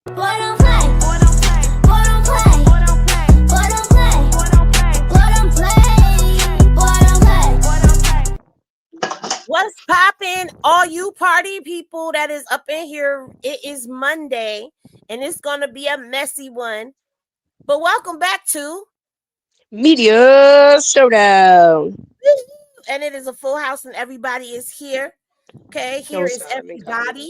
Boy don't play. Boy don't play. Boy don't play. Boy don't play. Boy don't play. Boy don't play. Boy don't play. Boy don't play. Boy don't play. What's poppin', all you party people that is up in here? It is Monday, and it's gonna be a messy one. But welcome back to Media Showdown. and it is a full house, and everybody is here. Okay, here is everybody,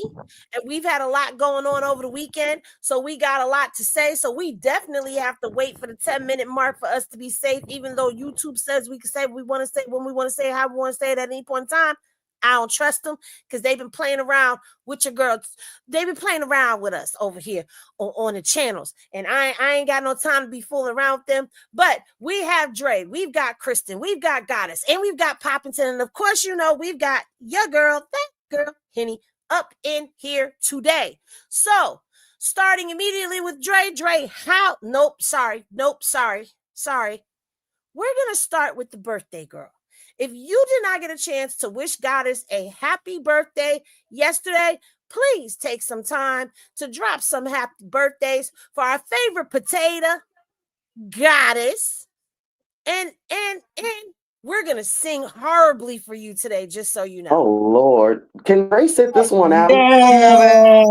and we've had a lot going on over the weekend, so we got a lot to say. So we definitely have to wait for the 10-minute mark for us to be safe. Even though YouTube says we can say what we want to say when we want to say it, how we want to say it at any point in time, I don't trust them because they've been playing around with your girls. They've been playing around with us over here on the channels, and I ain't got no time to be fooling around with them. But we have Dre, we've got Kristen, we've got Goddess, and we've got Poppington, and of course, you know we've got your girl, that girl Henny, up in here today. So starting immediately with Dre, how? Nope, sorry. We're gonna start with the birthday girl. If you did not get a chance to wish Goddess a happy birthday yesterday, please take some time to drop some happy birthdays for our favorite potato, Goddess. And we're going to sing horribly for you today, just so you know. Oh, Lord. Can Ray sit this one out? Yay!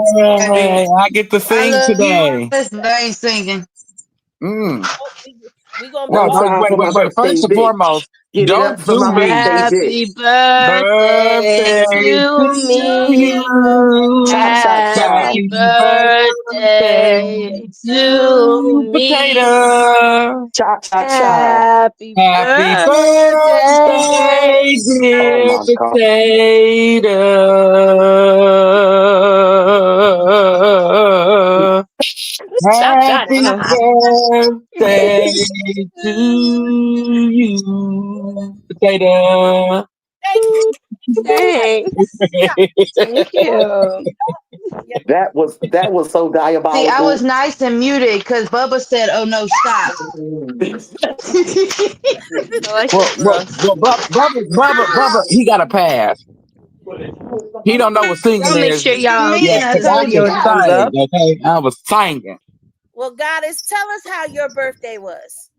I get to sing today. They singing. We gonna Well, Wait, first and foremost, Give don't it up for do my me. Happy Birthday birthday to me. you. Happy birthday to me. Potato. Cha, cha, cha. Happy Happy birthday, dear Oh, my God. potato. Happy birthday to you, potato. Thanks. Thank you. That was so diabolical. See, I was nice and muted because Bubba said, "Oh no, stop." Bubba, he got a pass. He don't know what singing Y'all make is. sure y'all Yeah, give the video a thumbs up. Okay, I was singing. Well, Goddess, tell us how your birthday was.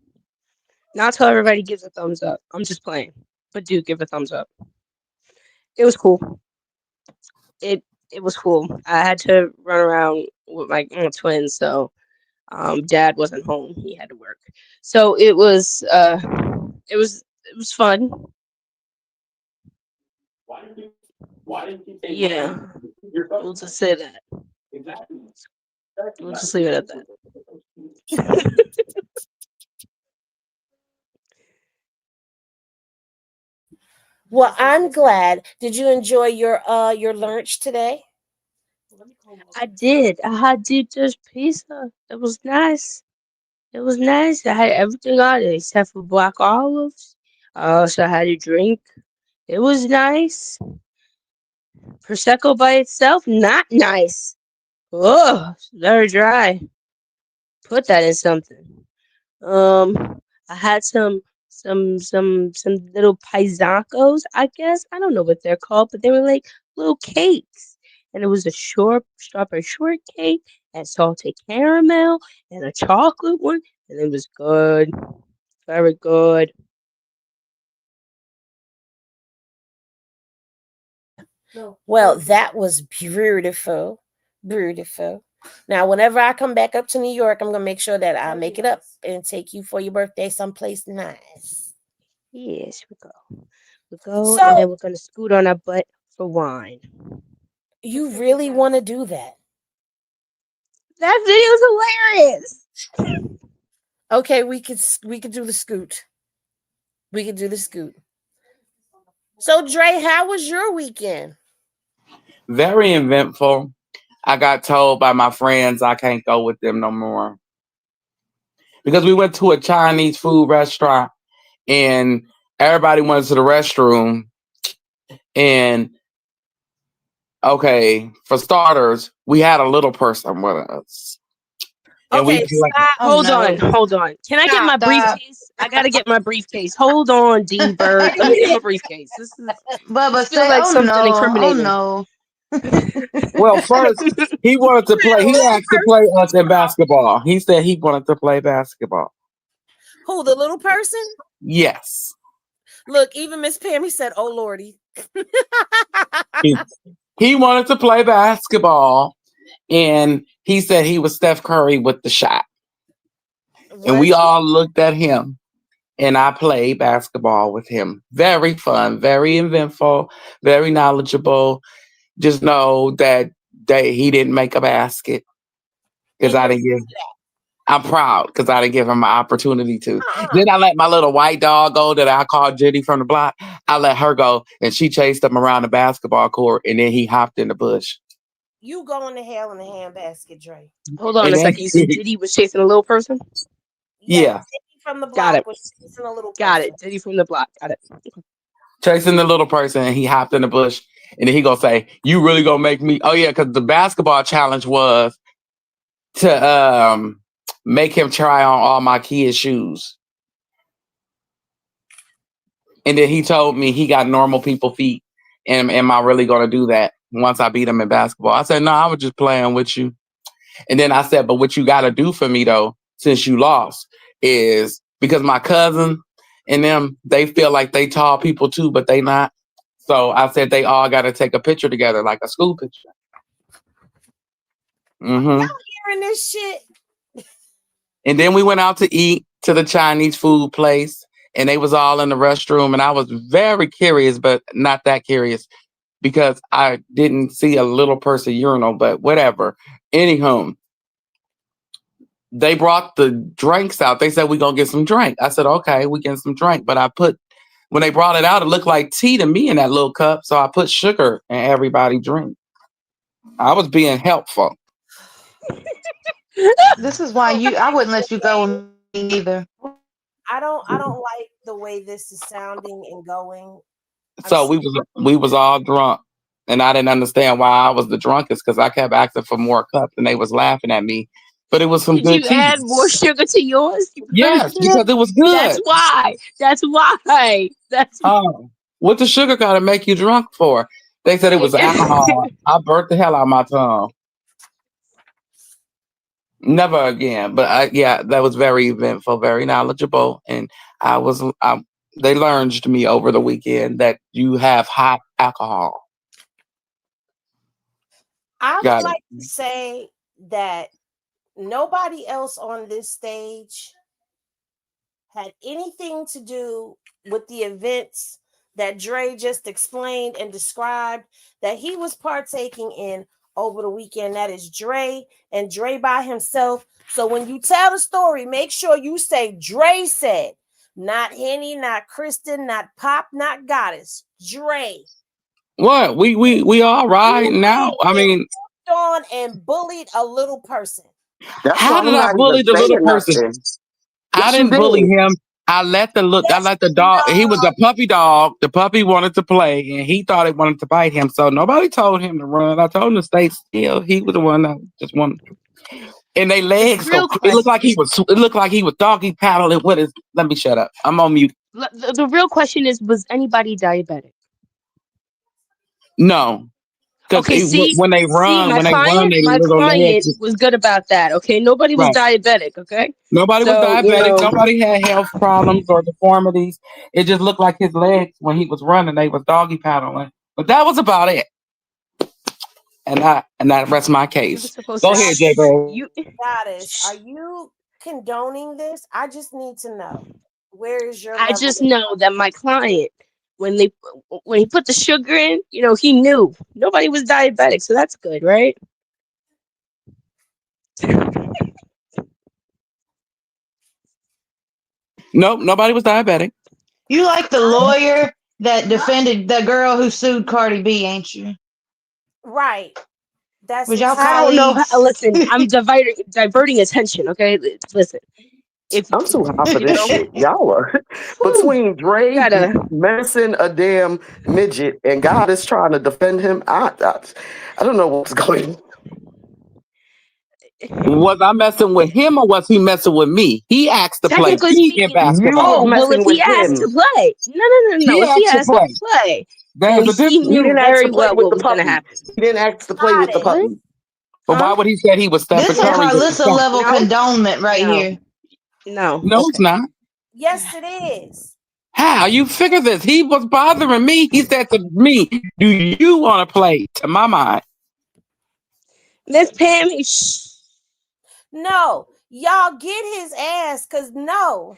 Not till everybody gives a thumbs up. I'm just playing, but do give a thumbs up. It was cool. It was cool. I had to run around with my twins, so Dad wasn't home. He had to work, so it was fun. Yeah, we'll just say that. We'll just leave it at that. Well, I'm glad. Did you enjoy your lunch today? I did. I had deep dish pizza. It was nice. It was nice. I had everything on it except for black olives. I also had a drink. It was nice. Prosecco by itself, not nice. Ugh, very dry. Put that in something. I had some little paisancos, I guess. I don't know what they're called, but they were like little cakes. And it was a strawberry shortcake and salted caramel and a chocolate one, and it was good. Very good. Well, that was beautiful. Beautiful. Now, whenever I come back up to New York, I'm gonna make sure that I make it up and take you for your birthday someplace nice. Yes, we go. We go, and then we're gonna scoot on our butt for wine. You really want to do that? That video's hilarious. Okay, we could do the scoot. We could do the scoot. So, Dre, how was your weekend? Very eventful. I got told by my friends I can't go with them no more because we went to a Chinese food restaurant and everybody went to the restroom. And okay, for starters, we had a little person with us. And Okay, hold on. Can I get my briefcase? I gotta get my briefcase. Hold on, Dean Bird. Let me get my briefcase. This is Bubba feel say, like "Oh something no, incriminating. oh no." Well, first he wanted to play. He asked to play us in basketball. He said he wanted to play basketball. Who, the little person? Yes. Look, even Miss Pammy said, "Oh Lordy." He wanted to play basketball, and he said he was Steph Curry with the shot. And we all looked at him, and I played basketball with him. Very fun, very eventful, very knowledgeable. Just know that he didn't make a basket because I didn't give. I'm proud because I didn't give him an opportunity to. Then I let my little white dog go that I called Jenny from the block. I let her go, and she chased him around the basketball court, and then he hopped in the bush. You going to hell in a handbasket, Dre. Hold on a second. You said Diddy was chasing a little person? Yeah. Diddy from the block Got it. was chasing a little person. Got it. Diddy from the block. Got it. Chasing the little person, and he hopped in the bush, and then he gonna say, "You really gonna make me?" Oh yeah, because the basketball challenge was to make him try on all my kids' shoes. And then he told me he got normal people feet. And am I really going to do that once I beat him in basketball? I said, no, I was just playing with you. And then I said, but what you got to do for me, though, since you lost, is because my cousin and them, they feel like they tall people too, but they not. So I said they all got to take a picture together, like a school picture. Y'all hearing this shit? And then we went out to eat to the Chinese food place, and they was all in the restroom, and I was very curious, but not that curious because I didn't see a little person urinal, but whatever. Anywho, they brought the drinks out. They said, we're going to get some drink. I said, okay, we get some drink. But when they brought it out, it looked like tea to me in that little cup. So I put sugar in everybody's drink. I was being helpful. This is why I wouldn't let you go with me either. I don't like the way this is sounding and going. So we was all drunk, and I didn't understand why I was the drunkest because I kept asking for more cups, and they was laughing at me. But it was some good tea. Did you add more sugar to yours? Yes, because it was good. That's why. That's why. What the sugar got to make you drunk for? They said it was alcohol. I burnt the hell out of my tongue. Never again. But that was very eventful, very knowledgeable, and they learned me over the weekend that you have hot alcohol. I would like to say that nobody else on this stage had anything to do with the events that Dre just explained and described that he was partaking in over the weekend. That is Dre and Dre by himself. So when you tell the story, make sure you say Dre said, not Henny, not Kristen, not Pop, not Goddess. Dre. What? We all right now. I mean, on and bullied a little person. How did I bully the little person? I didn't bully him. I let the dog. He was a puppy dog. The puppy wanted to play, and he thought it wanted to bite him. So nobody told him to run. I told him to stay still. He was the one that just wanted. And they legs go. It looked like he was doggy paddling with his. Let me shut up. I'm on mute. The real question is: was anybody diabetic? No. Okay, when they run, my client was good about that. Okay, nobody was diabetic. Okay, nobody was diabetic. Nobody had health problems or deformities. It just looked like his legs when he was running, they was doggy paddling. But that was about it. And that rests my case. Go ahead, J-Bo. Goddess, are you condoning this? I just need to know. Where is your? I just know that my client, when he put the sugar in, he knew nobody was diabetic, so that's good, right? Nope, nobody was diabetic. You like the lawyer that defended the girl who sued Cardi B, ain't you? Right. That's was y'all I don't know. Listen, I'm diverting attention. Okay, listen. I'm so hot for this shit. Y'all are between Dre menacing a damn midget and God is trying to defend him. I don't know what's going on. Was I messing with him or was he messing with me? He asked to play in basketball. Oh, well, if he asked to play. No. If he asked to play. There's a He difference. He knew didn't ask to very play well with what the was gonna puppy. happen. He didn't ask to play Got with the it. What? puppy. But why Huh? would he say he was Stephen This is Curry with the Karlissa cat? level No, condonement right no, here. no. No, it's Okay. not. Yes, it is. How you figure this? He was bothering me. He said to me, "Do you want to play?" To my mind, Miss Pammy, shh. No, y'all get his ass, cause no.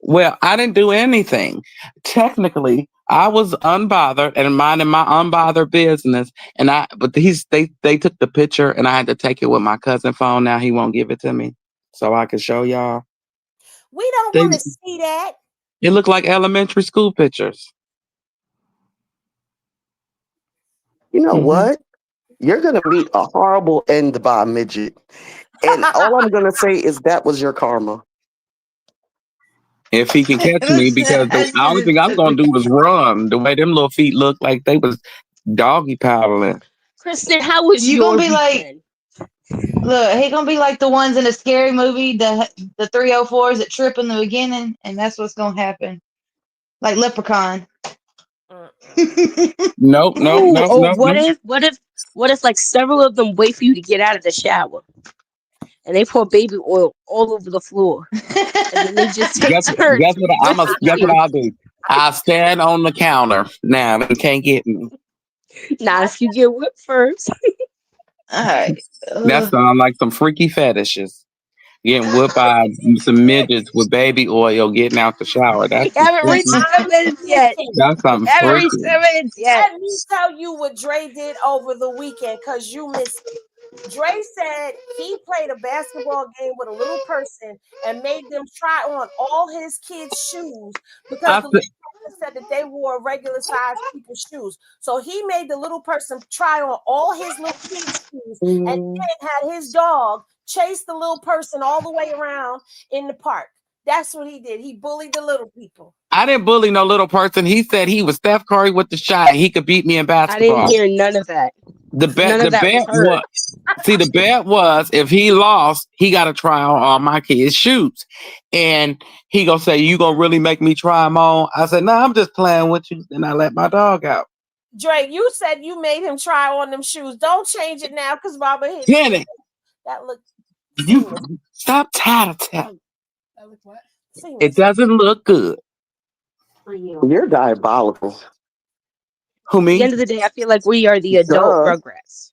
well, I didn't do anything. Technically, I was unbothered and minding my unbothered business. But they took the picture, and I had to take it with my cousin's phone. Now he won't give it to me, so I can show y'all. We don't They, want to see that. it looked like elementary school pictures. You know Mhm. what? You're gonna meet a horrible end by a midget. And all I'm gonna say is that was your karma. If he can catch me, because the only thing I'm gonna do is run. The way them little feet look like they was doggy paddling. Kristen, how was You your gonna be like, weekend? look, he gonna be like the ones in the scary movie, the 304s that trip in the beginning, and that's what's gonna happen. Like Leprechaun. Nope, nope, Oh, nope, oh, nope, what nope. if, what if, what if, like several of them wait for you to get out of the shower, and they pour baby oil all over the floor, and then they just take turns whipping Guess what you. I'll do? I'll stand on the counter. Now they can't get me. Not if you get whipped first. All right. That sounds like some freaky fetishes. Getting whipped by some midgets with baby oil getting out the shower. We That's haven't reached freaky. 7 minutes yet. Listen, That's something Haven't reached freaky. 7 minutes yet. let me tell you what Dre did over the weekend, cause you missed it. Dre said he played a basketball game with a little person and made them try on all his kids' shoes because I the said, little person said that they wore regular size people's shoes. So he made the little person try on all his little kids' shoes and then had his dog chase the little person all the way around in the park. That's what he did. He bullied the little people. I didn't bully no little person. He said he was Steph Curry with the shot. He could beat me in I didn't basketball. hear none of that. None The of that was bet heard. was the bet was if he lost, he got to try on all my kids' shoes, and he gonna say, "You gonna really make me try them on?" I said, "No, I'm just playing with you." And I let my dog out. Dre, you said you made him try on them shoes. Don't change it now because Baba hit Kenny, that look you seamless. stop tattling. That look what? It Seamless. doesn't look good. You're diabolical. Who At the me? end of the day, I feel like we are the adult Duh. Rugrats.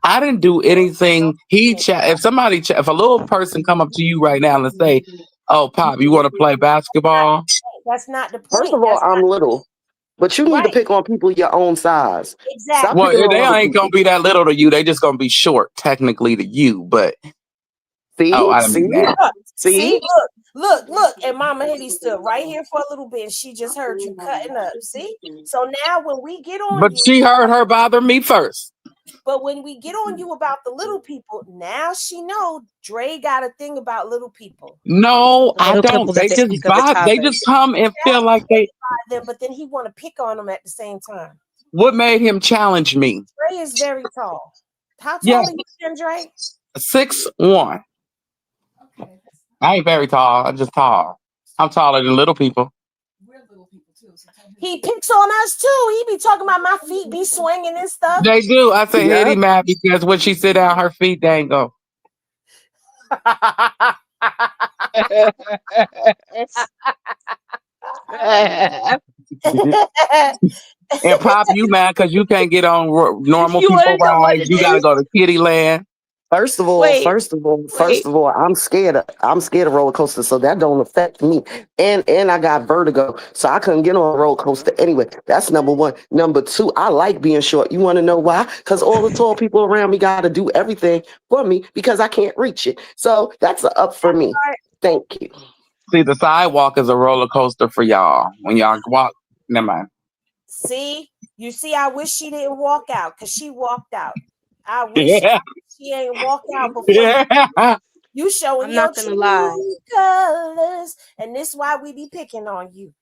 I didn't do anything. If a little person come up to you right now and say, "Oh, Pop, you want to play basketball?" That's not the First point. of all, That's I'm not little. But you need to right. pick on people your own size. Stop Exactly. Well, picking on they other ain't gonna people. be that little to you. They just gonna be short, technically, to you. But oh, See? I didn't See? mean that. See, See? look. And Mama Hitty stood right here for a little bit. She just heard you cutting up. See? So now when we get on But you, she heard her bother me first. but when we get on you about the little people, now she know Dre got a thing about little people. No, The I little don't. people that They they just speak of as bother. They just toddlers. come and feel like they. Them, but then he want to pick on them at the same time. What made him challenge me? Dre is very tall. How Yeah, tall are you, again, Dre? 6'1". Okay. I ain't very tall. I'm just tall. I'm taller than little people. We're little people too. So he picks on us too. He be talking about my feet be swinging and stuff. They do. I say Hitty Yep. mad because when she sit down, her feet they ain't go. And Pop, you mad because you can't get on normal You people want to know what rides. it You got to is? go to Kitty Land. First of all, Wait, first of all, wait. first of all, I'm scared of roller coasters, so that don't affect me. And I got vertigo, so I couldn't get on a roller coaster anyway. That's number one. Number two, I like being short. You want to know why? Because all the tall people around me got to do everything for me because I can't reach it. So that's a up for me. Thank you. See, the sidewalk is a roller coaster for y'all. When y'all walk, never mind. See, you see, I wish she didn't walk out because she walked out. I wish Yeah. she ain't walked out before Yeah. you showing I'm your not gonna lie. true colors, and this why we be picking on you.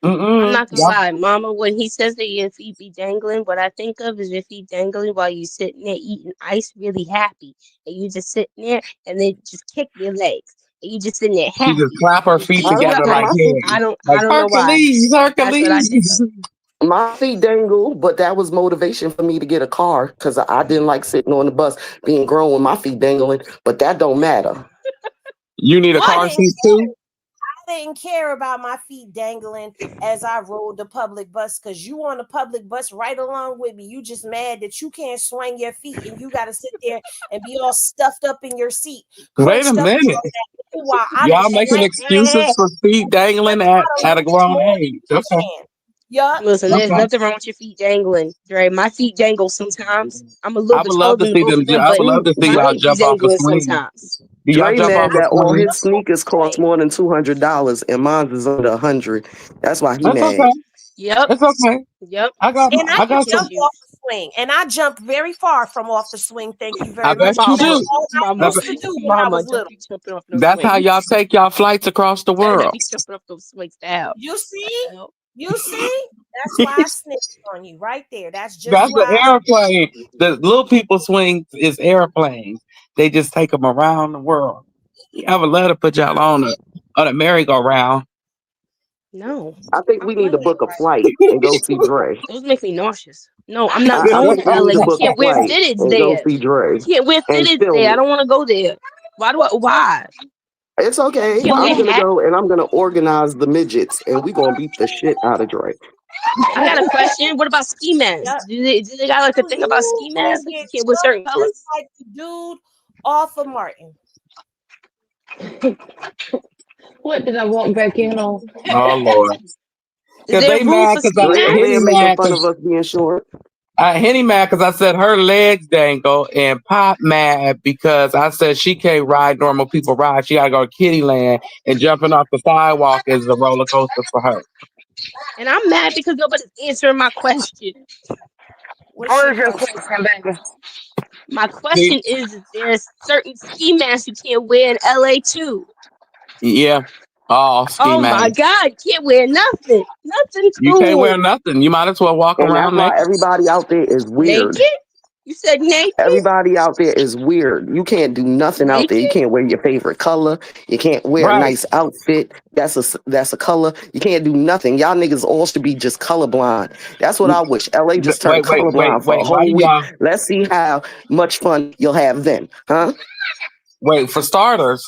I'm Mm-mm. not gonna lie, Mama. When he says that your feet be dangling, what I think of is your feet dangling while you sitting there eating ice, really happy, and you just sitting there and they just kick your legs. and you just sitting there She happy. just clap her feet I don't together clap like my yeah, feet. I don't like know why. Hercules, That's what I did. Hercules. My feet dangle, but that was motivation for me to get a car because I didn't like sitting on the bus being grown with my feet dangling. But that don't matter. You need a I car didn't seat too? didn't care about my feet dangling as I rode the public bus because you on the public bus right along with me. You just mad that you can't swing your feet and you got to sit there and be all stuffed up in your seat, Wait a crunched up minute. while I done Y'all making swing. excuses for feet dangling at a grown age. Okay. Yup. Listen, there's Okay. nothing wrong with your feet dangling, Dre. My feet dangle sometimes. I'm a little I bit would taller love to than see both them. of them, I but would love to see my y'all feet be jump off a dangling swing. sometimes. Do y'all Dre jump off mad a that all swing? his sneakers cost more than $200 and mine is under 100. That's why he That's mad. okay. Yep. It's okay. Yep. I got And I I can got Get some. jump you. off the swing. And I jump very far from off the swing. Thank you I very bet much. you That's Mama, do. all I mama, used to do when I mama, was don't little. be jumping off those That's how swings. y'all take y'all flights across the Don't world. be jumping off those swings out. You see? Yep. You see? That's why I snitched on you right there. That's just That's the why. airplane. The little people swing is airplanes. They just take them around the world. I would love to put y'all on a merry-go-round. No. I think I'm we need to good. book a flight and go see Dre. Those make me nauseous. No, I'm not I going think to we LA. need to You book a can't wear flight fitteds and go there. see Dre You can't wear and fitteds film there. I it. don't want to go there. Why? It's You okay. can't wear I'm gonna hats. go and I'm gonna organize the midgets and we gonna beat the shit out of Dre. I got a question. What about ski masks? Yep. Do they got like a thing about ski You masks? Like you get can't wear certain jumped just colors? like the dude off of Martin. What did I walk back in on? Oh Lord, Is because there they room mad for because ski Dre over Henny there masks? making mad fun of because us being short. Henny mad because I said her legs dangle, and Pop mad because I said she can't ride normal people ride. She gotta go to Kitty Land, and jumping off the sidewalk is a roller coaster for her. And I'm mad because nobody's answering my question. What's What your is your question? question, baby? My See, question is there's certain ski masks you can't wear in LA too. yeah, all ski Oh my masks. God, can't wear nothing. Nothing You can't wear cool. nothing. You might as well walk And that's around why naked. everybody out there is weird. Naked? You said naked? Everybody out there is weird. You can't do nothing out there. You Naked? can't wear your favorite color. You can't wear a Right. nice outfit. That's a color. You can't do nothing. Y'all niggas all should be just colorblind. That's what I wish. LA just turned colorblind for a Why whole do week. y'all Let's see how much fun you'll have then, huh? wait? For starters,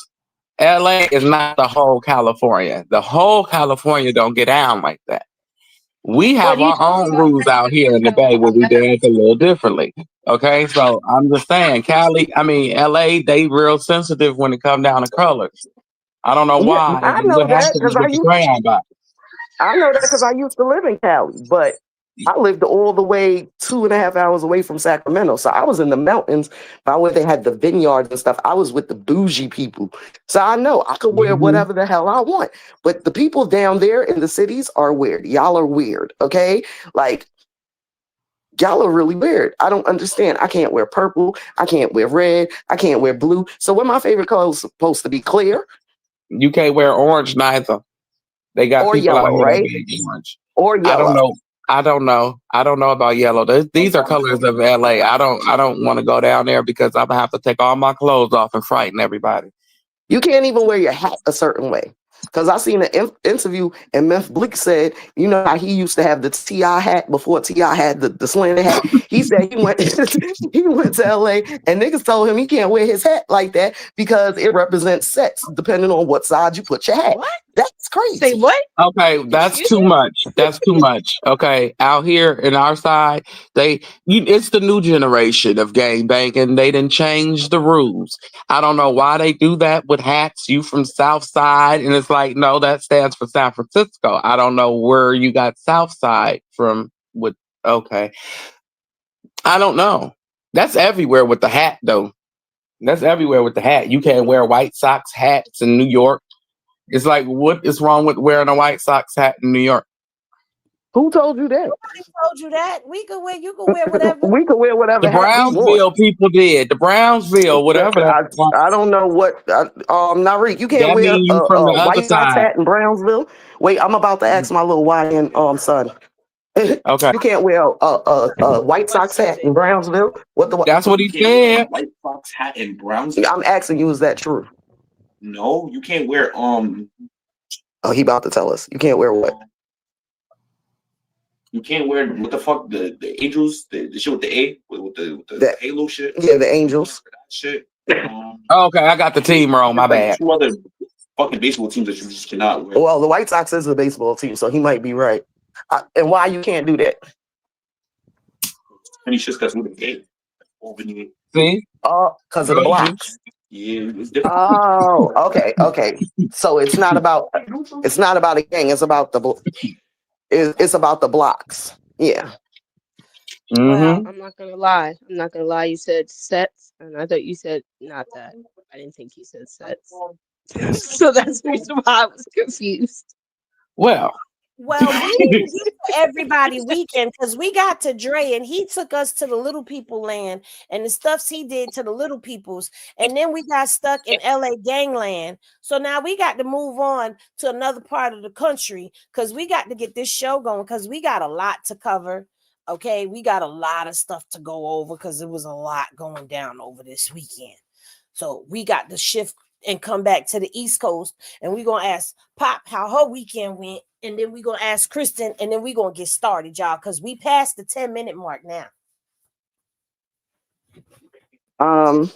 LA is not the whole California. The whole California don't get down like that. We What have are you our talking own about? rules out here in the Bay where we dance a little differently. Okay, so I'm just saying, LA, they real sensitive when it come down to colors. I don't know Yeah, why I and know what that happened because with the crayon box. I know that because I used to live in Cali, but I lived all the way 2.5 hours away from Sacramento. So I was in the mountains by where they had the vineyards and stuff. I was with the bougie people. So I know I could wear Mhm. whatever the hell I want. But the people down there in the cities are weird. Y'all are weird, okay? Like, y'all are really weird. I don't understand. I can't wear purple. I can't wear red. I can't wear blue. So when my favorite color is supposed to be clear You can't wear orange neither. They got or people out yellow, here that right? wear orange. Or I don't yellow. know. I don't know about yellow. These are colors of LA. I don't want to go down there because I'm gonna have to take all my clothes off and frighten everybody. You can't even wear your hat a certain way. Because I seen an interview and Meth Bleak said, you know how he used to have the T.I. hat before T.I. had the slanted hat? He said he went he went to LA and niggas told him he can't wear his hat like that because it represents sex, depending on what side you put your hat. What? That's Say crazy. what? Okay, that's Excuse too me? much. That's too much. Okay, out here in our side, it's the new generation of gang banging. They didn't change the rules. I don't know why they do that with hats. You from South Side, and it's like, no, that stands for San Francisco. I don't know where you got South Side from. With okay, I don't know. That's everywhere with the hat, though. That's everywhere with the hat. You can't wear White Sox hats in New York. It's like, what is wrong with wearing a White Sox hat in New York? Who told you that? Nobody told you that. You can wear whatever. We can wear The whatever hat we want. Brownsville people did. The Brownsville, whatever that was. I don't know what. Narik, you can't That wear mean you from the a other White Sox side. hat in Brownsville. Wait, I'm about to ask my little YN son. Okay. You can't wear a White Sox hat in Brownsville. What the? That's what he said. I'm asking you, is that true? No, you can't wear Oh, he about to tell us. You can't wear what? You can't wear what the fuck the angels the shit with the A with the halo shit. Yeah, the Angels. Shit. Okay, I got the team wrong. My bad. 2 other fucking baseball teams that you just cannot wear. Well, the White Sox is a baseball team, so he might be right. And why you can't do that? And he just got with the game. See? Oh, because of the blocks. Yeah, it's different. Oh, okay. So it's not about a gang. It's about it's about the blocks. Yeah. Well, I'm not gonna lie. You said sets, and I thought you said not that. I didn't think you said sets. So that's the reason why I was confused. Well, we didn't get to everybody weekend because we got to Dre and he took us to the little people land and the stuffs he did to the little peoples. And then we got stuck in LA gangland. So now we got to move on to another part of the country because we got to get this show going because we got a lot to cover. Okay, we got a lot of stuff to go over because there was a lot going down over this weekend. So we got to shift and come back to the East Coast and we're going to ask Pop how her weekend went. And then we're going to ask Kristen, and then we're going to get started, y'all, because we passed the 10-minute mark now. I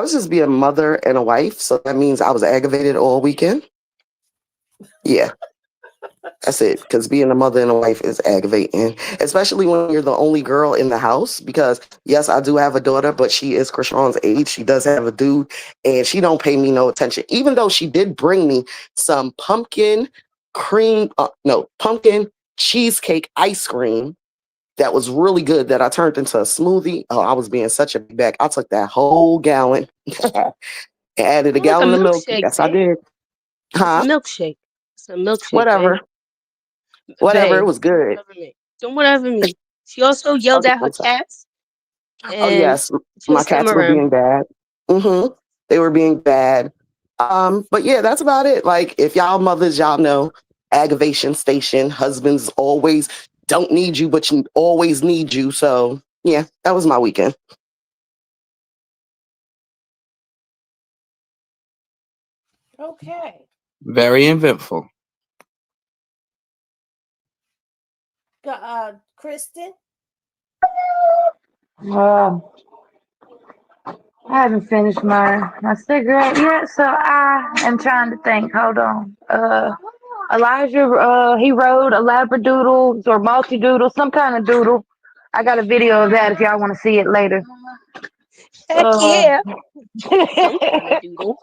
was just being a mother and a wife, so that means I was aggravated all weekend. Yeah. That's it, because being a mother and a wife is aggravating, especially when you're the only girl in the house, because, yes, I do have a daughter, but she is Chrisean's age. She does have a dude, and she don't pay me no attention, even though she did bring me some pumpkin cheesecake ice cream that was really good that I turned into a smoothie. Oh, I was being such a big bag. I took that whole gallon and added a gallon of milk. Yes, I did. Huh? Milkshake. It's a milkshake. Whatever. Babe. Whatever. It was good. Don't whatever me. She also yelled at her cats. Oh, yes. My cats were being bad. They were being bad. But yeah, that's about it. Like, if y'all mothers, y'all know, aggravation station, husbands always don't need you, but you always need you. So yeah, that was my weekend. Okay. Very eventful. Kristen? I haven't finished my cigarette yet, so I am trying to think. Hold on. Elijah, he rode a labradoodle or multi-doodle, some kind of doodle. I got a video of that if y'all want to see it later. Heck yeah. Some kind of doodle.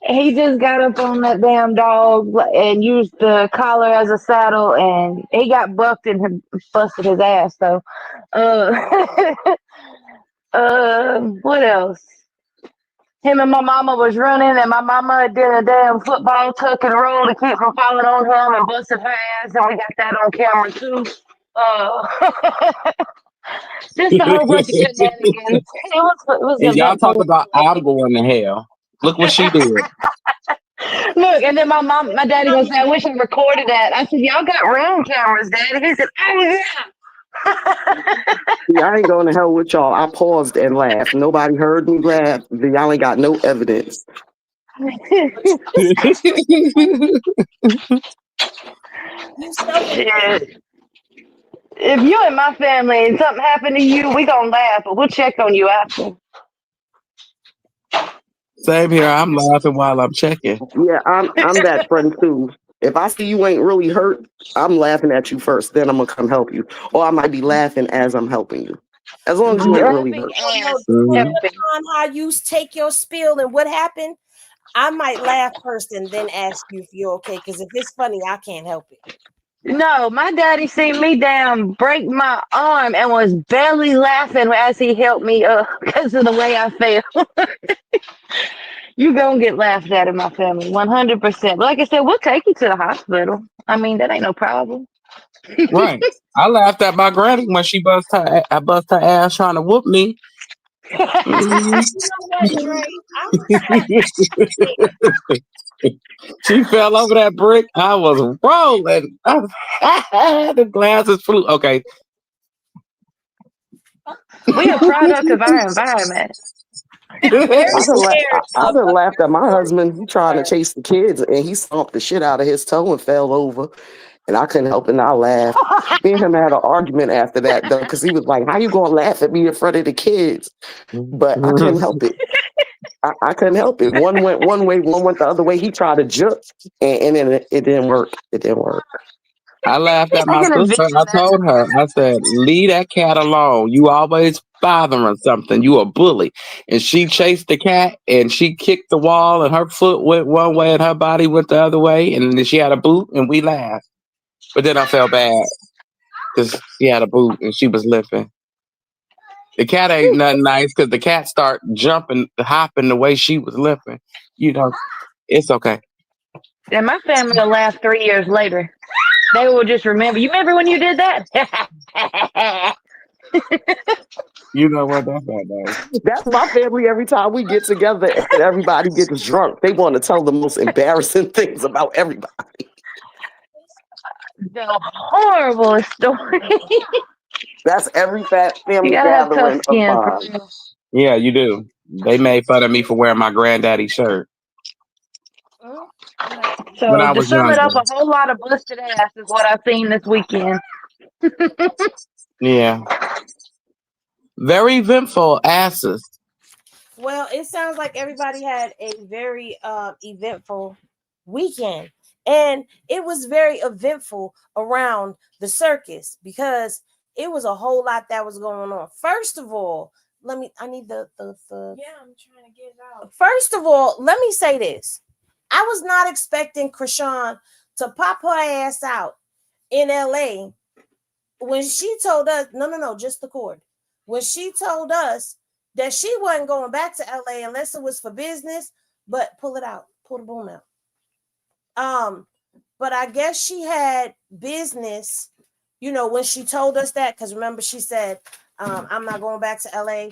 He just got up on that damn dog and used the collar as a saddle, and he got bucked and busted his ass. So, what else? Him and my mama was running, and my mama did a damn football tuck and roll to keep from falling on him and busted her ass, and we got that on camera too. Just a whole bunch of shenanigans. It was And y'all eventful. talk about I'm going to hell. Look what she did. Look, and then my daddy was saying, I wish I recorded that. I said, y'all got round cameras, Daddy. He said, oh, yeah. Yeah, I ain't going to hell with y'all. I paused and laughed. Nobody heard me laugh. Y'all ain't got no evidence. If you in my family and something happened to you, we gonna laugh, but we'll check on you after. Same here. I'm laughing while I'm checking. Yeah, I'm that friend too. If I see you ain't really hurt, I'm laughing at you first. Then I'm gonna come help you, or I might be laughing as I'm helping you. As long as you ain't really hurt. Depending on how you take your spill and what happened, I might laugh first and then ask you if you're okay. Because if it's funny, I can't help it. No, my daddy seen me down break my arm and was barely laughing as he helped me up because of the way I fell. You gonna get laughed at in my family, 100%. But like I said, we'll take you to the hospital. I mean, that ain't no problem. Right. I laughed at my granny when she bust her ass trying to whoop me. She fell over that brick. I was rolling. The glasses flew. Okay. We a product of our environment. I done laughed at my husband. He trying to chase the kids, and he stomped the shit out of his toe and fell over. And I couldn't help it, and I laughed. Me and him had an argument after that, though, because he was like, "How you gonna laugh at me in front of the kids?" But I couldn't help it. I couldn't help it. One went one way, one went the other way. He tried to jump, and then it didn't work. It didn't work. I laughed at my Taking sister. advantage I of that. told her, I said, leave that cat alone. You always bothering something. You a bully. And she chased the cat and she kicked the wall and her foot went one way and her body went the other way. And then she had a boot and we laughed. But then I felt bad because she had a boot and she was limping. The cat ain't nothing nice because the cat start jumping, hopping the way she was limping. You know, it's okay. And my family will laugh 3 years later. They will just remember. You remember when you did that? You know what? That's not nice. That's my family. Every time we get together and everybody gets drunk, they want to tell the most embarrassing things about everybody. The horrible story. That's every fat You family gotta have tough gathering of skin for mine. real. Yeah, you do. They made fun of me for wearing my granddaddy's shirt when So I to was sum it younger. up, a whole lot of busted ass is what I've seen this weekend. Yeah. Very eventful asses. Well, it sounds like everybody had a very eventful weekend. And it was very eventful around the circus because it was a whole lot that was going on. First of all, I need the yeah, I'm trying to get it out. First of all, let me say this. I was not expecting Chrisean to pop her ass out in LA when she told us, no, just the cord. When she told us that she wasn't going back to LA unless it was for business, but pull it out, pull the boom out. But I guess she had business, when she told us that, because remember she said, I'm not going back to LA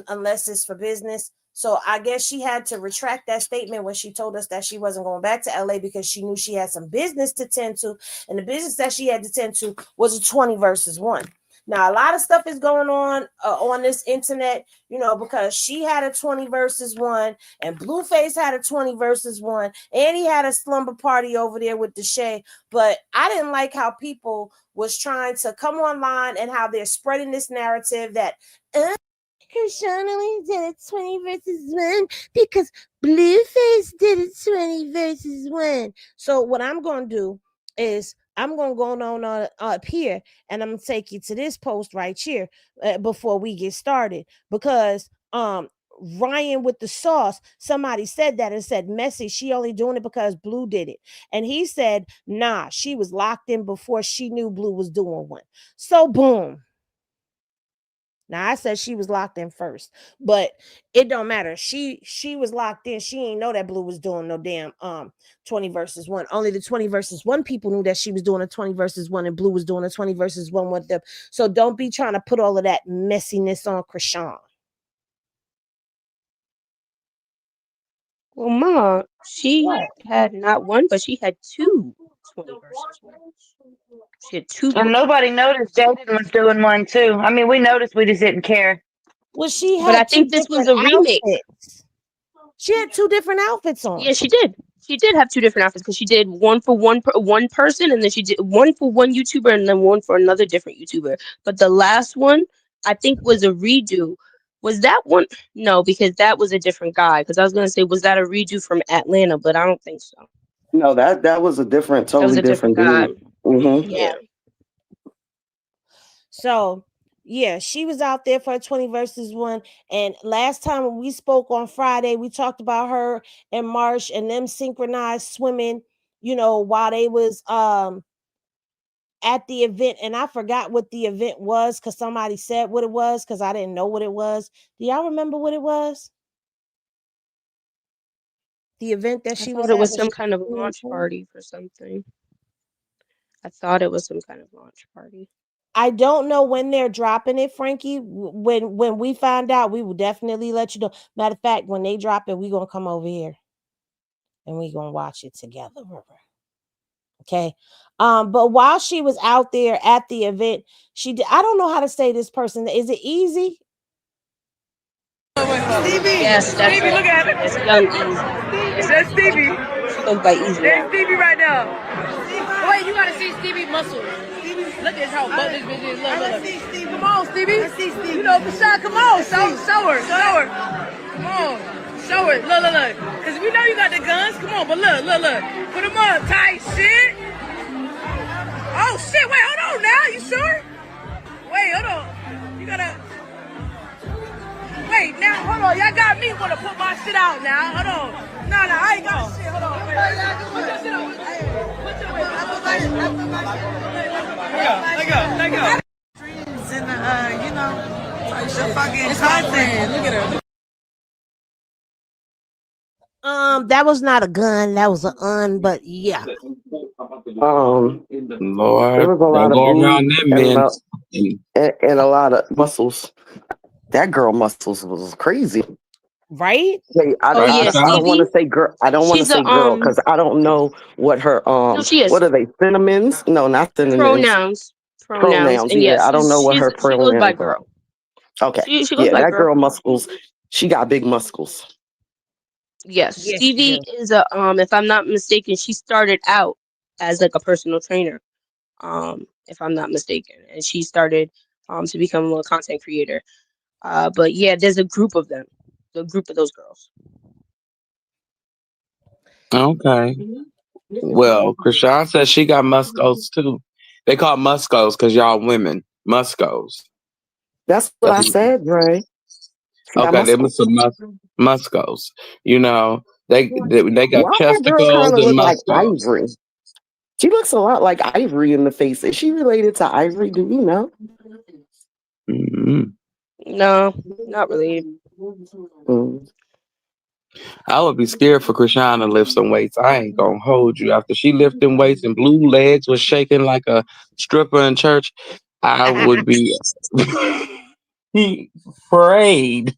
unless it's for business. So I guess she had to retract that statement when she told us that she wasn't going back to LA because she knew she had some business to tend to. And the business that she had to tend to was a 20 versus 1. Now, a lot of stuff is going on this internet, because she had a 20 versus 1 and Blueface had a 20 versus 1 and he had a slumber party over there with the Shay. But I didn't like how people was trying to come online and how they're spreading this narrative that Chrisean only did it 20 versus 1 because Blueface did it 20 versus 1. So what I'm going to do is I'm going to go on up here and I'm going to take you to this post right here before we get started because Ryan with the sauce, somebody said that and said, Messy, she only doing it because Blue did it. And he said, nah, she was locked in before she knew Blue was doing one. So boom. Now I said she was locked in first, but it don't matter. She was locked in. She ain't know that Blue was doing no damn 20 versus 1. Only the 20 versus 1 people knew that she was doing a 20 versus 1 and Blue was doing a 20 versus 1 with them. So don't be trying to put all of that messiness on Chrisean. Well, Ma, she had not one, but she had 2 20 versus 1. She had 2 And books. nobody noticed Jaden was doing one too. I mean, we noticed, we just didn't care. Well, she had But I two think this was different a remake. outfits. She had 2 different outfits on. Yeah, she did. She did have 2 different outfits because she did one for one person, and then she did one for one YouTuber, and then one for another different YouTuber. But the last one, I think, was a redo. Was that one? No, because that was a different guy. Because I was gonna say, was that a redo from Atlanta? But I don't think so. No, that was a different, That was totally a different different guy. dude. Mm-hmm. Yeah. So, yeah, she was out there for a 20 versus 1. And last time when we spoke on Friday, we talked about her and Marsh and them synchronized swimming, while they was at the event. And I forgot what the event was because somebody said what it was because I didn't know what it was. Do y'all remember what it was? The event that she was thought it at was when some she kind of was launch 24? party for something. I thought it was some kind of launch party. I don't know when they're dropping it, Frankie. When we find out, we will definitely let you know. Matter of fact, when they drop it, we're gonna come over here and we're gonna watch it together. Okay. But while she was out there at the event, I don't know how to say this person. Is it easy? Yes, that's Stevie, her. look at it. That's young Easy. That's Stevie. She goes by Easy There's now. Stevie right now. Wait, you gotta see Stevie muscles. Look at how butt this bitch is. Look. Come on, Stevie. I see Stevie. You know, Krishan, come on. Show her. Come on. Show her. Look. Because we know you got the guns. Come on, but look. Put them up. Tight shit. Oh, shit. Wait, hold on now. You sure? Wait, hold on. You gotta... Wait, now, hold on. Y'all got me want to put my shit out now. Hold on. No, I ain't got shit. Hold on. Wait, put your shit on. Put your Let go. Dreams and the fucking content. Look at her. That was not a gun. That was an but yeah. Lord, There was a lot don't of go around boobs them men. and a lot of muscles. That girl muscles was crazy. Right? I don't want to say girl. I don't want to say girl because I don't know what her No, she is. what are they? Cinnamons? No, not cinnamons. Pronouns. And Yeah, I don't know what her she goes by pronouns are. girl. Okay. She goes by that girl. girl muscles. She got big muscles. Yes, Yes, Stevie she is a if I'm not mistaken, she started out as like a personal trainer. If I'm not mistaken, and she started to become a content creator. But yeah, there's a group of them, the group of those girls. Okay. Well, Krishan says she got muscles too. They call muscles because y'all women. Muscles. That's what I said, Ray. Okay, they must have muscles. You know, they got Why that girl chesticles kind of and look like muscles. Ivory? She looks a lot like Ivory in the face. Is she related to Ivory? Do you know? Mm-hmm. No, not really. I would be scared for Krishan to lift some weights. I ain't gonna hold you. After she lifting weights and blue legs was shaking like a stripper in church, I would be afraid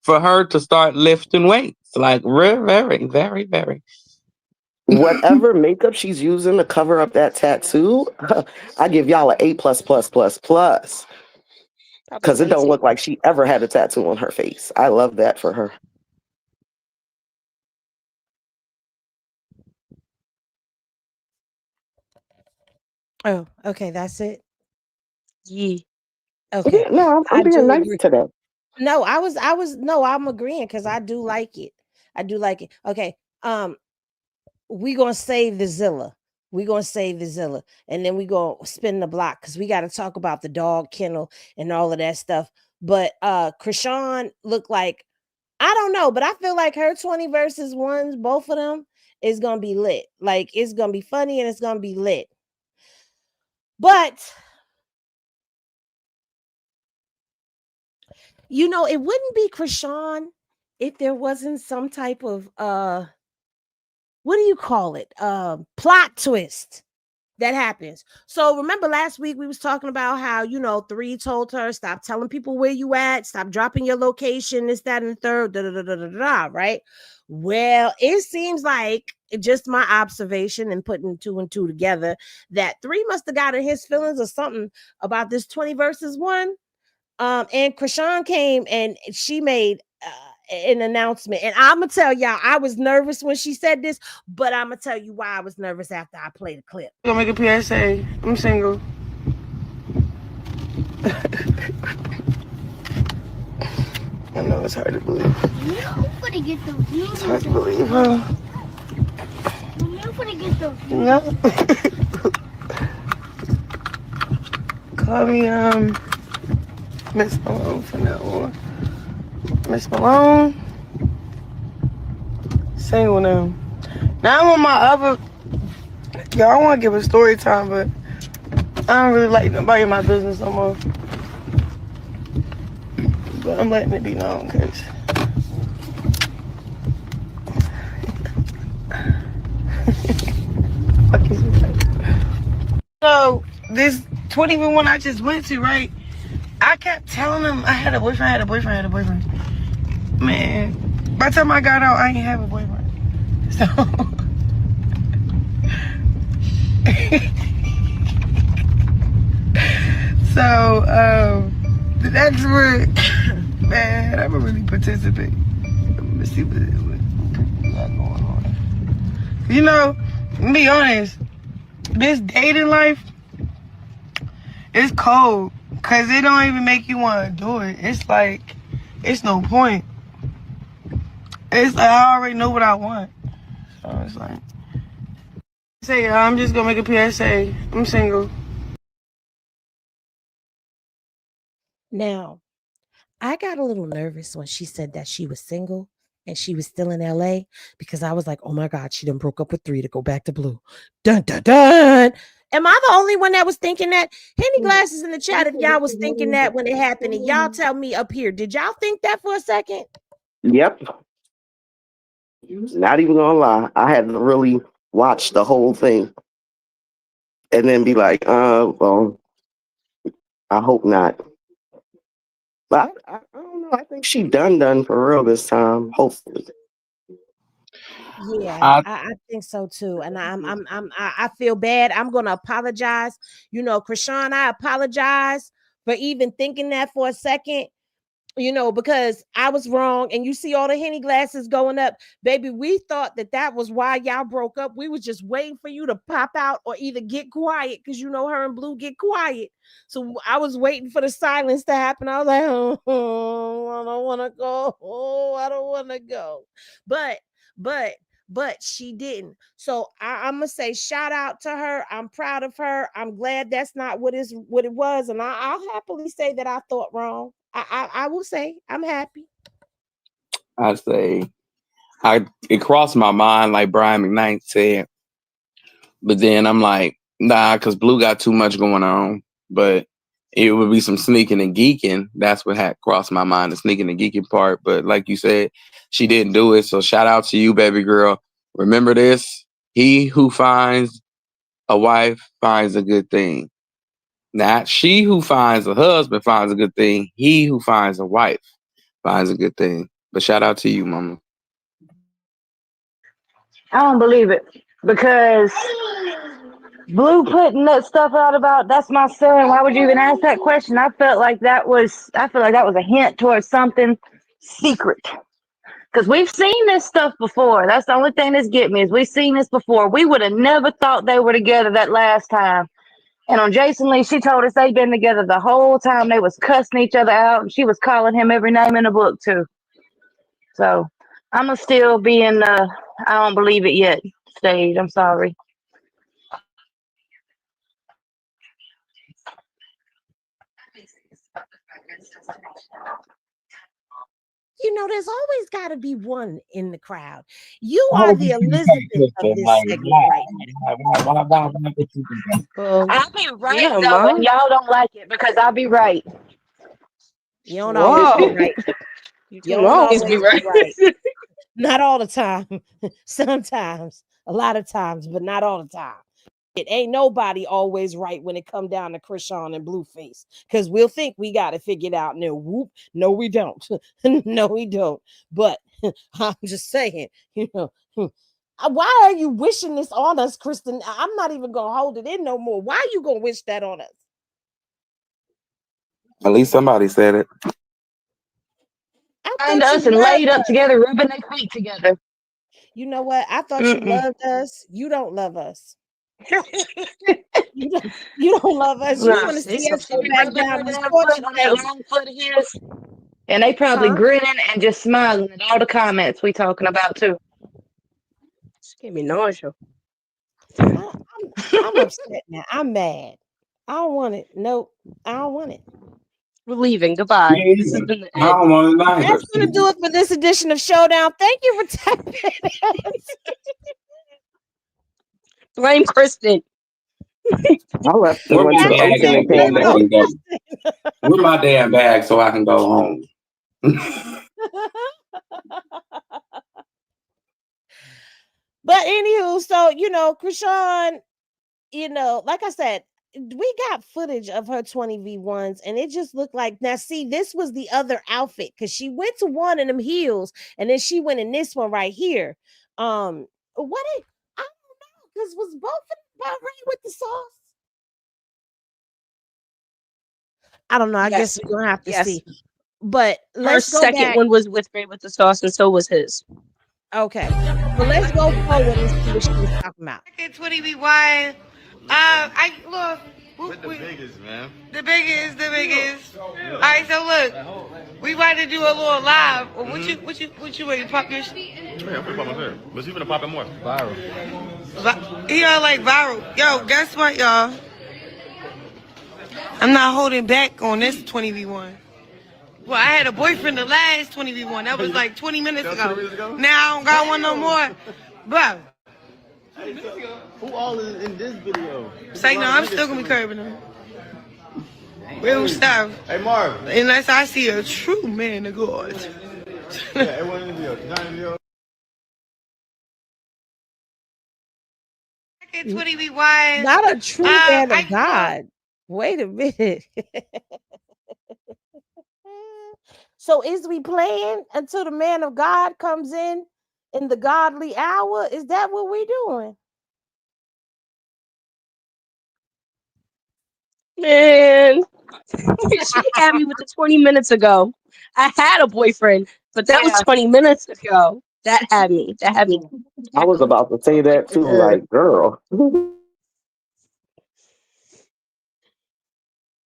for her to start lifting weights. Like very, very, very. Whatever makeup she's using to cover up that tattoo, I give y'all an A++++. Because it don't look like she ever had a tattoo on her face. I love that for her. Oh, okay, that's it. Yeah. Okay. Yeah, no, I'm being nice today. No, I'm agreeing because I do like it. Okay. We gonna save the Zilla. And then we gonna spin the block because we got to talk about the dog kennel and all of that stuff. But Chrisean looked like, I don't know, but I feel like her 20 versus 1s, both of them, is gonna be lit. Like, it's gonna be funny and it's gonna be lit. But it wouldn't be Chrisean if there wasn't some type of what do you call it? Plot twist that happens. So remember last week we was talking about how 3 told her, stop telling people where you at, stop dropping your location, this, that, and the third, right? Well, it seems like, just my observation and putting 2 and 2 together, that 3 must have gotten his feelings or something about this 20 versus 1. And Chrisean came and she made an announcement. And I'm gonna tell y'all, I was nervous when she said this, but I'm gonna tell you why I was nervous after I played the clip. I'm gonna make a PSA. I'm single. I know it's hard to believe. It's hard to believe, huh? No. Call me Miss Malone for now on. Miss Malone. Single now. Now I'm on my other. Y'all, I want to give a story time, but I don't really like nobody in my business no more. But I'm letting it be known, cause so this 21 I just went to, right? I kept telling them I had a boyfriend. Man, by the time I got out, I ain't have a boyfriend. So bad. I'm gonna really participate. Let's see what we got going on. You know, to be honest, this dating life is cold because it don't even make you want to do it. It's like, it's no point. It's like I already know what I want. So it's like, say, I'm just gonna make a PSA. I'm single. Now, I got a little nervous when she said that she was single and she was still in LA because I was like, oh my God, she done broke up with 3 to go back to Blue. Dun dun dun. Am I the only one that was thinking that? Henny Glasses in the chat if y'all was thinking that when it happened. And y'all tell me up here, did y'all think that for a second? Yep. Not even gonna lie. I had to really watch the whole thing and then be like, well, I hope not. But I don't know. I think she done for real this time. Hopefully. Yeah, I think so too. And I feel bad. I'm gonna apologize. You know, Chrisean, I apologize for even thinking that for a second. You know, because I was wrong, and you see all the Henny Glasses going up, baby. We thought that was why y'all broke up. We was just waiting for you to pop out or either get quiet, because you know her and Blue get quiet. So I was waiting for the silence to happen. I was like, oh, I don't want to go. Oh, I don't want to go. But she didn't. So I'm gonna say shout out to her. I'm proud of her. I'm glad that's not what it was, and I'll happily say that I thought wrong. I will say I'm happy. I say it crossed my mind, like Brian McKnight said, but then I'm like, nah, because Blue got too much going on. But it would be some sneaking and geeking. That's what had crossed my mind, the sneaking and geeking part. But like you said, she didn't do it. So shout out to you, baby girl. Remember this: he who finds a wife finds a good thing. Not she who finds a husband finds a good thing. He who finds a wife finds a good thing. But shout out to you, mama. I don't believe it because Blue putting that stuff out about that's my son. Why would you even ask that question? I felt like that was a hint towards something secret. Because we've seen this stuff before. That's the only thing that's getting me is we've seen this before. We would have never thought they were together that last time. And on Jason Lee, she told us they'd been together the whole time. They was cussing each other out, and she was calling him every name in the book too. So I'm gonna still be in the I don't believe it yet stage. I'm sorry. You know, there's always got to be one in the crowd. You are the Elizabeth of this segment right now. I'll be right yeah, though, Mom. and y'all don't like it because I'll be right. You don't always be right. You can always be right. Not all the time. Sometimes, a lot of times, but not all the time. It ain't nobody always right when it come down to Chrisean and Blueface, because we'll think we got it figured out. And then whoop, no, we don't. No, we don't. But I'm just saying, you know, why are you wishing this on us, Kristen? I'm not even gonna hold it in no more. Why are you gonna wish that on us? At least somebody said it. Find us and laid up together, rubbing their feet together. You know what? I thought you loved us. You don't love us. You don't love us. You want to see us go back down this torture. And they probably grinning and just smiling at all the comments we talking about too. Just gave me nausea. I'm upset now. I'm mad. I don't want it. Nope. I don't want it. We're leaving. Goodbye. This has been the I don't want it either. That's going to do it for this edition of Showdown. Thank you for tapping us. Blame Kristen. I left and went to the ocean and came back. With my damn bag so I can go home. But anywho, so you know, Chrisean, you know, like I said, we got footage of her 20v1s, and it just looked like, now see, this was the other outfit, because she went to one in them heels, and then she went in this one right here. I don't know, because was both of them about right with the sauce? I don't know. I guess we're gonna have to see. But Her let's go second back. one was with Ray with the sauce, and so was his. Okay. But let's go forward and see what she was talking about. 20 be wide. I look. With the biggest, man. The biggest. All right, so look, we about to do a little live. What you ready to pop your? Yeah, I'm gonna pop my hair. But you gonna pop it more. Viral. He all like viral. Yo, guess what, y'all? I'm not holding back on this 20v1. Well, I had a boyfriend the last 20v1. That was like 20 minutes ago. Now I don't got one no more. Bro. Who all is in this video? Say no, I'm still gonna be curving them. Real stuff. Hey, Marv. Unless I see a true man of God. Yeah, everyone in the video. Not in the video. 20 be wide. Not a true man of God. Wait a minute. So is we playing until the man of God comes in the godly hour? Is that what we doing? Man, she had me with the 20 minutes ago. I had a boyfriend, but that was 20 minutes ago. That had me. I was about to say that too, like, girl.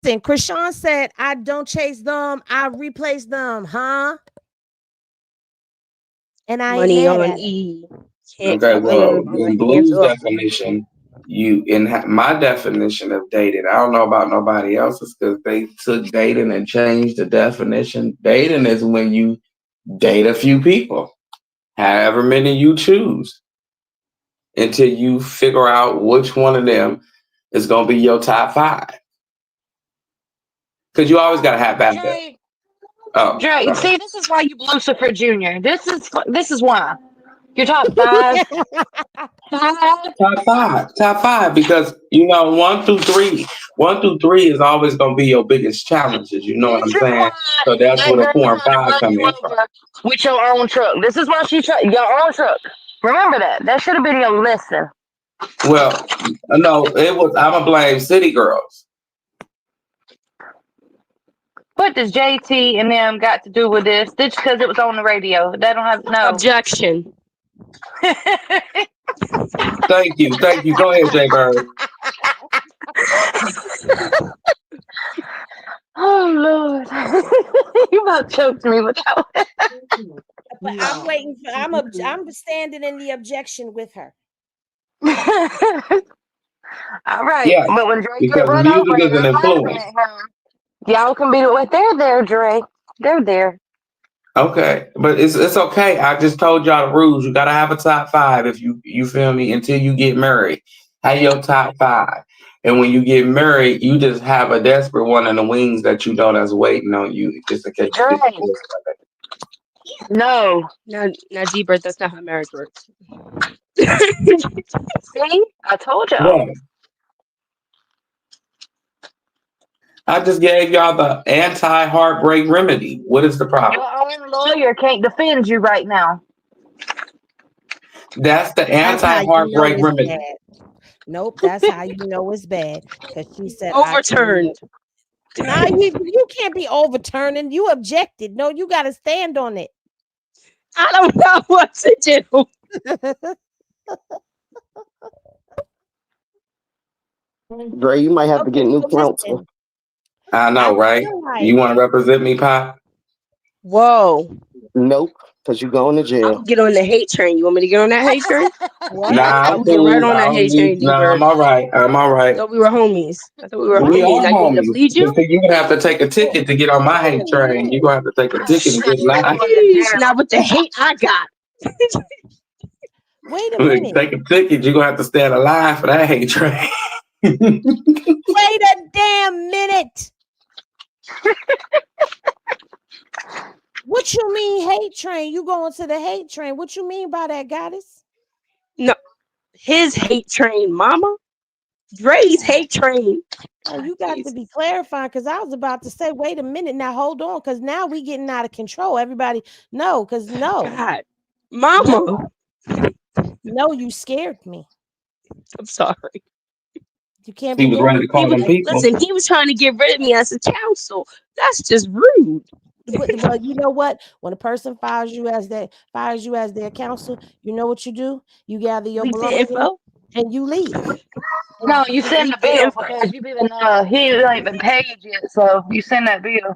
Then Chrisean said, I don't chase them, I replace them, huh? And I money ain't mad on at E. Okay, well, in Blue's definition, my definition of dating, I don't know about nobody else's because they took dating and changed the definition. Dating is when you date a few people, however many you choose, until you figure out which one of them is going to be your top 5. Because you always got to have backup. Dre, see, this is why you Lucifer Jr. This is why. Your top 5. Top five, because 1 through 3 is always going to be your biggest challenges. You know what I'm saying? So that's where the 4 and 5 come in from. With your own truck. This is why your own truck. Remember that. That should have been your lesson. Well, no, it was. I'm gonna blame City Girls. What does JT and them got to do with this? Just because it was on the radio. They don't have no objection. Thank you. Go ahead, Jay Bird. Oh Lord, you about choked me with that one. But I'm waiting for. I'm standing in the objection with her. All right, yeah, but when Dre because run music over is an influence. Y'all can be what they're there, Dre. They're there. Okay, but it's okay. I just told y'all the rules. You gotta have a top 5 if you feel me until you get married. Have your top 5, and when you get married, you just have a desperate one in the wings that you know that's waiting on you just in case you get divorced. No, D-Bird, that's not how marriage works. See, I told y'all. Yeah. I just gave y'all the anti-heartbreak remedy. What is the problem? Your own lawyer can't defend you right now. That's the anti-heartbreak remedy. Bad. Nope, that's how you know it's bad. Because she said overturned. Nah, you can't be overturning. You objected. No, you got to stand on it. I don't know what to do. Dre, you might have to get new counsel. I know, right? You want to represent me, Pop? Whoa. Nope, because you're going to jail. I'll get on the hate train. You want me to get on that hate train? Nah, I'll get right on that hate train. Nah, I'm all right. I thought we were homies. We are I homies. to bleed you? You're going to have to take a ticket to get on my hate train. You're going to have to take a ticket to get mine. Not with the hate I got. Wait a minute. Take a ticket. You're going to have to stand alive for that hate train. Wait a damn minute. What you mean hate train? You going to the hate train? What you mean by that, goddess? No, his hate train, mama. Dre's hate train. Oh, you got to be clarifying because I was about to say, wait a minute, now hold on, because now we getting out of control. Everybody, no, because no. God, mama. No, you scared me. I'm sorry. You can't He be was ready to call them people. Listen, he was trying to get rid of me as a counsel. That's just rude. Well, you know what? When a person fires you as their counsel, you know what you do? You gather your Leak the belongings info. and you leave. No, you Just send leak the the bill info. because he ain't been paid yet, so you send that bill.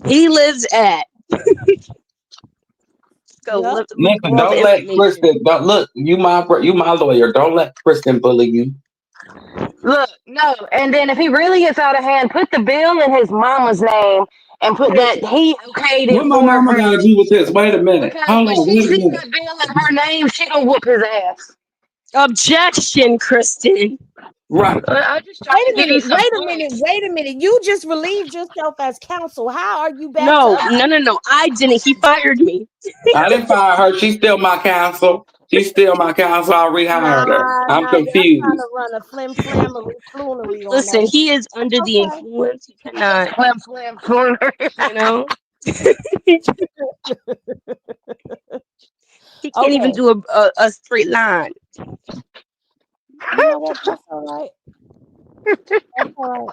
He lives at. Go Yep. look up Listen, all the don't let information. Kristen. Don't look. You my lawyer. Don't let Kristen bully you. Look, no, and then if he really gets out of hand, put the bill in his mama's name and put that he okayed What it my for mama her. gotta do with this? Wait a minute. Because Hold when on. she Wait a sees minute. that bill in her name, she gonna whoop his ass. Objection, Kristen. Right. I'm just trying to give you some points. Wait a minute. You just relieved yourself as counsel. How are you back to No, no. I didn't. He fired me. I didn't fire her. She's still my counsel. She's still my counsel. I rehired her. I'm Nah, y'all trying to confused. run a flimflammery floonery on Listen, that. he is under the Okay. influence. He cannot, Flim, flim, flim. you know. He can't even Okay. do a straight line. You know what? That's all right. That's all right.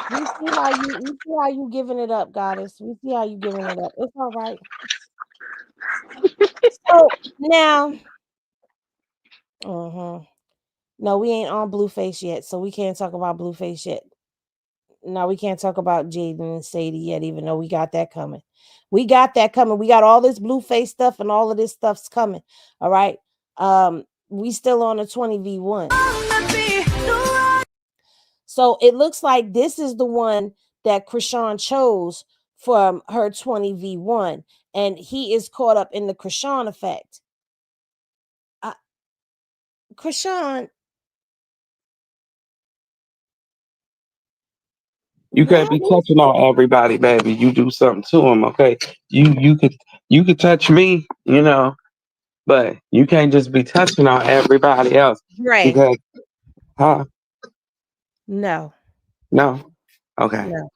We see how you giving it up, goddess. We see how you giving it up. It's all right. So now, no, we ain't on Blueface yet, so we can't talk about Blueface yet. No, we can't talk about Jaden and Sadie yet, even though we got that coming. We got that coming. We got all this Blueface stuff and all of this stuff's coming. All right. We still on a 20v1. So it looks like this is the one that Chrisean chose from her 20v1, and he is caught up in the Chrisean effect. Chrisean, You can't what be is touching on everybody, baby. You do something to them, okay? You could touch me, but you can't just be touching on everybody else Dre? because, huh? No, No, okay, no.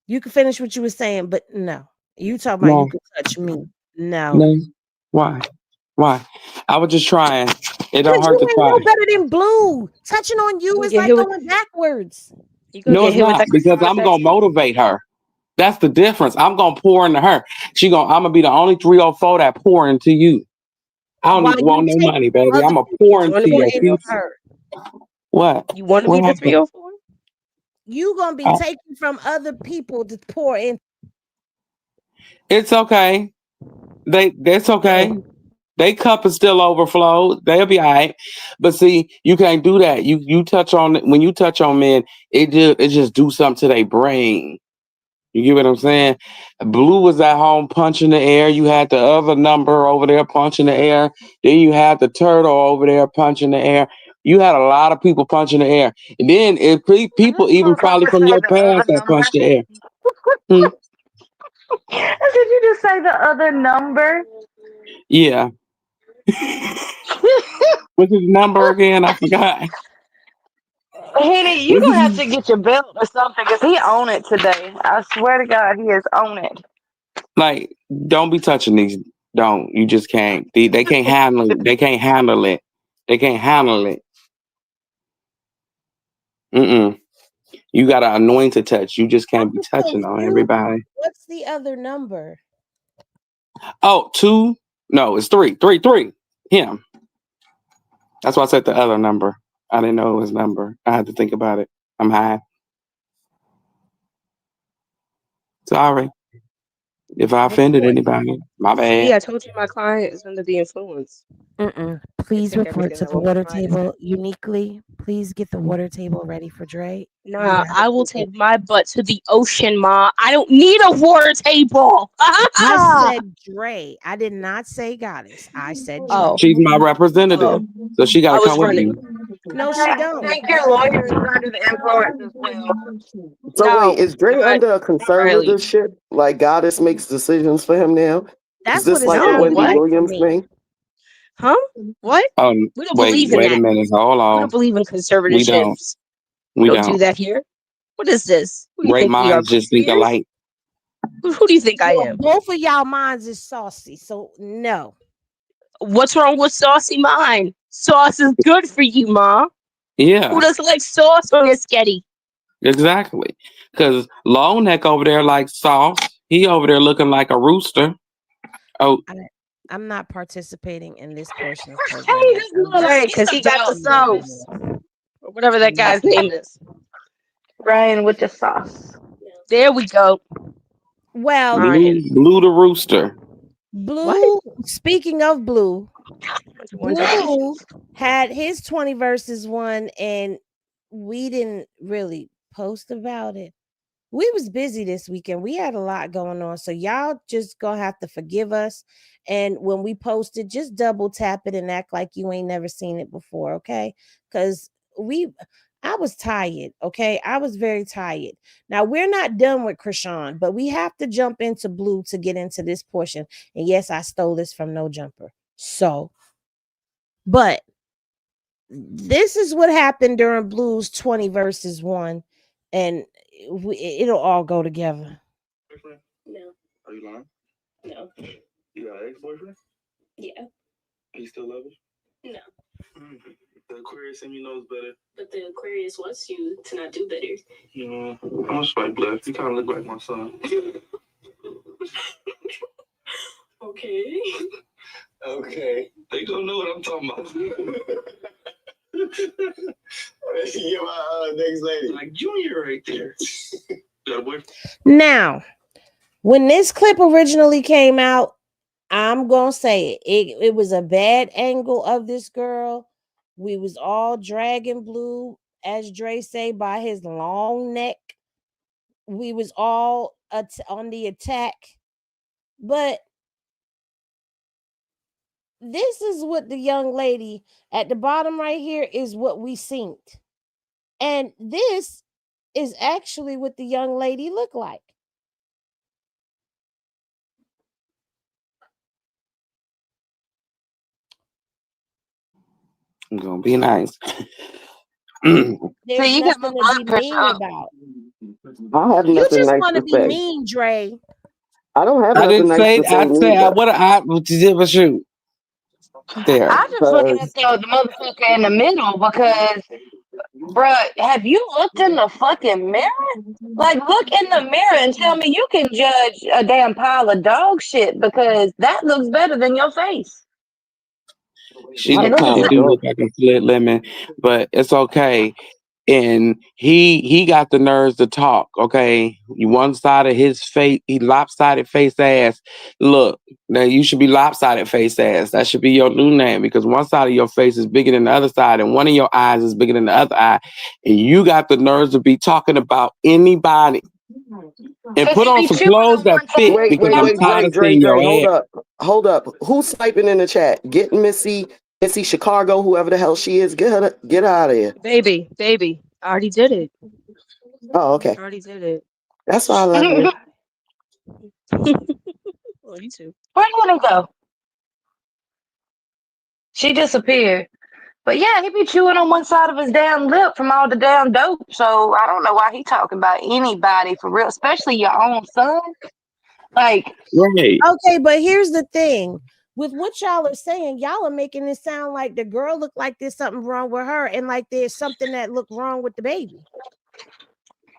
You can finish what you were saying, but no. You talking about you no, could touch me. No. no. Why? Why? I was just trying. It don't Because hurt you to ain't try. no better than Blue. Touching on You you gonna is get like hit with. going backwards. You gonna No, get it's hit with not that because Chrisean I'm effect gonna too. motivate her. That's the difference. I'm gonna pour into her. I'm gonna be the only 304 that pour into you. I don't While even you want no take money, baby. other I'm gonna people pour You want into to be your the pouring into future. 304? her, What? You want to What be the happened? 304? you gonna be taking from other people to pour in. It's okay. That's okay. Oh, They cup is still overflowed. They'll be all right. But see, you can't do that. You touch on when you touch on men, it just do something to their brain. You get what I'm saying? Blue was at home punching the air. You had the other number over there punching the air. Then you had the turtle over there punching the air. You had a lot of people punching the air. And then people even probably Motherfucker from say your the past other that punched number. the air. Hmm? Did you just say the other number? Yeah. What's his number again? I forgot. Henny, you What's gonna have his, to get your belt or something because he own it today. I swear to God, he is on it. like, don't be touching these. Don't. You just can't. They can't handle it. They can't handle it. They can't handle it. Mm-mm. You got to anointed touch. You just I'm can't be touching on confused. everybody. What's the other number? Oh, two? No, it's three. Three. Him. That's why I said the other number. I didn't know it was number. I had to think about it. I'm high. Sorry if I What's offended yours? anybody. My See, bad. I told you my client is under the influence. They Please take report everything to I the want for water my attention. table uniquely. Please get the water table ready for Dre. We Nah, gotta I will keep it. take my butt to the ocean, Ma. I don't need a water table. I said Dre. I did not say goddess. I said Dre. Oh, She's my representative. oh, So she got I to was come with running. you. No, she I don't. think your lawyer is under the influence as well. So wait, No, is Dre not under a Riley. conservatorship? Like Goddess makes decisions for him now? Is That's what this it like a No, sounded Wendy what? like to Williams me. thing? Huh? What? Oh, We don't wait, believe in wait a that. minute. Hold We on. don't believe in We don't. conservatorships. We We don't do don't. that here. What is this? Who do you Great think we are, minds Britney just think Spears? alike. Who do you think I Well, am? both of y'all minds is saucy, so no. What's wrong with saucy mine? Sauce is good for you, Ma. Who Yeah. doesn't like sauce on their sketty? Exactly. Because long neck over there like sauce. He over there looking like a rooster. Oh, I'm not participating in this portion of Hey, programming. this little Right, because he got the sauce. Or whatever that guy's name is. Ryan with the sauce. There we go. Well, Ryan. Blue the rooster. Blue, speaking of Blue, One's a Blue had his 20 versus 1, and we didn't really post about it. We was busy this weekend. We had a lot going on. So y'all just gonna have to forgive us. And when we post it, just double tap it and act like you ain't never seen it before, okay? Because I was tired, okay? I was very tired. Now we're not done with Chrisean, but we have to jump into Blue to get into this portion. And yes, I stole this from No Jumper. So, but this is what happened during Blue's 20 versus 1. And it'll all go together. No. Are you lying? No. You got an ex-boyfriend? Yeah. He still love you? No. The Aquarius in me knows better. But the Aquarius wants you to not do better. I'm gonna swipe left. You kind of look like my son. Okay. Okay. They don't know what I'm talking about. You're my next lady. Like Junior right there. Got a boyfriend? Now, when this clip originally came out, I'm gonna say it was a bad angle of this girl. We was all dragging Blue, as Dre say, by his long neck. We was all on the attack, but this is what the young lady at the bottom right here is what we seen, and this is actually what the young lady looked like. I'm gonna be nice. There's you got my nothing to blood be pressure mean up. about. I have You nothing just nice want to to be say. mean, Dre. I don't have I nothing didn't nice say. to say I'd say neither. what you did was shoot there. I just look at the motherfucker in the middle because, bruh, have you looked in the fucking mirror? Like, look in the mirror and tell me you can judge a damn pile of dog shit because that looks better than your face. She Not a she pile of do dog. look like a split lemon, but it's okay. And he got the nerves to talk. Okay, you one side of his face, he lopsided face ass. Look, now you should be lopsided face ass. That should be your new name because one side of your face is bigger than the other side, and one of your eyes is bigger than the other eye. And you got the nerves to be talking about anybody. And Cause put he on be some chewing clothes on that one fit side. because I'm tired of Dre, seeing your hold ass. up. Who's sniping in the chat? Get Missy Chicago, whoever the hell she is. Get out of here. Baby. I already did it. Oh, okay. I already did it. That's all I heard. Well, you too. Where did he go? She disappeared. But yeah, he be chewing on one side of his damn lip from all the damn dope. So I don't know why he talking about anybody for real, especially your own son. Like, Right. Okay, but here's the thing. With what y'all are saying, y'all are making it sound like the girl looked like there's something wrong with her, and like there's something that looked wrong with the baby.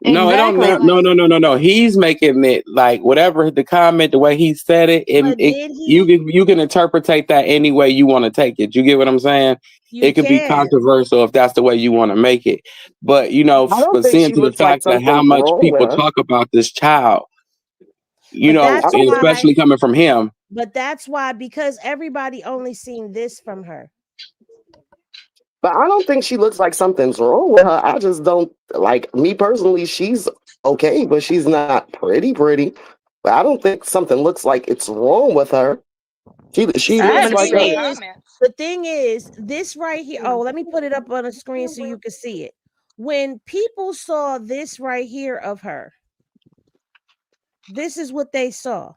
No, it don't. exactly. No. He's making it like whatever the comment, the way he said it. But did You can interpretate that any way you want to take it. You get what I'm saying? You It could be can. controversial if that's the way you want to make it. But I don't but think seeing she to the looks like fact that how something's much wrong with people her. talk about this child, But that's and why. especially coming from him. But that's why, because everybody only seen this from her. But I don't think she looks like something's wrong with her. I just don't like me personally. She's okay, but she's not pretty. But I don't think something looks like it's wrong with her. She looks like a. The thing is, this right here. Oh, let me put it up on a screen so you can see it. When people saw this right here of her, this is what they saw.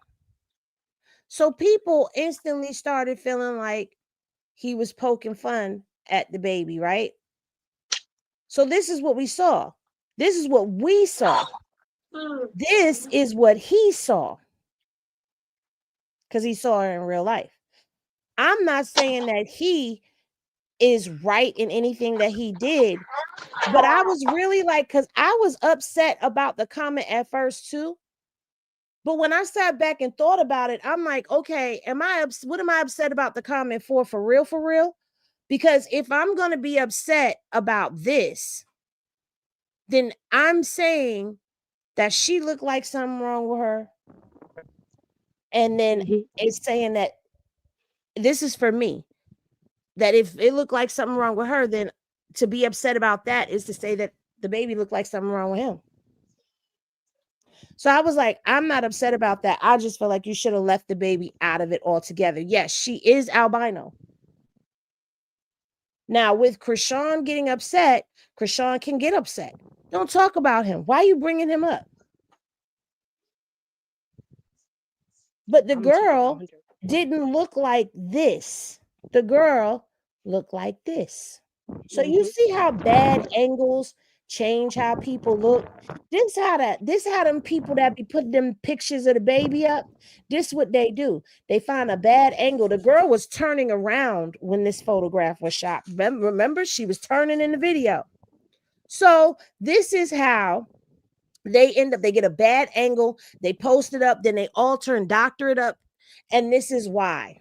So people instantly started feeling like he was poking fun at the baby, right? So this is what we saw. This is what we saw. This is what he saw. Because he saw her in real life. I'm not saying that he is right in anything that he did, But I was really like, because I was upset about the comment at first too. But when I sat back and thought about it, I'm like, okay, what am I upset about the comment for real, for real? Because if I'm going to be upset about this, then I'm saying that she looked like something wrong with her. And then it's saying that this is for me. That if it looked like something wrong with her, then to be upset about that is to say that the baby looked like something wrong with him. So I was like, I'm not upset about that. I just feel like you should have left the baby out of it altogether. Yes, she is albino. Now, with Chrisean getting upset, Chrisean can get upset. Don't talk about him. Why are you bringing him up? But the girl didn't look like this. The girl looked like this. So you see how bad angles change how people look. This how them people that be putting them pictures of the baby up. This what they do. They find a bad angle. The girl was turning around when this photograph was shot. Remember, she was turning in the video. So this is how they end up. They get a bad angle. They post it up. Then they alter and doctor it up. And this is why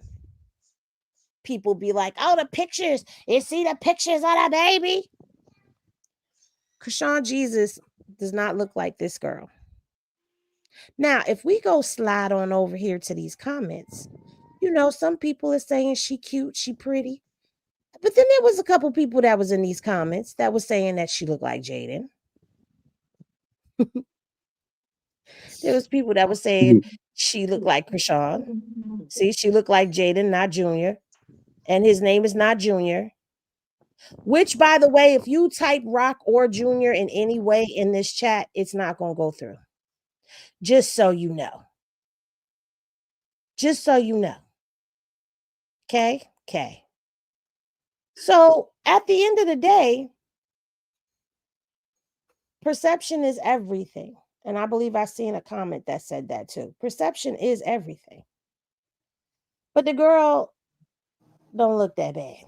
people be like, oh, the pictures. You see the pictures of the baby? Chrisean Jesus does not look like this girl. Now, if we go slide on over here to these comments, you know, some people are saying she cute, she pretty. But then there was a couple people that was in these comments that was saying that she looked like Jaden. There was people that was saying she looked like Chrisean. See, she looked like Jaden, not Junior. And his name is not Junior. Which, by the way, if you type Rock or Junior in any way in this chat, it's not going to go through. Just so you know. Just so you know. Okay? Okay. So, at the end of the day, perception is everything. And I believe I seen a comment that said that too. Perception is everything. But the girl don't look that bad.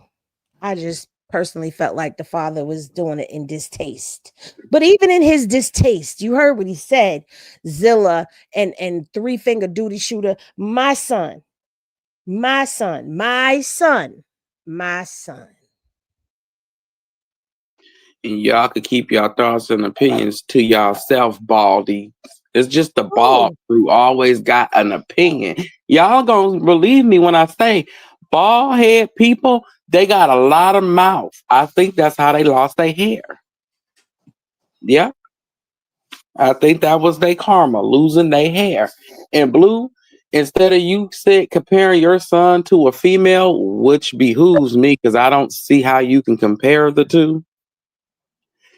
I just personally felt like the father was doing it in distaste. But even in his distaste, you heard what he said. Zilla and Three Finger Duty Shooter, my son. My son. My son. My son. And y'all could keep y'all thoughts and opinions to yourself, Baldy. It's just the bald who always got an opinion. Y'all gonna believe me when I say bald head people, they got a lot of mouth. I think that's how they lost their hair. Yeah. I think that was their karma, losing their hair. And Blue, instead of you comparing your son to a female, which behooves me because I don't see how you can compare the two.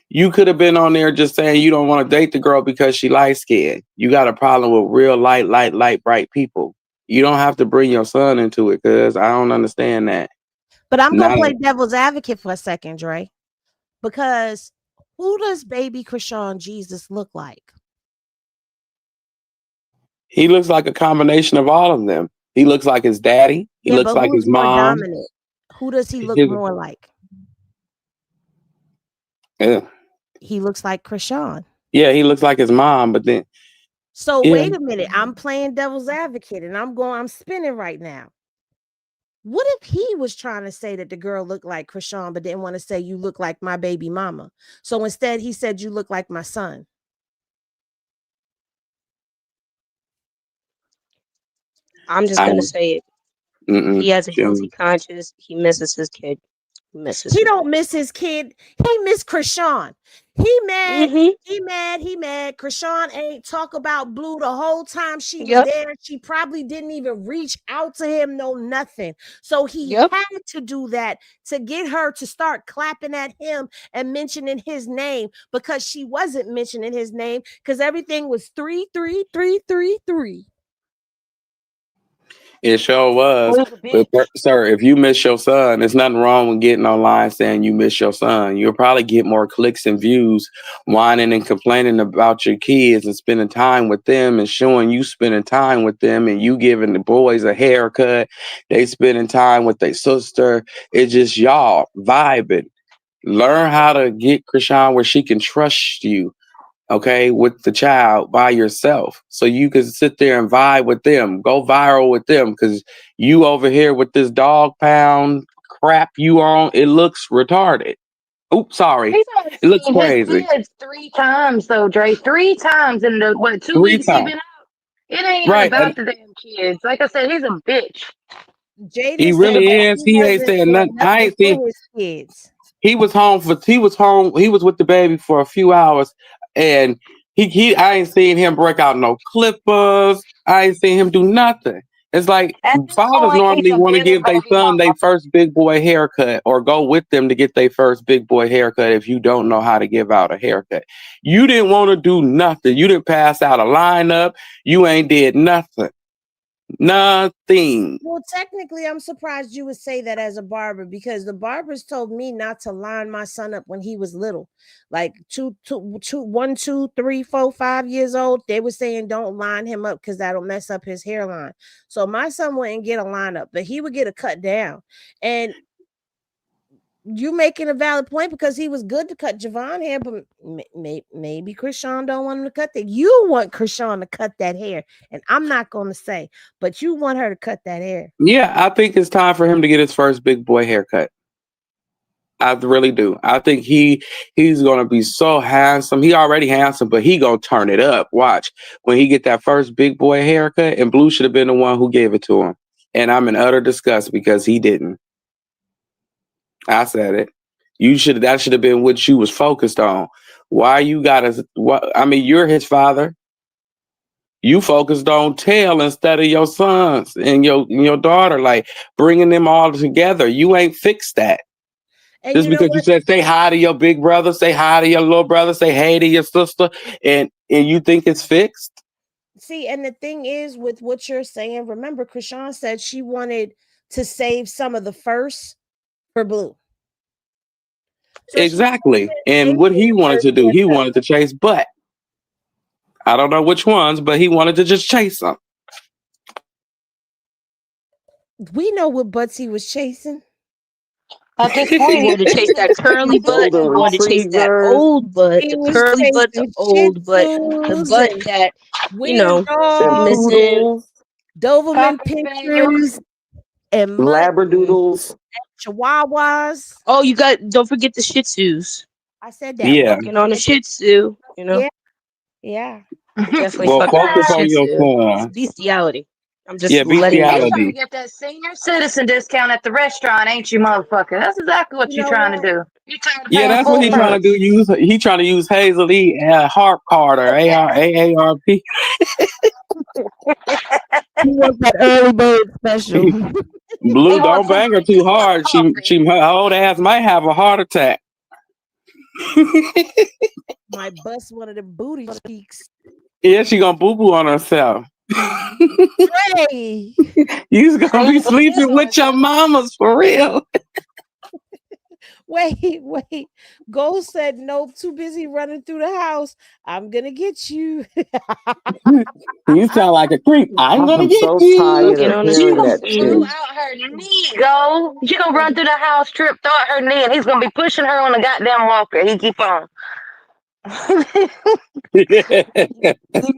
You could have been on there just saying you don't want to date the girl because she light skinned. You got a problem with real light, bright people. You don't have to bring your son into it because I don't understand that. But I'm going to play devil's advocate for a second, Dre. Because who does baby Chrisean Jesus look like? He looks like a combination of all of them. He looks like his daddy. He looks like his mom. Dominant? Who does he look more like? Yeah. He looks like Chrisean. Yeah, he looks like his mom, but then. So wait a minute. I'm playing devil's advocate and I'm spinning right now. What if he was trying to say that the girl looked like Chrisean, but didn't want to say you look like my baby mama? So instead he said you look like my son. I'm just going to say it. He has a guilty conscience. He misses his kid. He don't miss his kid. He miss Chrisean. He mad. He mad. Chrisean ain't talk about Blue the whole time she was there. She probably didn't even reach out to him, no nothing. So he had to do that to get her to start clapping at him and mentioning his name, because she wasn't mentioning his name because everything was 3, 3, 3, 3, 3. It sure was. But sir, if you miss your son, there's nothing wrong with getting online saying you miss your son. You'll probably get more clicks and views whining and complaining about your kids and spending time with them and showing you spending time with them and you giving the boys a haircut. They spending time with their sister. It's just y'all vibing. Learn how to get Chrisean where she can trust you, okay, with the child by yourself. So you can sit there and vibe with them, go viral with them, because you over here with this dog pound crap you on, it looks retarded. Oops, sorry. He's only It looks seen his crazy. kids 3 times, though, Dre. 3 times in the, what, 2 Three weeks he times. been out? It ain't even Right. And about the damn kids. Like I said, he's a bitch. he Jaden said really that is. he He ain't wasn't saying doing nothing. I nothing ain't seen for his kids. he was home. He was with the baby for a few hours, and I ain't seen him break out no clippers. I ain't seen him do nothing. It's like At this fathers point, he's normally a want to bitter give their baby son their mama. first big boy haircut or go with them to get their first big boy haircut if you don't know how to give out a haircut. You didn't want to do nothing. You didn't pass out a lineup. You ain't did nothing. Nothing. Well, technically, I'm surprised you would say that as a barber because the barbers told me not to line my son up when he was little, like 1, 2, 3, 4, 5 years old. They were saying don't line him up because that'll mess up his hairline. So my son wouldn't get a lineup, but he would get a cut down. And you making a valid point because he was good to cut Javon hair, but maybe Chrisean don't want him to cut that. You want Chrisean to cut that hair, and I'm not going to say, but you want her to cut that hair. Yeah, I think it's time for him to get his first big boy haircut. I really do. I think he's gonna be so handsome. He already handsome, but he gonna turn it up. Watch when he get that first big boy haircut. And Blue should have been the one who gave it to him. And I'm in utter disgust because he didn't. I said it. That should have been what you was focused on. Why you gotta? What? I mean, you're his father. You focused on tail instead of your sons and your daughter, like bringing them all together. You ain't fixed that. And Just you know because you what? said say hi to your big brother, say hi to your little brother, say hey to your sister, and you think it's fixed? See, and the thing is with what you're saying, remember Chrisean said she wanted to save some of the first for Blue. So she Exactly. And what saving he wanted first to do, for he her. wanted to chase butt. I don't know which ones, but he wanted to just chase them. We know what butts he was chasing. At this He point, wanted to chase that curly butt. Golden He wanted to chase that retrievers. old butt, He the was curly butt, the chasing Shih old butt, the Tzus butt and that, wiener And dogs, missing. poodles, Doberman Cocker spaniels. pinchers, and labradoodles. chihuahuas. Oh, don't forget the Shih Tzus. I said that Yeah. one. Fucking on a Shih Tzu, Yeah, yeah. Definitely Well, fucking on a focus Shih on your Tzu. It's son. bestiality. I'm Yeah, just letting you You know. trying to bestiality. get that senior citizen discount at the restaurant, ain't you, motherfucker? That's exactly what You you're know trying to what? do. You tired of Yeah, paying that's what full he trying to do. price. He trying to use Hazel E. Harp Carter, AARP. He wants that early bird special. He Blue, don't wants some bang her too breakfast with hard. coffee. Her old ass might have a heart attack. Might bust one of the booty cheeks. Yeah, she gonna boo boo on herself. Hey, You's gonna be Ain't gonna get sleeping on with your herself. mamas for real. wait. Gold said nope, too busy running through the house. I'm gonna get you. You sound like a creep. I'm gonna I'm get so tired Fucking of you. on a She hearing Shih gonna that throw shit. Tzu. out her knee, go. She gonna run through the house, trip, throw out her knee, and he's gonna be pushing her on the goddamn walker. He keep on. You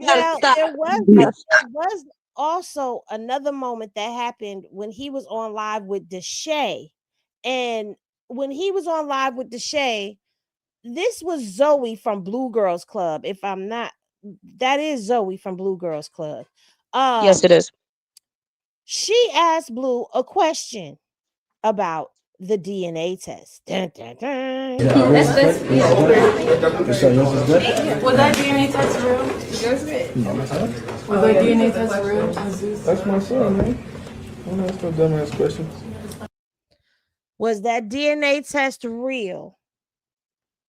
gotta Now stop. there was also another moment that happened when he was on live with Deshay. And when he was on live with Deshay, this was Zoe from Blue Girls Club. If I'm not, that is Zoe from Blue Girls Club. Yes, it is. She asked Blue a question about the DNA test. Dun, dun, dun. Was that DNA test real? Was that DNA test real? That's my son, man. Don't ask no dumbass questions. Was that DNA test real?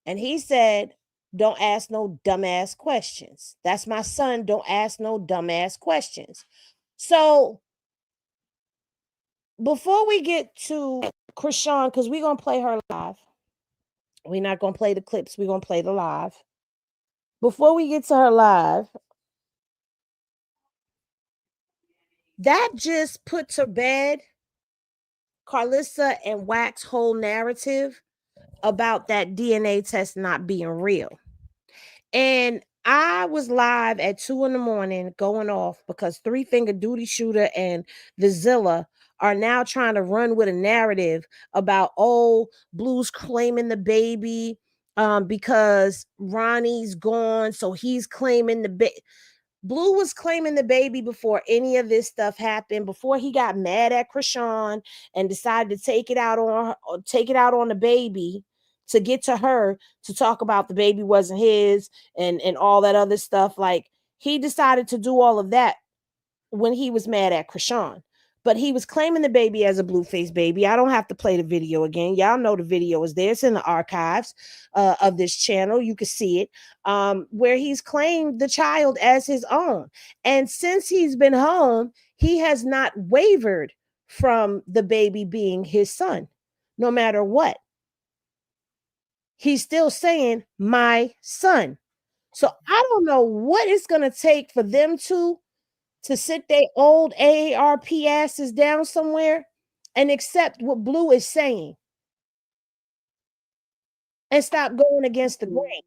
And he said, don't ask no dumbass questions. That's my son. Don't ask no dumbass questions. So before we get to Chrisean, because we're going to play her live. We're not going to play the clips. We're going to play the live. Before we get to her live, that just put to bed Karlissa and Wax's whole narrative about that DNA test not being real. And I was live at 2 a.m. going off because 3 Finger Duty Shooter and the Zilla are now trying to run with a narrative about, oh, Blue's claiming the baby because Ronnie's gone, so he's claiming the baby. Blue was claiming the baby before any of this stuff happened, before he got mad at Chrisean and decided to take it out on the baby to get to her to talk about the baby wasn't his and all that other stuff. Like, he decided to do all of that when he was mad at Chrisean. But he was claiming the baby as a Blueface baby. I don't have to play the video again. Y'all know the video is there. It's in the archives of this channel. You can see it, where he's claimed the child as his own. And since he's been home, he has not wavered from the baby being his son, no matter what. He's still saying, my son. So I don't know what it's going to take for them to sit their old AARP asses down somewhere and accept what Blue is saying and stop going against the grain.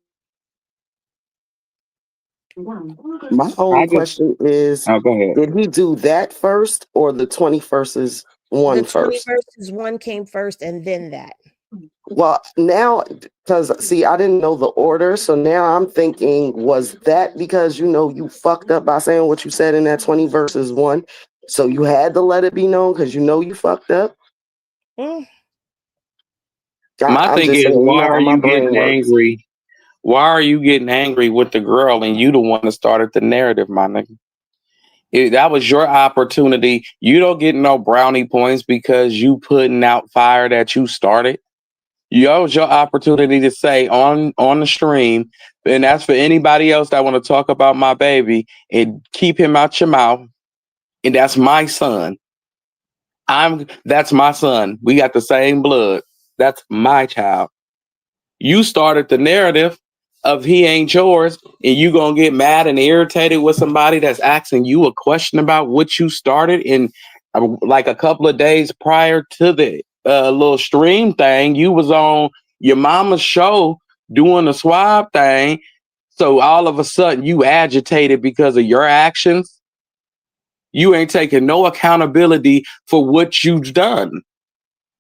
My only question is, go ahead. did he do that first or the 20 versus 1 The 20 first? versus 1 came first and then that. Well, now, because see, I didn't know the order, so now I'm thinking, was that because you fucked up by saying what you said in that 20 versus 1, so you had to let it be known because you fucked up? Mm. My I'm thing just is, saying, why are my you brain getting works. angry? Why are you getting angry with the girl and you the one that started the narrative, my nigga? That was your opportunity. You don't get no brownie points because you putting out fire that you started. That was your opportunity to say on the stream, and that's for anybody else that want to talk about my baby, and keep him out your mouth. And that's my son. That's my son. We got the same blood. That's my child. You started the narrative of he ain't yours, and you gonna get mad and irritated with somebody that's asking you a question about what you started in like a couple of days prior to the little stream thing. You was on your mama's show doing the swab thing, so all of a sudden you agitated because of your actions. You ain't taking no accountability for what you've done.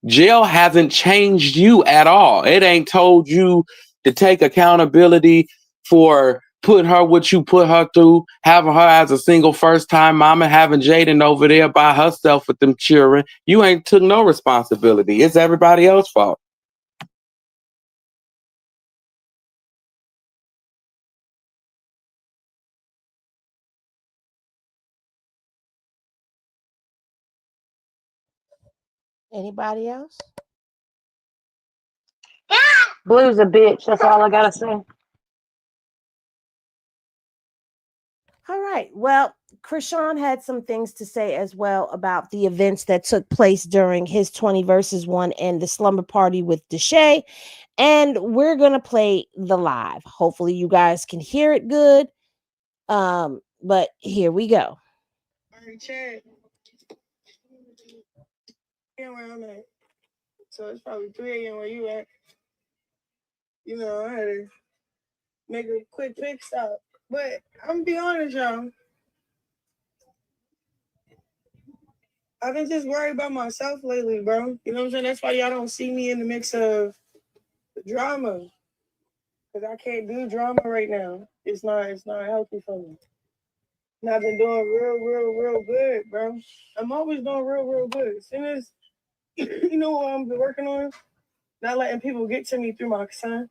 Jail hasn't changed you at all. It ain't told you to take accountability for putting her what you put her through, having her as a single first-time mama, having Jaden over there by herself with them children. You ain't took no responsibility. It's everybody else's fault. Anybody else? Blue's a bitch. That's all I gotta say. All right. Well, Chrisean had some things to say as well about the events that took place during his 20 versus 1 and the slumber party with Deshae. And we're going to play the live. Hopefully you guys can hear it good. But here we go. All right, Chad. Where I'm at. So it's probably 3 a.m. where you at. I had to make a quick pit stop. But I'm gonna be honest, y'all. I've been just worried about myself lately, bro. You know what I'm saying? That's why y'all don't see me in the mix of the drama. Because I can't do drama right now. It's not healthy for me. And I've been doing real good, bro. I'm always doing real good. As soon as you know what I'm working on? Not letting people get to me through my son.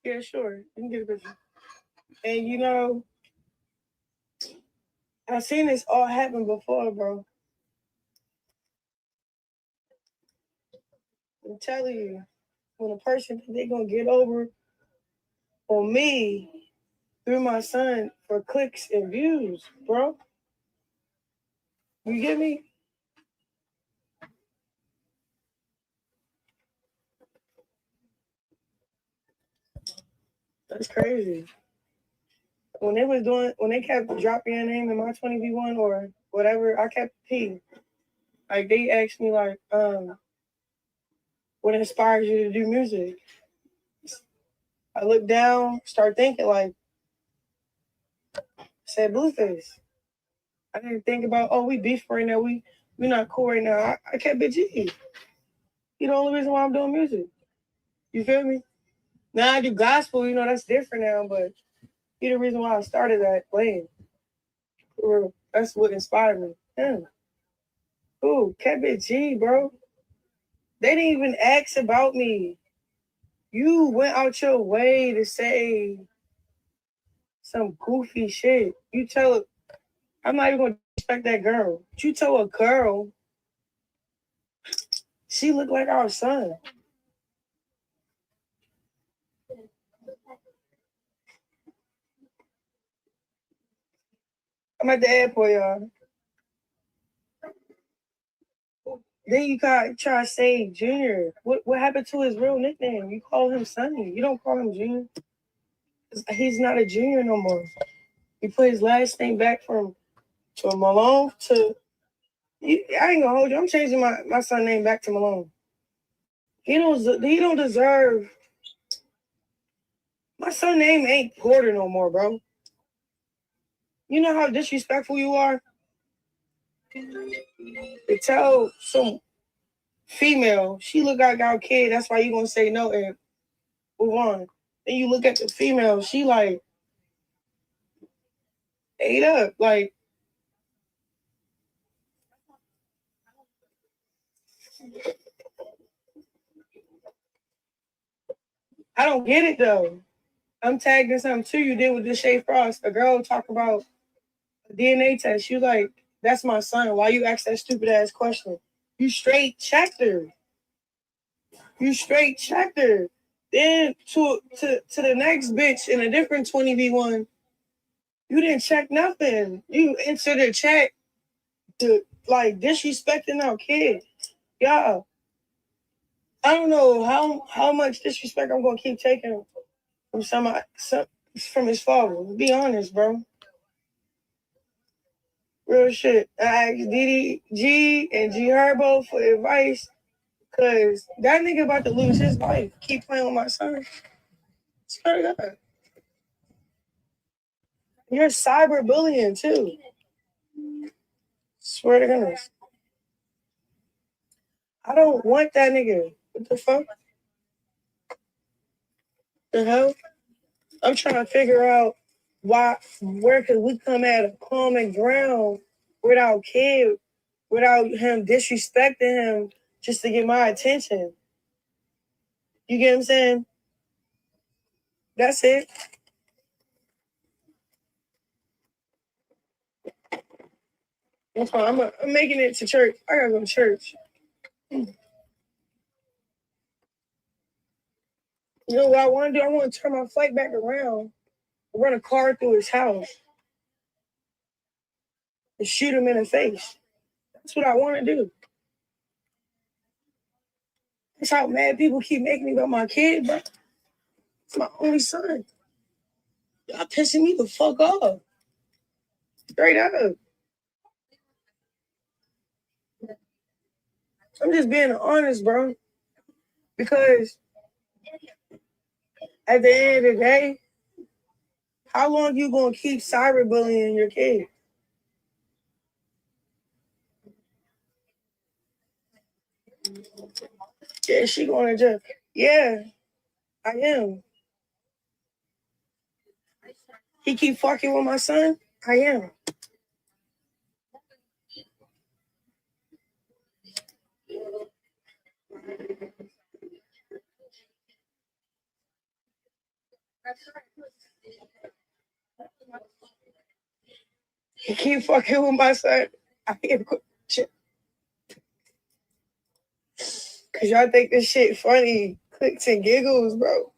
Yeah, sure. You can get a picture. And I've seen this all happen before, bro. I'm telling you, when a person think they're gonna get over on me through my son for clicks and views, bro. You get me? That's crazy. When they kept dropping your name in my 20v1 or whatever, I kept P. Like they asked me like, what inspires you to do music? I look down, start thinking like, said Blueface. I didn't think about, oh, we beef right now. We not cool right now. I kept it G. He the only reason why I'm doing music. You feel me? Now I do gospel, you know, that's different now, but he the reason why I started that playing. That's what inspired me. Him. Ooh, kept it G, bro. They didn't even ask about me. You went out your way to say some goofy shit. You tell, I'm not even gonna respect that girl. But you tell a girl, she looked like our son. I'm at the airport, y'all. Then you try to say Junior. What happened to his real nickname? You call him Sonny. You don't call him Junior. He's not a junior no more. He put his last name back from Malone to. I ain't gonna hold you. I'm changing my son's name back to Malone. He don't deserve. My son's name ain't Porter no more, bro. You know how disrespectful you are? They tell some female, she look like our kid, that's why you gonna say no and move on. Then you look at the female, she like ate up. Like, I don't get it though. I'm tagging something to you. Then with the Shay Frost, a girl talk about a DNA test. She was like, that's my son. Why you ask that stupid ass question? You straight checked her. You straight checked her. Then to the next bitch in a different 20v1, you didn't check nothing. You entered a check to like disrespecting our kid. Y'all, I don't know how much disrespect I'm gonna keep taking from from his father. Be honest, bro. Real shit. I asked DDG and G Herbo for advice because that nigga about to lose his life. Keep playing with my son. Swear to God. You're cyberbullying too. Swear to goodness. I don't want that nigga. What the fuck? The hell? I'm trying to figure out where could we come at a common ground without kid, without him disrespecting him just to get my attention. You get what I'm saying? That's it. That's fine. I'm making it to church. I gotta go to church. You know what I want to do? I want to turn my flight back around, run a car through his house, and shoot him in the face. That's what I want to do. That's how mad people keep making me about my kid, bro. It's my only son. Y'all pissing me the fuck off. Straight up. I'm just being honest, bro. Because at the end of the day, how long you gonna keep cyberbullying your kid? Yeah, she gonna just, yeah, I am. He keep fucking with my son? I am. He keep fucking with my son. I am. Cause y'all think this shit funny. Clicks and giggles, bro.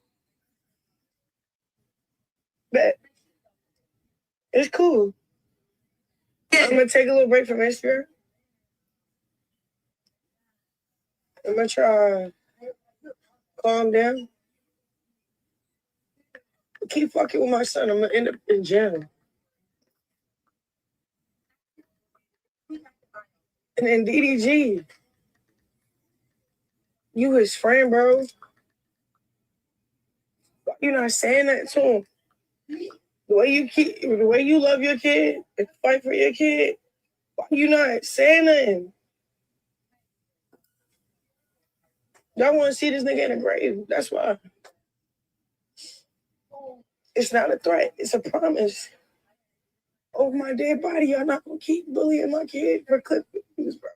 But it's cool. I'm gonna take a little break from Instagram. I'm gonna try calm down. Keep fucking with my son. I'm gonna end up in jail. And then DDG, you his friend, bro. You not saying that to him. The way you love your kid and fight for your kid, why you not saying nothing? Y'all want to see this nigga in the grave. That's why. It's not a threat. It's a promise. Over my dead body, y'all not gonna keep bullying my kid for clip views, bro.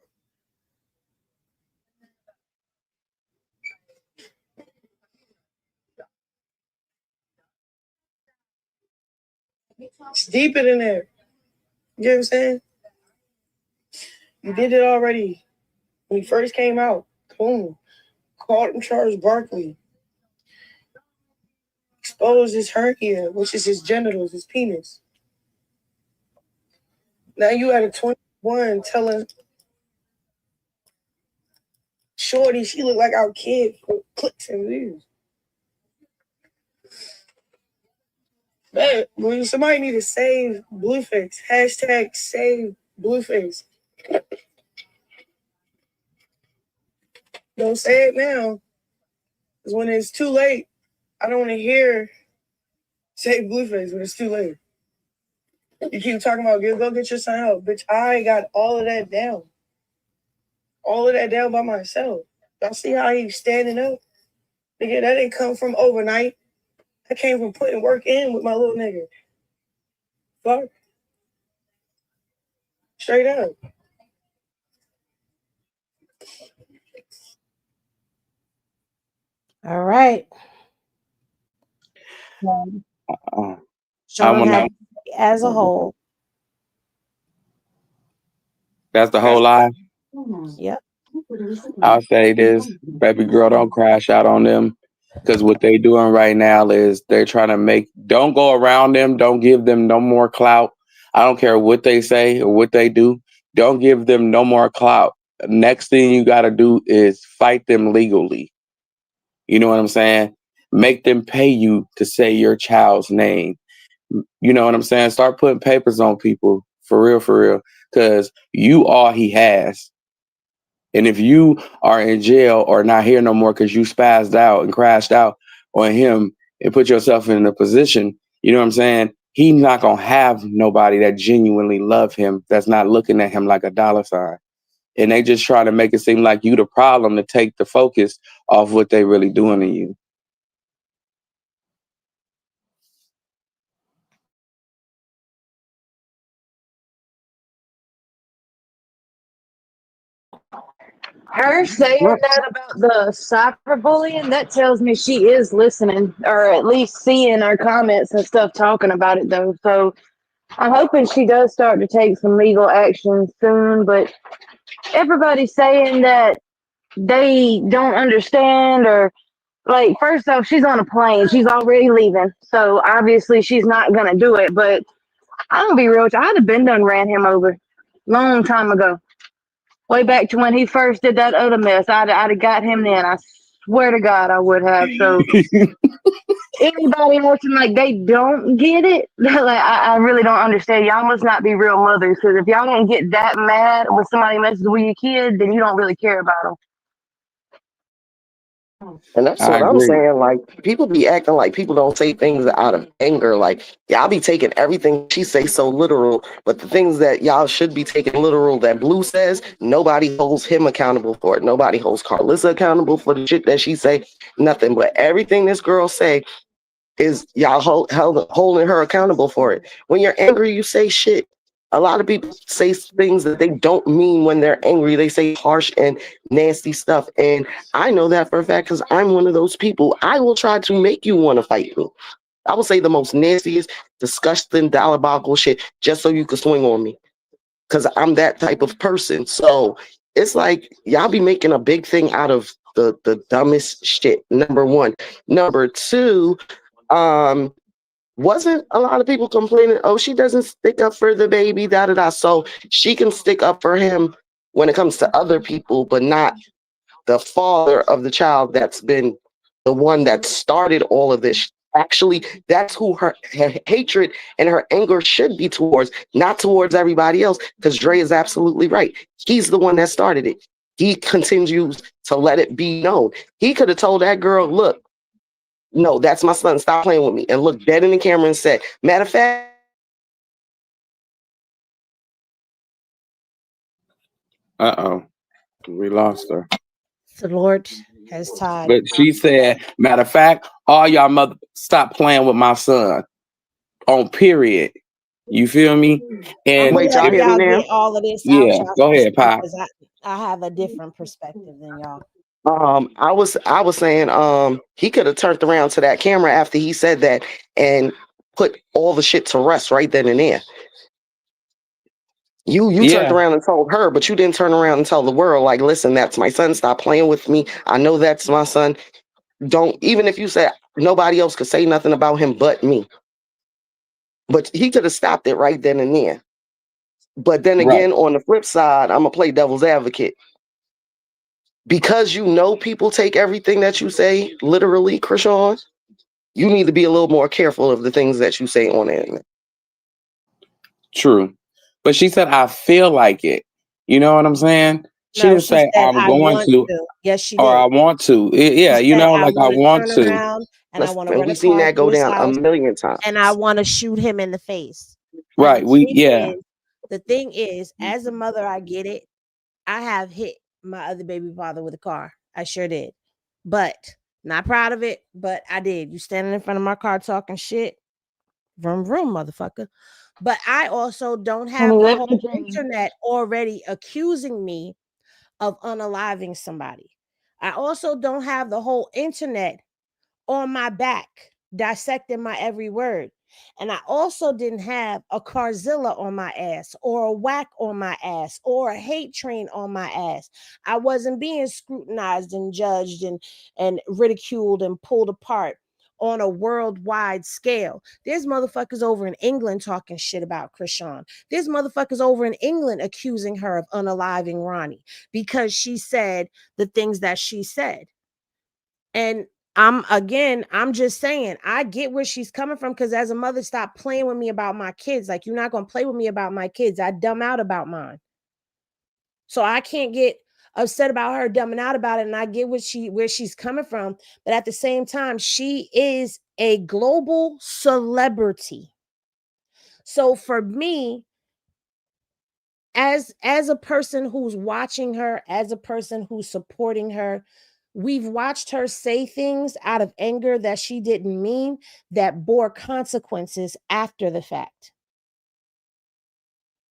It's deeper than that. You know what I'm saying? You did it already. When he first came out, boom. Called him Charles Barkley. Exposed his hernia, which is his genitals, his penis. Now you at a 21 telling Shorty she look like our kid for clicks and views. Man, somebody need to save Blueface. Hashtag save Blueface. Don't say it now. Because when it's too late, I don't want to hear save Blueface when it's too late. You keep talking about go get your son help. Bitch, I got all of that down. All of that down by myself. Y'all see how he's standing up? Nigga, that didn't come from overnight. That came from putting work in with my little nigga. Fuck. Straight up. All right. Sean had as a whole. That's the whole lie. Yep. I'll say this, baby girl, don't crash out on them. Because what they doing right now is they're trying to don't go around them. Don't give them no more clout. I don't care what they say or what they do. Don't give them no more clout. Next thing you got to do is fight them legally. You know what I'm saying? Make them pay you to say your child's name. You know what I'm saying? Start putting papers on people for real. Because you all he has. And if you are in jail or not here no more because you spazzed out and crashed out on him and put yourself in a position, you know what I'm saying? He's not going to have nobody that genuinely love him that's not looking at him like a dollar sign. And they just try to make it seem like you the problem to take the focus off what they really doing to you. Her saying that about the cyberbullying, that tells me she is listening, or at least seeing our comments and stuff talking about it, though. So I'm hoping she does start to take some legal action soon. But everybody's saying that they don't understand, or like, first off, she's on a plane. She's already leaving. So obviously she's not going to do it. But I'm going to be real with you. I'd have been done ran him over long time ago. Way back to when he first did that other mess. I'd have got him then. I swear to God, I would have. So anybody watching like they don't get it, like I really don't understand. Y'all must not be real mothers, because if y'all don't get that mad when somebody messes with your kid, then you don't really care about them. And that's what I'm saying. Like, people be acting like people don't say things out of anger. Like, y'all be taking everything she say so literal, but the things that y'all should be taking literal that Blue says, nobody holds him accountable for it. Nobody holds Karlissa accountable for the shit that she say. Nothing. But everything this girl say is y'all holding her accountable for it. When you're angry, you say shit. A lot of people say things that they don't mean when they're angry. They say harsh and nasty stuff. And I know that for a fact because I'm one of those people. I will try to make you want to fight me. I will say the most nastiest, disgusting, diabolical shit just so you can swing on me. Because I'm that type of person. So it's like y'all be making a big thing out of the dumbest shit, number one. Number two, wasn't a lot of people complaining, oh, she doesn't stick up for the baby, da-da-da. So she can stick up for him when it comes to other people, but not the father of the child that's been the one that started all of this Actually, that's who her hatred and her anger should be towards, not towards everybody else. Because Dre is absolutely right. He's the one that started it. He continues to let it be known. He could have told that girl, look, no, that's my son. Stop playing with me. And look dead in the camera and said, matter of fact, we lost her. The Lord has tied. But she said, matter of fact, all y'all mother stop playing with my son. On period. You feel me? And wait, y'all hear me y'all now? get all of this Yeah, out, go ahead, Pop. because I have a different perspective than y'all. I was saying, he could have turned around to that camera after he said that and put all the shit to rest right then and there. You turned around and told her, but you didn't turn around and tell the world, like, listen, that's my son. Stop playing with me. I know that's my son. Don't, even if you said nobody else could say nothing about him but me. But he could have stopped it right then and there. But then again, on the flip side, I'm gonna play devil's advocate. Because you know people take everything that you say literally, Chrisean, you need to be a little more careful of the things that you say on the internet. True. But she said, I feel like it. You know what I'm saying? She didn't say I'm going to. Yes, she did. Or I want to. Yeah, you know, like I want to. And I want to run we've seen that go down a million times. And I want to shoot him in the face. Right. The thing is, as a mother, I get it. I have hit my other baby father with a car. I sure did. But not proud of it, but I did. You standing in front of my car talking shit. Vroom, vroom, motherfucker. But I also don't have the whole internet already accusing me of unaliving somebody. I also don't have the whole internet on my back, dissecting my every word. And I also didn't have a Carzilla on my ass or a whack on my ass or a hate train on my ass. I wasn't being scrutinized and judged and ridiculed and pulled apart on a worldwide scale. There's motherfuckers over in England talking shit about Chrisean. There's motherfuckers over in England accusing her of unaliving Ronnie because she said the things that she said. And I'm just saying, I get where she's coming from, because as a mother, stop playing with me about my kids. Like, you're not going to play with me about my kids. I dumb out about mine. So I can't get upset about her dumbing out about it. And I get where she's coming from. But at the same time, she is a global celebrity. So for me, as a person who's watching her, as a person who's supporting her, we've watched her say things out of anger that she didn't mean, that bore consequences after the fact.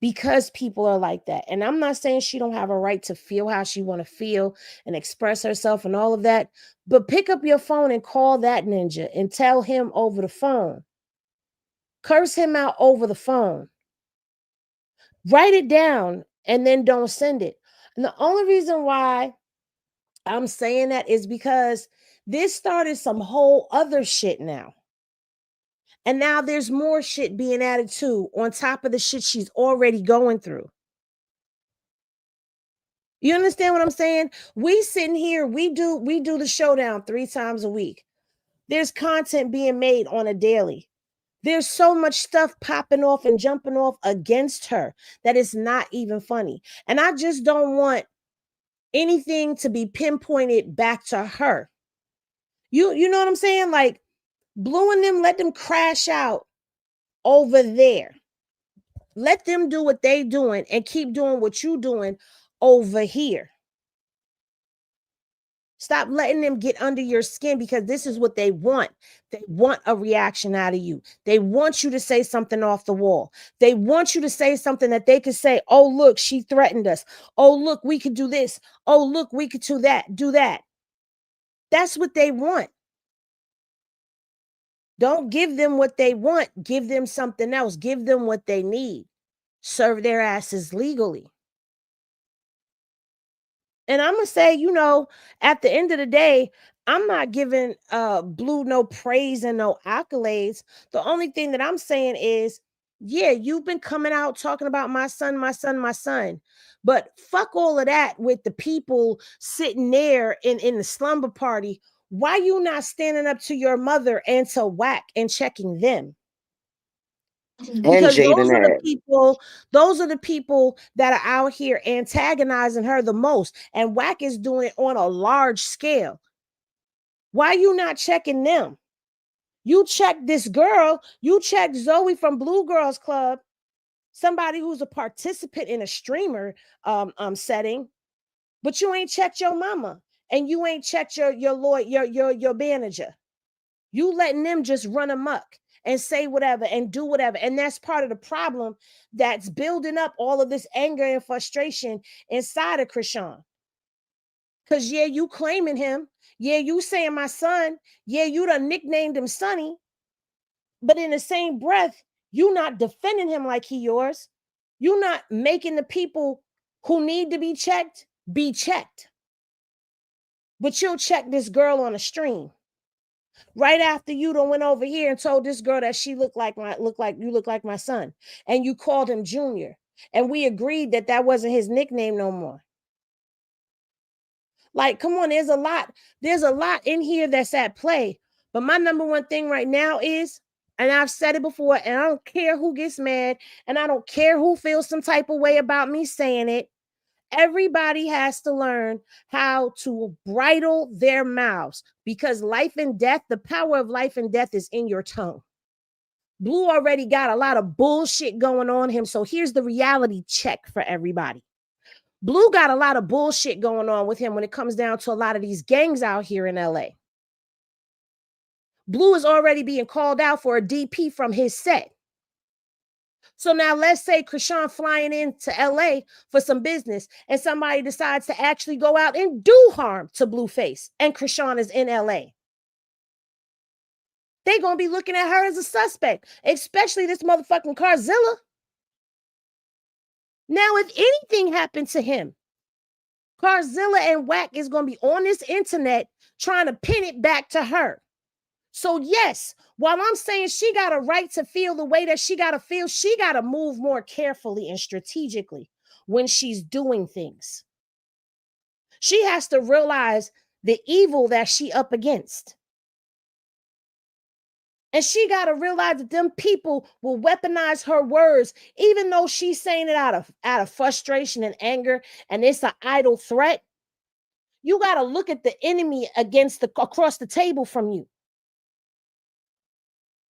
Because people are like that. And I'm not saying she don't have a right to feel how she want to feel and express herself and all of that, but pick up your phone and call that ninja and tell him over the phone. Curse him out over the phone. Write it down and then don't send it. And the only reason why I'm saying that is because this started some whole other shit now. And now there's more shit being added to on top of the shit she's already going through. You understand what I'm saying? We sitting here, we do the showdown 3 times a week. There's content being made on a daily. There's so much stuff popping off and jumping off against her that it's not even funny. And I just don't want anything to be pinpointed back to her. You know what I'm saying? Like, Blue and them, let them crash out over there. Let them do what they doing and keep doing what you doing over here. Stop letting them get under your skin, because this is what they want. They want a reaction out of you. They want you to say something off the wall. They want you to say something that they could say, oh, look, she threatened us. Oh, look, we could do this. Oh, look, we could do that. That's what they want. Don't give them what they want. Give them something else. Give them what they need. Serve their asses legally. And I'm going to say, at the end of the day, I'm not giving Blue no praise and no accolades. The only thing that I'm saying is, yeah, you've been coming out talking about my son, my son, my son. But fuck all of that with the people sitting there in the slumber party Why you not standing up to your mother and to Whack and checking them? Because those are the people that are out here antagonizing her the most, and Whack is doing it on a large scale. Why you not checking them? You check this girl, you check Zoe from Blue Girls Club, somebody who's a participant in a streamer setting, but you ain't checked your mama, and you ain't checked your manager. You letting them just run amok and say whatever and do whatever. And that's part of the problem that's building up all of this anger and frustration inside of Chrisean. Because, yeah, you claiming him. Yeah, you saying my son. Yeah, you done nicknamed him Sonny. But in the same breath, you not defending him like he yours. You not making the people who need to be checked. But you'll check this girl on a stream. Right after you done went over here and told this girl that she look like my son, and you called him Junior, and we agreed that that wasn't his nickname no more. Like, come on, there's a lot in here that's at play. But my number one thing right now is, and I've said it before, and I don't care who gets mad, and I don't care who feels some type of way about me saying it. Everybody has to learn how to bridle their mouths, because life and death, the power of life and death is in your tongue. Blue already got a lot of bullshit going on him. So here's the reality check for everybody. Blue got a lot of bullshit going on with him when it comes down to a lot of these gangs out here in LA. Blue is already being called out for a DP from his set. So now let's say Chrisean flying into LA for some business, and somebody decides to actually go out and do harm to Blueface, and Chrisean is in LA. They're going to be looking at her as a suspect, especially this motherfucking Karlissa. Now, if anything happened to him, Karlissa and Whack is going to be on this internet trying to pin it back to her. So yes, while I'm saying she got a right to feel the way that she got to feel, she got to move more carefully and strategically when she's doing things. She has to realize the evil that she up against. And she got to realize that them people will weaponize her words, even though she's saying it out of frustration and anger, and it's an idle threat. You got to look at the enemy across the table from you.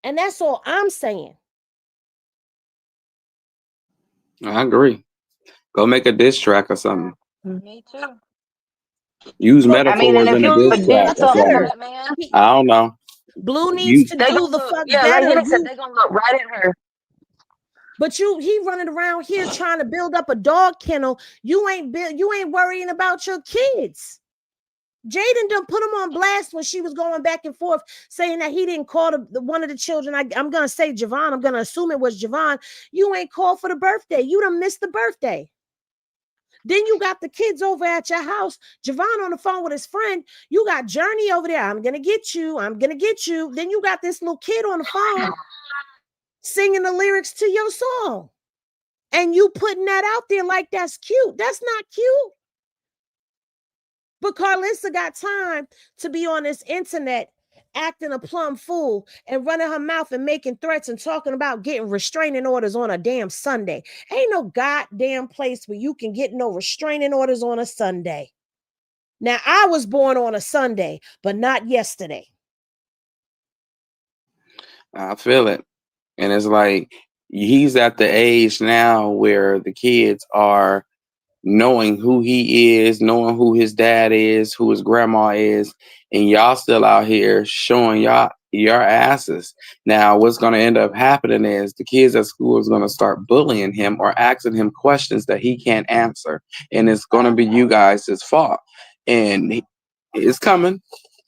And that's all I'm saying. I agree. Go make a diss track or something. Me too. Use metaphors in a diss track or something. I don't know. Blue needs to do the fuck better. They're gonna look right at her. But he running around here trying to build up a dog kennel. You ain't worrying about your kids. Jaden done put him on blast when she was going back and forth saying that he didn't call one of the children. I'm going to say Javon. I'm going to assume it was Javon. You ain't called for the birthday. You done missed the birthday. Then you got the kids over at your house. Javon on the phone with his friend. You got Journey over there. I'm going to get you. I'm going to get you. Then you got this little kid on the phone singing the lyrics to your song. And you putting that out there like that's cute. That's not cute. But Karlissa got time to be on this internet acting a plumb fool and running her mouth and making threats and talking about getting restraining orders on a damn Sunday. Ain't no goddamn place where you can get no restraining orders on a Sunday. Now, I was born on a Sunday, but not yesterday. I feel it. And it's like he's at the age now where the kids are knowing who he is, knowing who his dad is, who his grandma is, and y'all still out here showing y'all your asses. Now, what's going to end up happening is the kids at school is going to start bullying him or asking him questions that he can't answer, and it's going to be you guys' fault. And it's coming.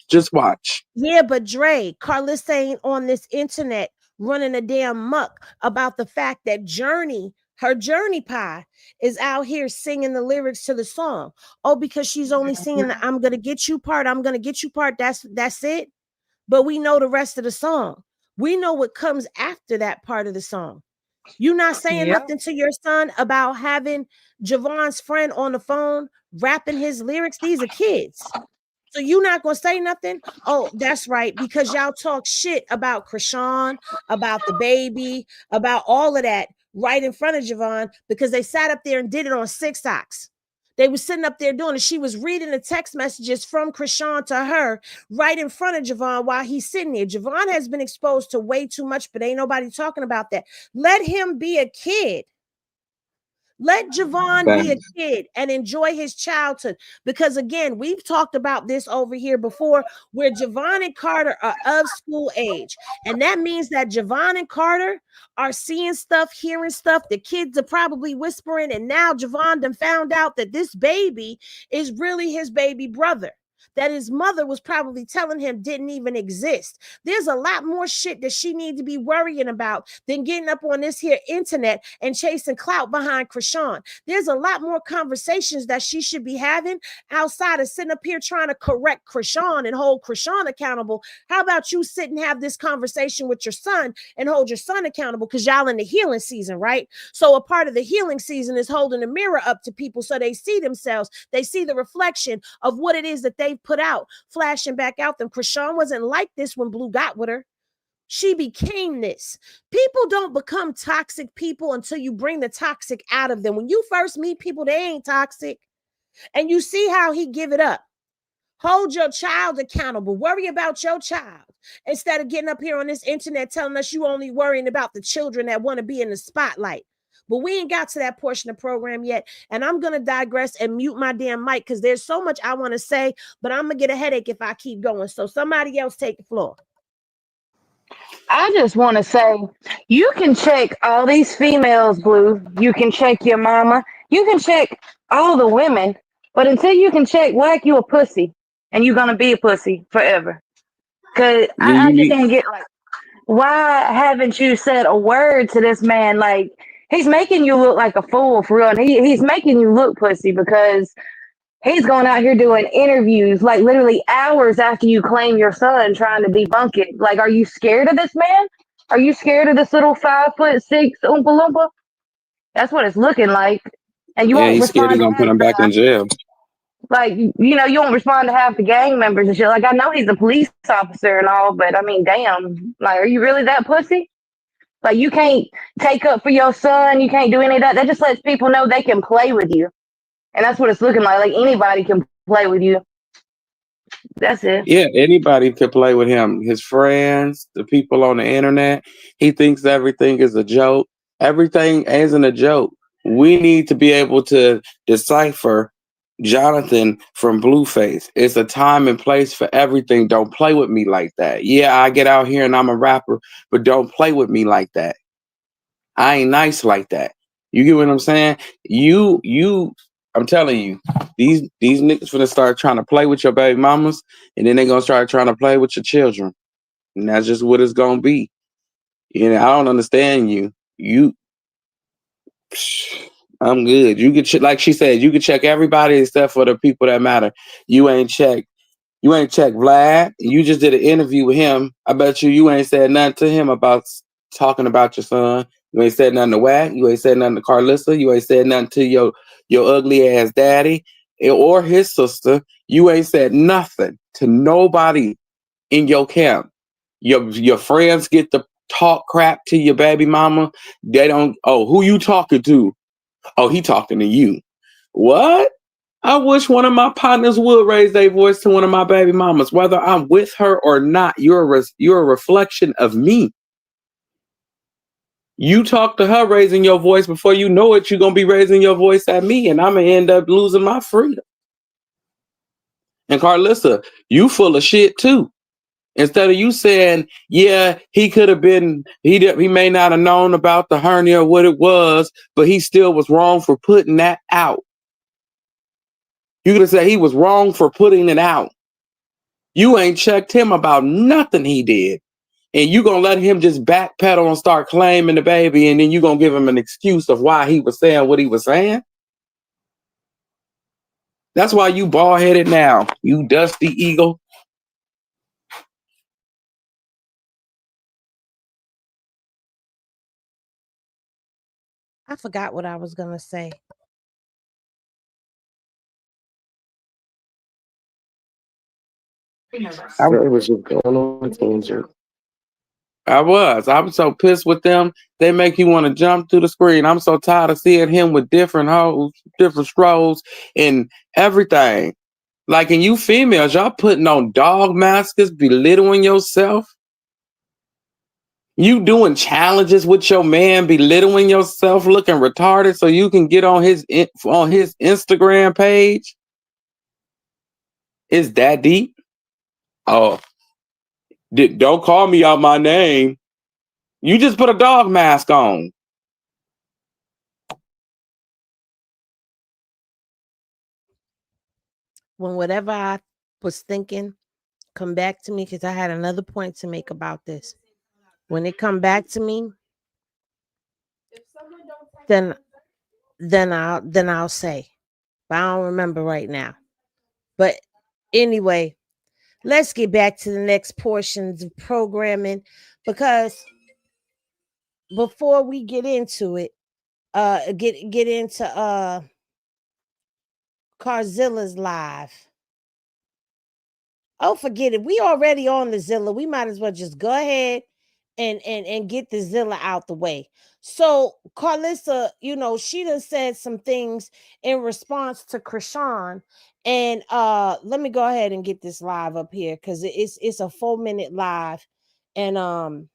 Just watch. Yeah, but Dre, Karlissa ain't on this internet running a damn muck about the fact that her Journey pie is out here singing the lyrics to the song. Oh, because she's only singing the I'm gonna get you part. I'm gonna get you part. That's it. But we know the rest of the song. We know what comes after that part of the song. You not saying nothing to your son about having Javon's friend on the phone rapping his lyrics. These are kids. So you not gonna say nothing? Oh, that's right, because y'all talk shit about Chrisean, about the baby, about all of that right in front of Javon because they sat up there and did it on TikToks. They were sitting up there doing it. She was reading the text messages from Chrisean to her right in front of Javon while he's sitting there. Javon has been exposed to way too much, but ain't nobody talking about that. Let him be a kid. Let Javon be a kid and enjoy his childhood. Because again, we've talked about this over here before, where Javon and Carter are of school age. And that means that Javon and Carter are seeing stuff, hearing stuff. The kids are probably whispering. And now Javon done found out that this baby is really his baby brother, that his mother was probably telling him didn't even exist. There's a lot more shit that she need to be worrying about than getting up on this here internet and chasing clout behind Chrisean. There's a lot more conversations that she should be having outside of sitting up here trying to correct Chrisean and hold Chrisean accountable. How about you sit and have this conversation with your son and hold your son accountable, because y'all in the healing season, right? So a part of the healing season is holding a mirror up to people so they see themselves, they see the reflection of what it is that they've put out, flashing back out them. Chrisean wasn't like this when Blue got with her. She became this. People don't become toxic people until you bring the toxic out of them. When you first meet people, they ain't toxic. And you see how he give it up. Hold your child accountable. Worry about your child instead of getting up here on this internet telling us you only worrying about the children that want to be in the spotlight. But we ain't got to that portion of the program yet. And I'm going to digress and mute my damn mic because there's so much I want to say, but I'm going to get a headache if I keep going. So somebody else take the floor. I just want to say, you can check all these females, Blue. You can check your mama. You can check all the women. But until you can check Whack, you a pussy. And you're going to be a pussy forever. Because Yeah, I you just need. don't get, like, why haven't you said a word to this man? Like, he's making you look like a fool for real. And he's making you look pussy because he's going out here doing interviews like literally hours after you claim your son, trying to debunk it. Like, are you scared of this man? Are you scared of this little 5'6" Oompa Loompa? That's what it's looking like. And you Yeah, won't he's scared he's respond to gonna put half him back in jail. like, you know, you won't respond to half the gang members and shit. Like, I know he's a police officer and all, but I mean, damn, like, are you really that pussy? Like, you can't take up for your son. You can't do any of that. That just lets people know they can play with you. And that's what it's looking like. Like, anybody can play with you. That's it. Yeah, anybody could play with him. His friends, the people on the internet. He thinks everything is a joke. Everything isn't a joke. We need to be able to decipher Jonathan from Blueface. It's a time and place for everything. Don't play with me like that. Yeah, I get out here and I'm a rapper, but don't play with me like that. I ain't nice like that. You get what I'm saying? I'm telling you, these niggas finna start trying to play with your baby mamas, and then they gonna start trying to play with your children. And that's just what it's gonna be. You know, I don't understand you. I'm good. You could like she said, you could check everybody except for the people that matter. You ain't check Vlad. You just did an interview with him. I bet you ain't said nothing to him about talking about your son. You ain't said nothing to Wack. You ain't said nothing to Karlissa. You ain't said nothing to your ugly ass daddy or his sister. You ain't said nothing to nobody in your camp. Your friends get to talk crap to your baby mama. They don't. Oh, who you talking to? Oh, he talking to you. What? I wish one of my partners would raise their voice to one of my baby mamas, whether I'm with her or not. You're a reflection of me. You talk to her raising your voice, before you know it, you're going to be raising your voice at me, and I'm going to end up losing my freedom. And Karlissa, you full of shit too. Instead of you saying, yeah, he could have been, he may not have known about the hernia or what it was, but he still was wrong for putting that out. You're going to say he was wrong for putting it out. You ain't checked him about nothing he did. And you going to let him just backpedal and start claiming the baby, and then you going to give him an excuse of why he was saying what he was saying? That's why you bald-headed now, you dusty eagle. I forgot what I was going to say. I, It was just going on a tangent. I was so pissed with them. They make you want to jump through the screen. I'm so tired of seeing him with different hoes, different strolls, and everything. Like, and you females, y'all putting on dog masks, belittling yourself. You doing challenges with your man, belittling yourself, looking retarded, so you can get on his Instagram page. Is that deep? Oh, don't call me out my name. You just put a dog mask on. When whatever I was thinking come back to me, because I had another point to make about this. When it come back to me, then I'll say. But I don't remember right now. But anyway, let's get back to the next portions of programming, because before we get into it, get into Carzilla's live. Oh, forget it. We already on the Zilla. We might as well just go ahead and get the Zilla out the way. So Karlissa, she done said some things in response to Chrisean. And let me go ahead and get this live up here, because it's a 4-minute live. And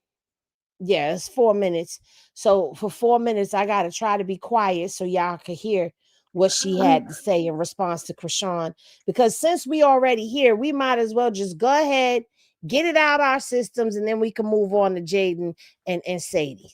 yeah, it's 4 minutes. So for 4 minutes, I gotta try to be quiet so y'all can hear what she had to say in response to Chrisean. Because since we already here, we might as well just go ahead, get it out our systems, and then we can move on to Jaden and Sadie.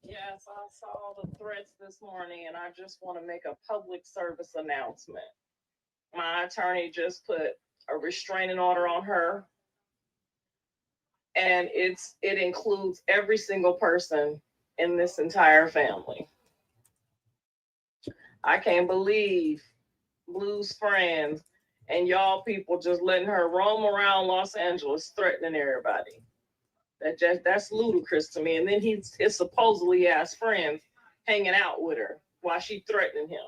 Yes, I saw the threats this morning, and I just want to make a public service announcement. My attorney just put a restraining order on her, and it includes every single person in this entire family. I can't believe Blue's friends and y'all people just letting her roam around Los Angeles threatening everybody. That's ludicrous to me. And then his supposedly ass friends hanging out with her while she threatening him.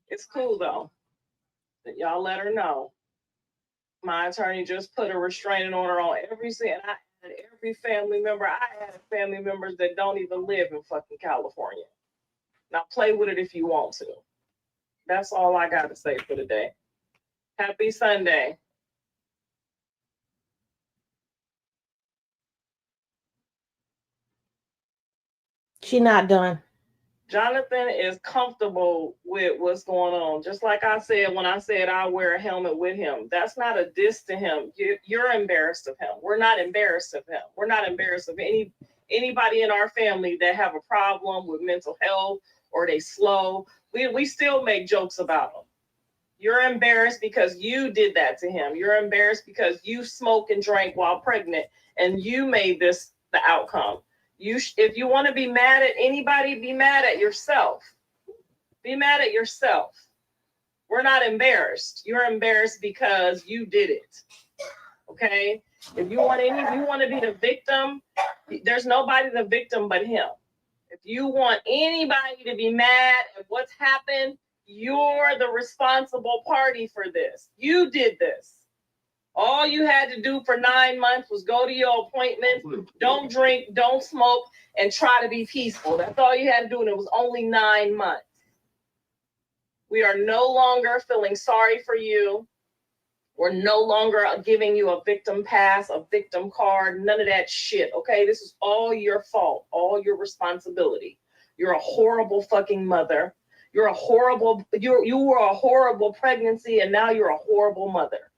It's cool though that y'all let her know. My attorney just put a restraining order on every family member. I had family members that don't even live in fucking California. Now play with it if you want to. That's all I got to say for today. Happy Sunday. She not done. Jonathan is comfortable with what's going on. Just like I said when I said I wear a helmet with him. That's not a diss to him. You're embarrassed of him. We're not embarrassed of him. We're not embarrassed of anybody in our family that have a problem with mental health or they slow. We still make jokes about them. You're embarrassed because you did that to him. You're embarrassed because you smoked and drank while pregnant and you made this the outcome. If you want to be mad at anybody, be mad at yourself. Be mad at yourself. We're not embarrassed. You're embarrassed because you did it. Okay? If you want to be the victim, there's nobody the victim but him. If you want anybody to be mad at what's happened, you're the responsible party for this. You did this. All you had to do for 9 months was go to your appointments, don't drink, don't smoke, and try to be peaceful. That's all you had to do, and it was only 9 months. We are no longer feeling sorry for you. We're no longer giving you a victim pass, a victim card, none of that shit, okay? This is all your fault, all your responsibility. You're a horrible fucking mother. You were a horrible pregnancy, and now you're a horrible mother.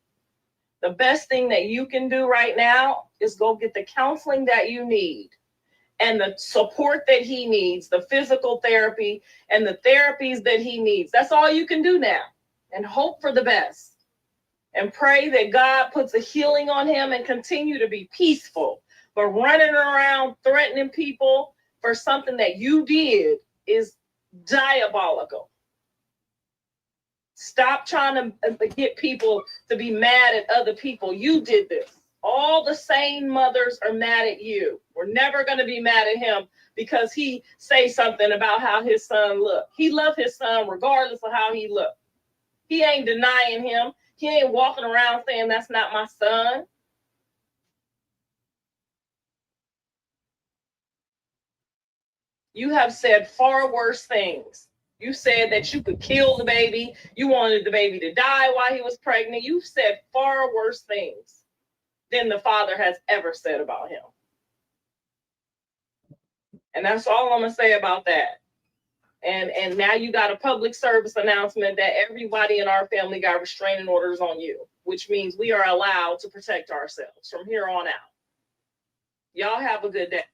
The best thing that you can do right now is go get the counseling that you need and the support that he needs, the physical therapy and the therapies that he needs. That's all you can do now. And hope for the best. And pray that God puts a healing on him and continue to be peaceful. But running around threatening people for something that you did is diabolical. Stop trying to get people to be mad at other people. You did this. All the sane mothers are mad at you. We're never going to be mad at him because he say something about how his son looked. He loved his son regardless of how he looked. He ain't denying him. He ain't walking around saying that's not my son. You have said far worse things. You said that you could kill the baby. You wanted the baby to die while he was pregnant. You've said far worse things than the father has ever said about him. And that's all I'm going to say about that. And now you got a public service announcement that everybody in our family got restraining orders on you, which means we are allowed to protect ourselves from here on out. Y'all have a good day.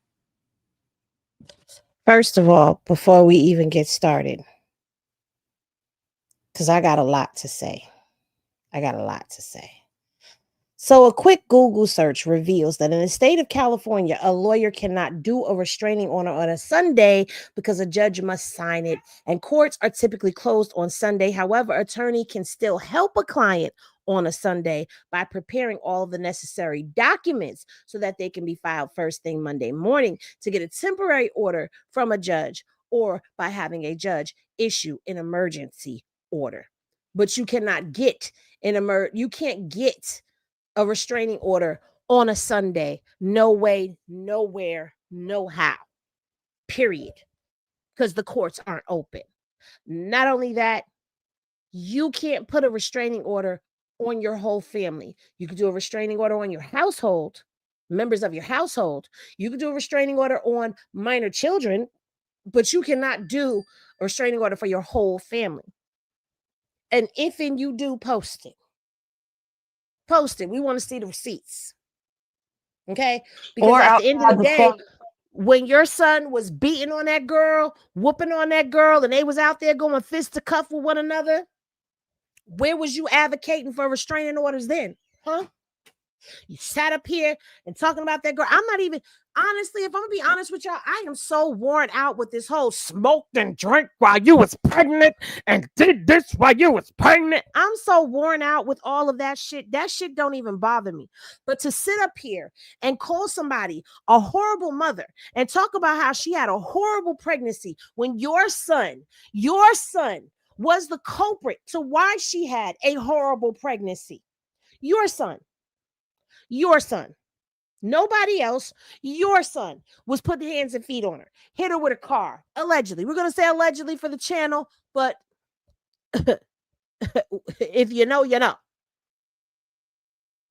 First of all, before we even get started, because I got a lot to say. So a quick Google search reveals that in the state of California, a lawyer cannot do a restraining order on a Sunday because a judge must sign it, and courts are typically closed on Sunday. However, an attorney can still help a client on a Sunday by preparing all the necessary documents so that they can be filed first thing Monday morning to get a temporary order from a judge, or by having a judge issue an emergency order. But you cannot get you can't get a restraining order on a Sunday. No way, nowhere, no how. Period. Because the courts aren't open. Not only that, you can't put a restraining order on your whole family. You can do a restraining order on your household, members of your household. You can do a restraining order on minor children, but you cannot do a restraining order for your whole family. And if and you do, post it. Post it. We want to see the receipts. Okay? Because Or at the end of outside the the day, state. when your son was beating on that girl, whooping on that girl, and they was out there going fist to cuff with one another, where was you advocating for restraining orders then? Huh? You sat up here and talking about that girl. I'm not even, honestly, if I'm gonna be honest with y'all, I am so worn out with this whole smoked and drank while you was pregnant and did this while you was pregnant. I'm so worn out with all of that shit. That shit don't even bother me. But to sit up here and call somebody a horrible mother and talk about how she had a horrible pregnancy when your son was the culprit to why she had a horrible pregnancy. Your son, nobody else, your son was putting hands and feet on her, hit her with a car, allegedly. We're going to say allegedly for the channel, but if you know, you know.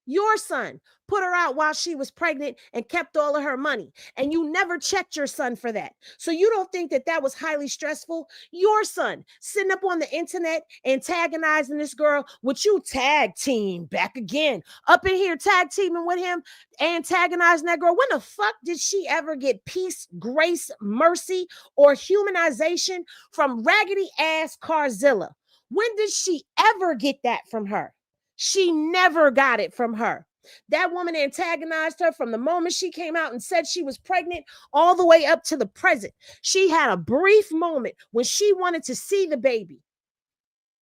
Your son put her out while she was pregnant and kept all of her money. And you never checked your son for that. So you don't think that that was highly stressful? Your son sitting up on the internet antagonizing this girl, which you tag team back again. Up in here tag teaming with him, antagonizing that girl. When the fuck did she ever get peace, grace, mercy, or humanization from raggedy ass Karlissa? When did she ever get that from her? She never got it from her. That woman antagonized her from the moment she came out and said she was pregnant all the way up to the present. She had a brief moment when she wanted to see the baby.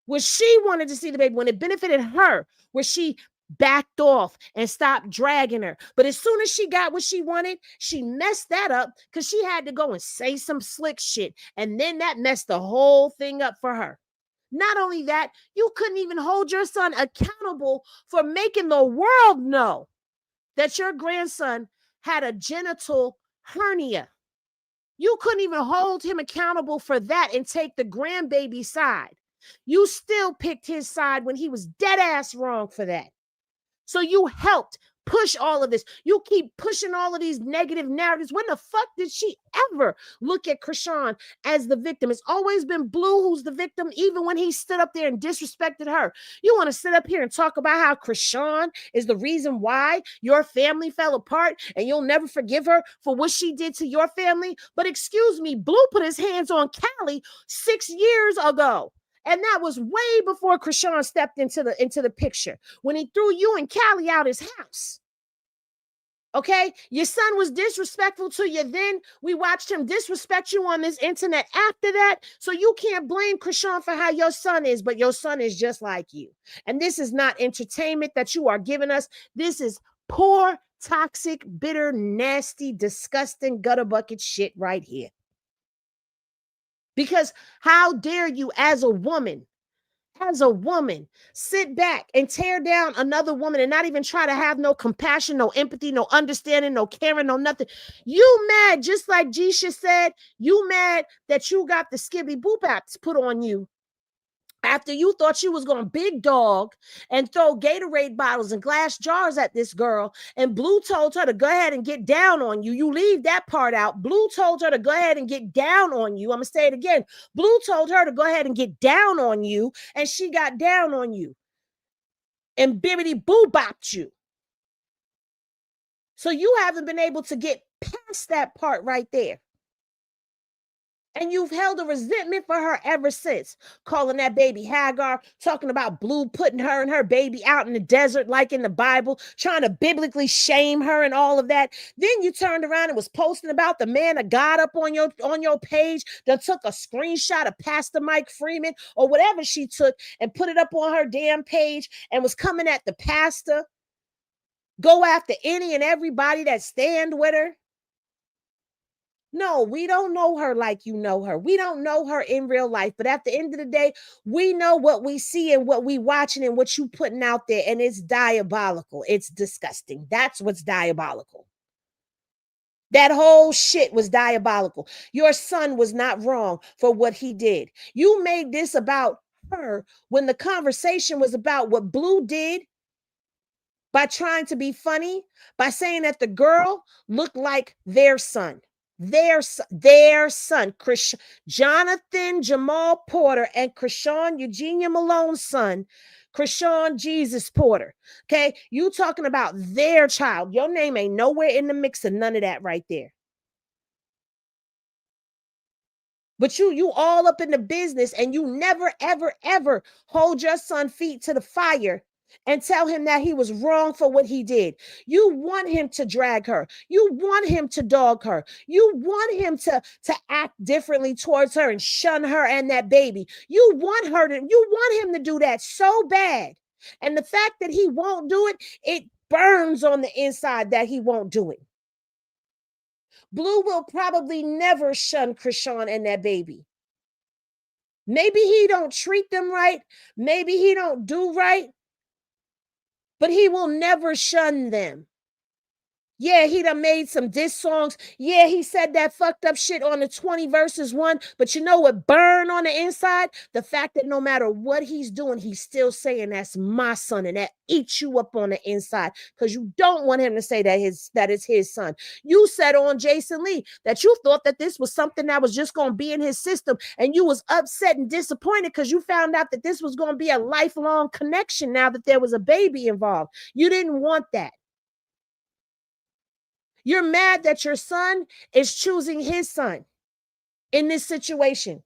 When it benefited her, where she backed off and stopped dragging her. But as soon as she got what she wanted, she messed that up because she had to go and say some slick shit. And then that messed the whole thing up for her. Not only that, you couldn't even hold your son accountable for making the world know that your grandson had a genital hernia. You couldn't even hold him accountable for that and take the grandbaby side. You still picked his side when he was dead ass wrong for that. So you helped push all of this. You keep pushing all of these negative narratives. When the fuck did she ever look at Chrisean as the victim? It's always been Blue who's the victim, even when he stood up there and disrespected her. You want to sit up here and talk about how Chrisean is the reason why your family fell apart and you'll never forgive her for what she did to your family? But excuse me, Blue put his hands on Callie 6 years ago. And that was way before Chrisean stepped into the picture, when he threw you and Callie out his house. Okay, your son was disrespectful to you then. We watched him disrespect you on this internet after that. So you can't blame Chrisean for how your son is, but your son is just like you. And this is not entertainment that you are giving us. This is poor, toxic, bitter, nasty, disgusting, gutter bucket shit right here. Because how dare you as a woman, sit back and tear down another woman and not even try to have no compassion, no empathy, no understanding, no caring, no nothing. You mad, just like Jisha said, you mad that you got the skibby boop apps put on you after you thought you was going to big dog and throw Gatorade bottles and glass jars at this girl, and Blue told her to go ahead and get down on you. You leave that part out. Blue told her to go ahead and get down on you. I'm going to say it again. Blue told her to go ahead and get down on you, and she got down on you and bibbity boo bopped you. So you haven't been able to get past that part right there. And you've held a resentment for her ever since, calling that baby Hagar, talking about Blue putting her and her baby out in the desert like in the Bible, trying to biblically shame her and all of that. Then you turned around and was posting about the man of God up on your page that took a screenshot of Pastor Mike Freeman or whatever she took and put it up on her damn page and was coming at the pastor. Go after any and everybody that stand with her. No, we don't know her like you know her. We don't know her in real life. But at the end of the day, we know what we see and what we watching and what you putting out there. And it's diabolical. It's disgusting. That's what's diabolical. That whole shit was diabolical. Your son was not wrong for what he did. You made this about her when the conversation was about what Blue did by trying to be funny, by saying that the girl looked like their son. Their son, Jonathan Jamal Porter and Chrisean Eugenia Malone's son, Chrisean Jesus Porter. Okay, you talking about their child. Your name ain't nowhere in the mix of none of that right there. But you all up in the business and you never, ever, ever hold your son's feet to the fire and tell him that he was wrong for what he did. You want him to drag her. You want him to dog her. You want him to act differently towards her and shun her and that baby. You want him to do that so bad. And the fact that he won't do it, it burns on the inside that he won't do it. Blue will probably never shun Chrisean and that baby. Maybe he don't treat them right. Maybe he don't do right. But he will never shun them. Yeah, he done made some diss songs. Yeah, he said that fucked up shit on the 20 verses 1. But you know what burned on the inside? The fact that no matter what he's doing, he's still saying that's my son. And that eats you up on the inside. Because you don't want him to say that is his son. You said on Jason Lee that you thought that this was something that was just going to be in his system. And you was upset and disappointed because you found out that this was going to be a lifelong connection now that there was a baby involved. You didn't want that. You're mad that your son is choosing his son in this situation.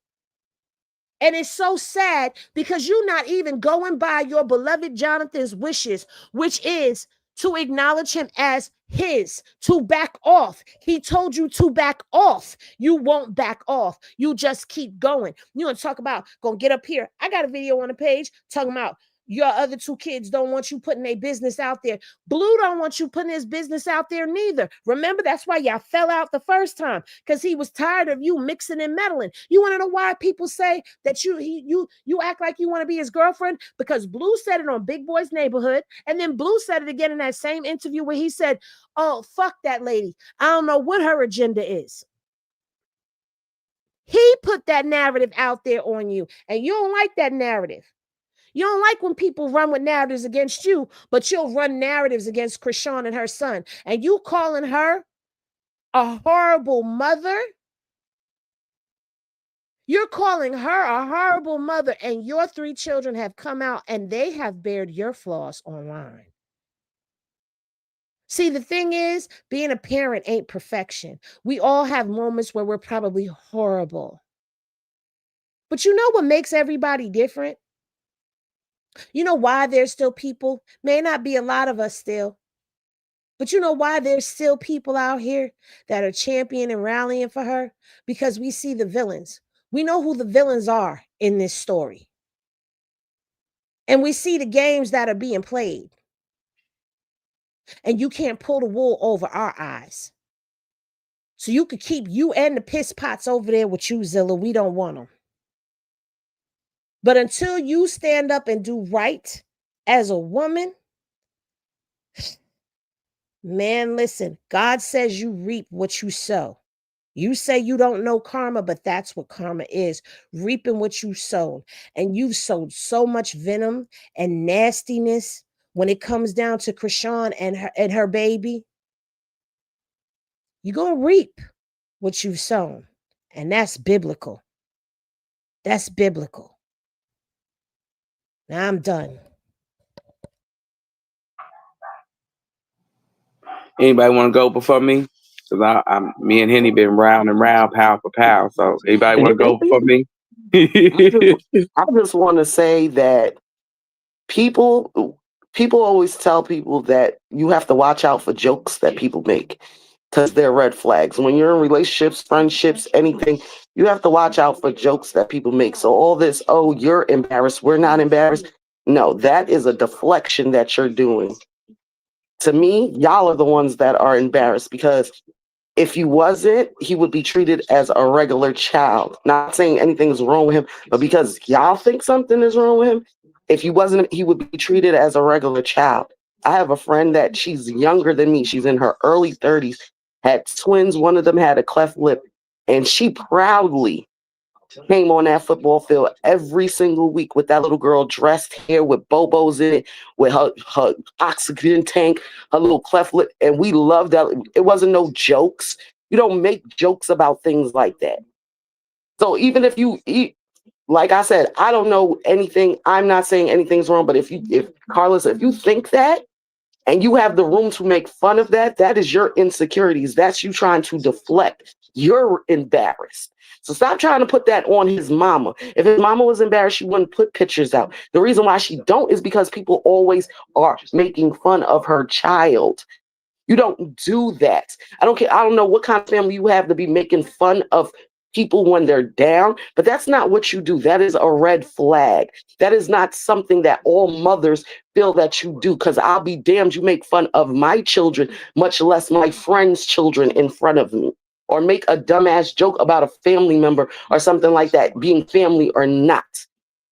And it's so sad because you're not even going by your beloved Jonathan's wishes, which is to acknowledge him as his, to back off. He told you to back off. You won't back off. You just keep going. You want to talk about, gonna get up here. I got a video on the page talking about your other 2 kids don't want you putting their business out there. Blue don't want you putting his business out there neither. Remember, that's why y'all fell out the first time, because he was tired of you mixing and meddling. You want to know why people say that you act like you want to be his girlfriend? Because Blue said it on Big Boy's Neighborhood, and then Blue said it again in that same interview where he said, oh, fuck that lady. I don't know what her agenda is. He put that narrative out there on you, and you don't like that narrative. You don't like when people run with narratives against you, but you'll run narratives against Chrisean and her son. And you calling her a horrible mother? You're calling her a horrible mother, and your 3 children have come out and they have bared your flaws online. See, the thing is, being a parent ain't perfection. We all have moments where we're probably horrible. But you know what makes everybody different? You know why there's still people, may not be a lot of us still, but you know why there's still people out here that are championing and rallying for her? Because we see the villains. We know who the villains are in this story. And we see the games that are being played. And you can't pull the wool over our eyes. So you could keep you and the piss pots over there with you, Zilla. We don't want them. But until you stand up and do right as a woman, man, listen, God says you reap what you sow. You say you don't know karma, but that's what karma is, reaping what you sowed. And you've sowed so much venom and nastiness when it comes down to Chrisean and her baby. You're going to reap what you've sown. And that's biblical. That's biblical. Now I'm done. Anybody want to go before me? Because me and Henny been round and round, pound for pound. So anybody want to go before me? I just want to say that people always tell people that you have to watch out for jokes that people make because they're red flags. When you're in relationships, friendships, anything, you have to watch out for jokes that people make. So all this, oh, you're embarrassed, we're not embarrassed. No, that is a deflection that you're doing. To me, y'all are the ones that are embarrassed because if he wasn't, he would be treated as a regular child. Not saying anything's wrong with him, but because y'all think something is wrong with him, if he wasn't, he would be treated as a regular child. I have a friend that she's younger than me. She's in her early 30s, had twins. One of them had a cleft lip, and she proudly came on that football field every single week with that little girl dressed hair with bobos in it, with her oxygen tank, her little cleft lip, and we loved that. It wasn't no jokes. You don't make jokes about things like that. So even if you eat, like I said, I don't know anything. I'm not saying anything's wrong, but if Karlissa, if you think that, and you have the room to make fun of that, that is your insecurities. That's you trying to deflect. You're embarrassed. So stop trying to put that on his mama. If his mama was embarrassed, she wouldn't put pictures out. The reason why she don't is because people always are making fun of her child. You don't do that. I don't care. I don't know what kind of family you have to be making fun of people when they're down, but that's not what you do. That is a red flag. That is not something that all mothers feel that you do, because I'll be damned you make fun of my children, much less my friends' children in front of me, or make a dumbass joke about a family member or something like that, being family or not.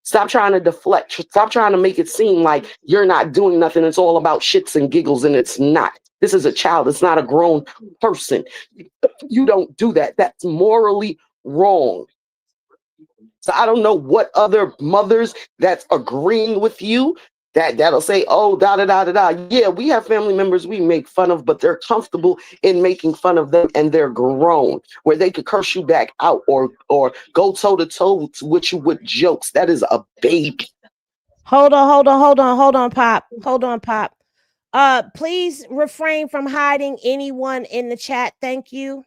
Stop trying to deflect. Stop trying to make it seem like you're not doing nothing. It's all about shits and giggles, and it's not. This is a child. It's not a grown person. You don't do that. That's morally wrong. So I don't know what other mothers that's agreeing with you that'll say, oh, da da da da da. Yeah, we have family members we make fun of, but they're comfortable in making fun of them, and they're grown, where they could curse you back out or go toe to toe with you with jokes. That is a baby. Hold on, Pop. Hold on, Pop. Please refrain from hiding anyone in the chat. Thank you.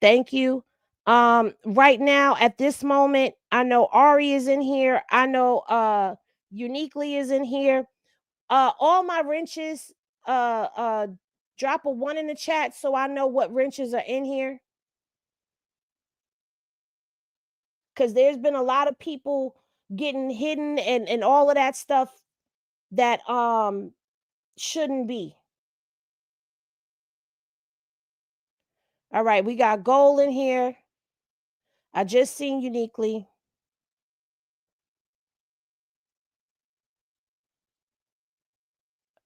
Thank you. Right now, at this moment, I know Ari is in here. I know Uniquely is in here. All my wrenches, drop a 1 in the chat so I know what wrenches are in here. Because there's been a lot of people getting hidden and all of that stuff that shouldn't be. All right, we got Gold in here. I just seen Uniquely.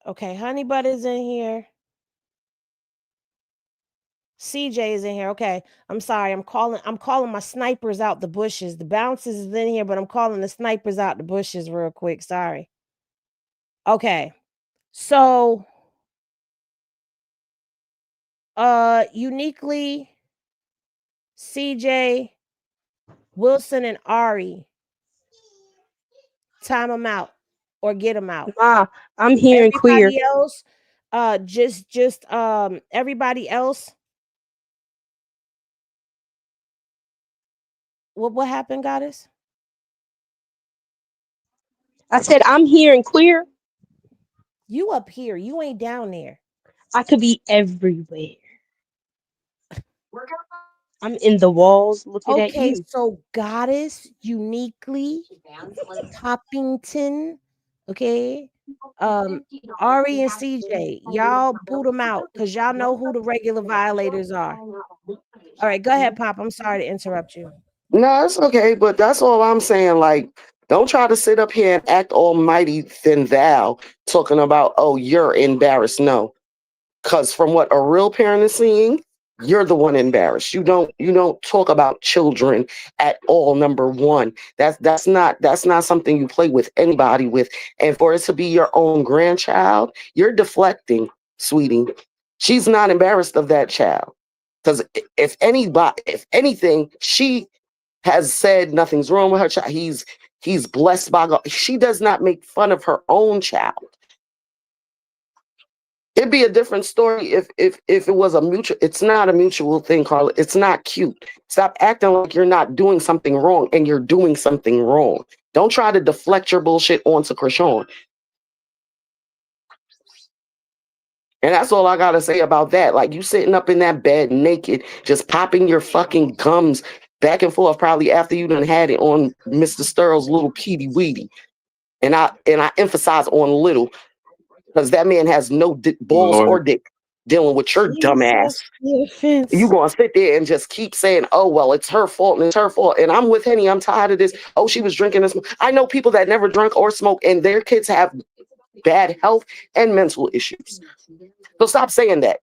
Okay, Honey Butter's in here. CJ is in here. Okay. I'm sorry. I'm calling my snipers out the bushes. The bouncers is in here, but I'm calling the snipers out the bushes real quick. Sorry. Okay. So uniquely CJ, Wilson, and Ari, time them out or get them out. Ma, I'm hearing queer. Everybody else, just everybody else. What happened, Goddess? I said I'm hearing queer. You up here? You ain't down there. I could be everywhere. I'm in the walls looking at Okay, you. so Goddess, uniquely, Toppington, okay, Ari and CJ, y'all boot them out because y'all know who the regular violators are. All right, go ahead, Pop. I'm sorry to interrupt you. No, it's okay, but that's all I'm saying. Like, don't try to sit up here and act almighty than thou, talking about, oh, you're embarrassed. No, because from what a real parent is seeing, you're the one embarrassed. You don't talk about children at all. Number one, that's not something you play with anybody with. And for it to be your own grandchild, you're deflecting, sweetie. She's not embarrassed of that child. Because if anything, she has said nothing's wrong with her child. He's blessed by God. She does not make fun of her own child. It'd be a different story if it was a mutual. It's not a mutual thing, Carla. It's not cute. Stop acting like you're not doing something wrong and you're doing something wrong. Don't try to deflect your bullshit onto Chrisean. And that's all I gotta say about that. Like, you sitting up in that bed naked, just popping your fucking gums back and forth, probably after you done had it on Mr. Sterl's little Petey Weedy. And I emphasize on little, because that man has no balls or dick dealing with your dumb ass. You gonna sit there and just keep saying, oh, well, it's her fault and it's her fault. And I'm with Henny. I'm tired of this. Oh, she was drinking this. I know people that never drink or smoke and their kids have bad health and mental issues. So stop saying that.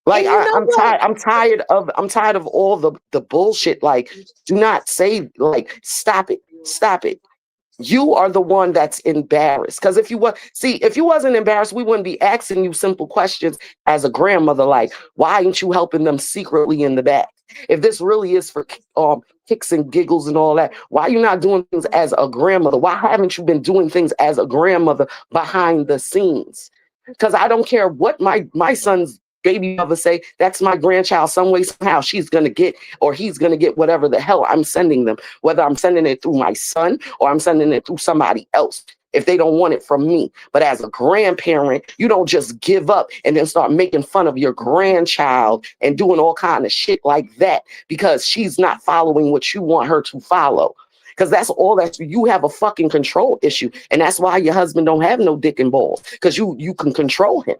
Like, I'm tired of all the bullshit. Like, do not say, like, stop it. You are the one that's embarrassed. Because if you wasn't embarrassed, we wouldn't be asking you simple questions as a grandmother, like, why ain't you helping them secretly in the back? If this really is for kicks and giggles and all that, why are you not doing things as a grandmother? Why haven't you been doing things as a grandmother behind the scenes? Because I don't care what my son's baby mother say, that's my grandchild. Some way, somehow, she's gonna get, or he's gonna get, whatever the hell I'm sending them, whether I'm sending it through my son or I'm sending it through somebody else, if they don't want it from me. But as a grandparent, you don't just give up and then start making fun of your grandchild and doing all kind of shit like that because she's not following what you want her to follow. Because that's all you have a fucking control issue. And that's why your husband don't have no dick and balls, because you can control him.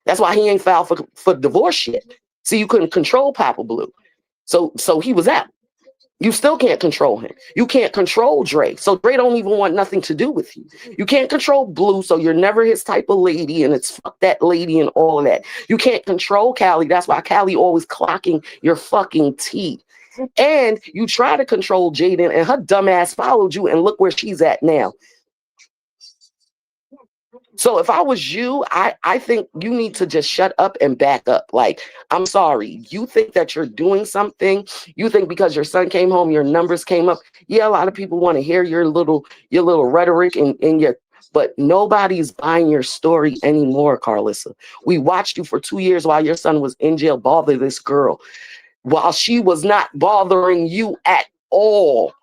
That's why he ain't filed for divorce yet. See, you couldn't control Papa Blue. So he was out. You still can't control him. You can't control Dre. So Dre don't even want nothing to do with you. You can't control Blue, so you're never his type of lady, and it's fuck that lady and all of that. You can't control Callie. That's why Callie always clocking your fucking teeth. And you try to control Jaden, and her dumb ass followed you, and look where she's at now. So if I was you, I think you need to just shut up and back up. Like, I'm sorry. You think that you're doing something. You think because your son came home, your numbers came up. Yeah, a lot of people want to hear your little rhetoric and your, but nobody's buying your story anymore, Karlissa. We watched you for 2 years while your son was in jail bother this girl, while she was not bothering you at all.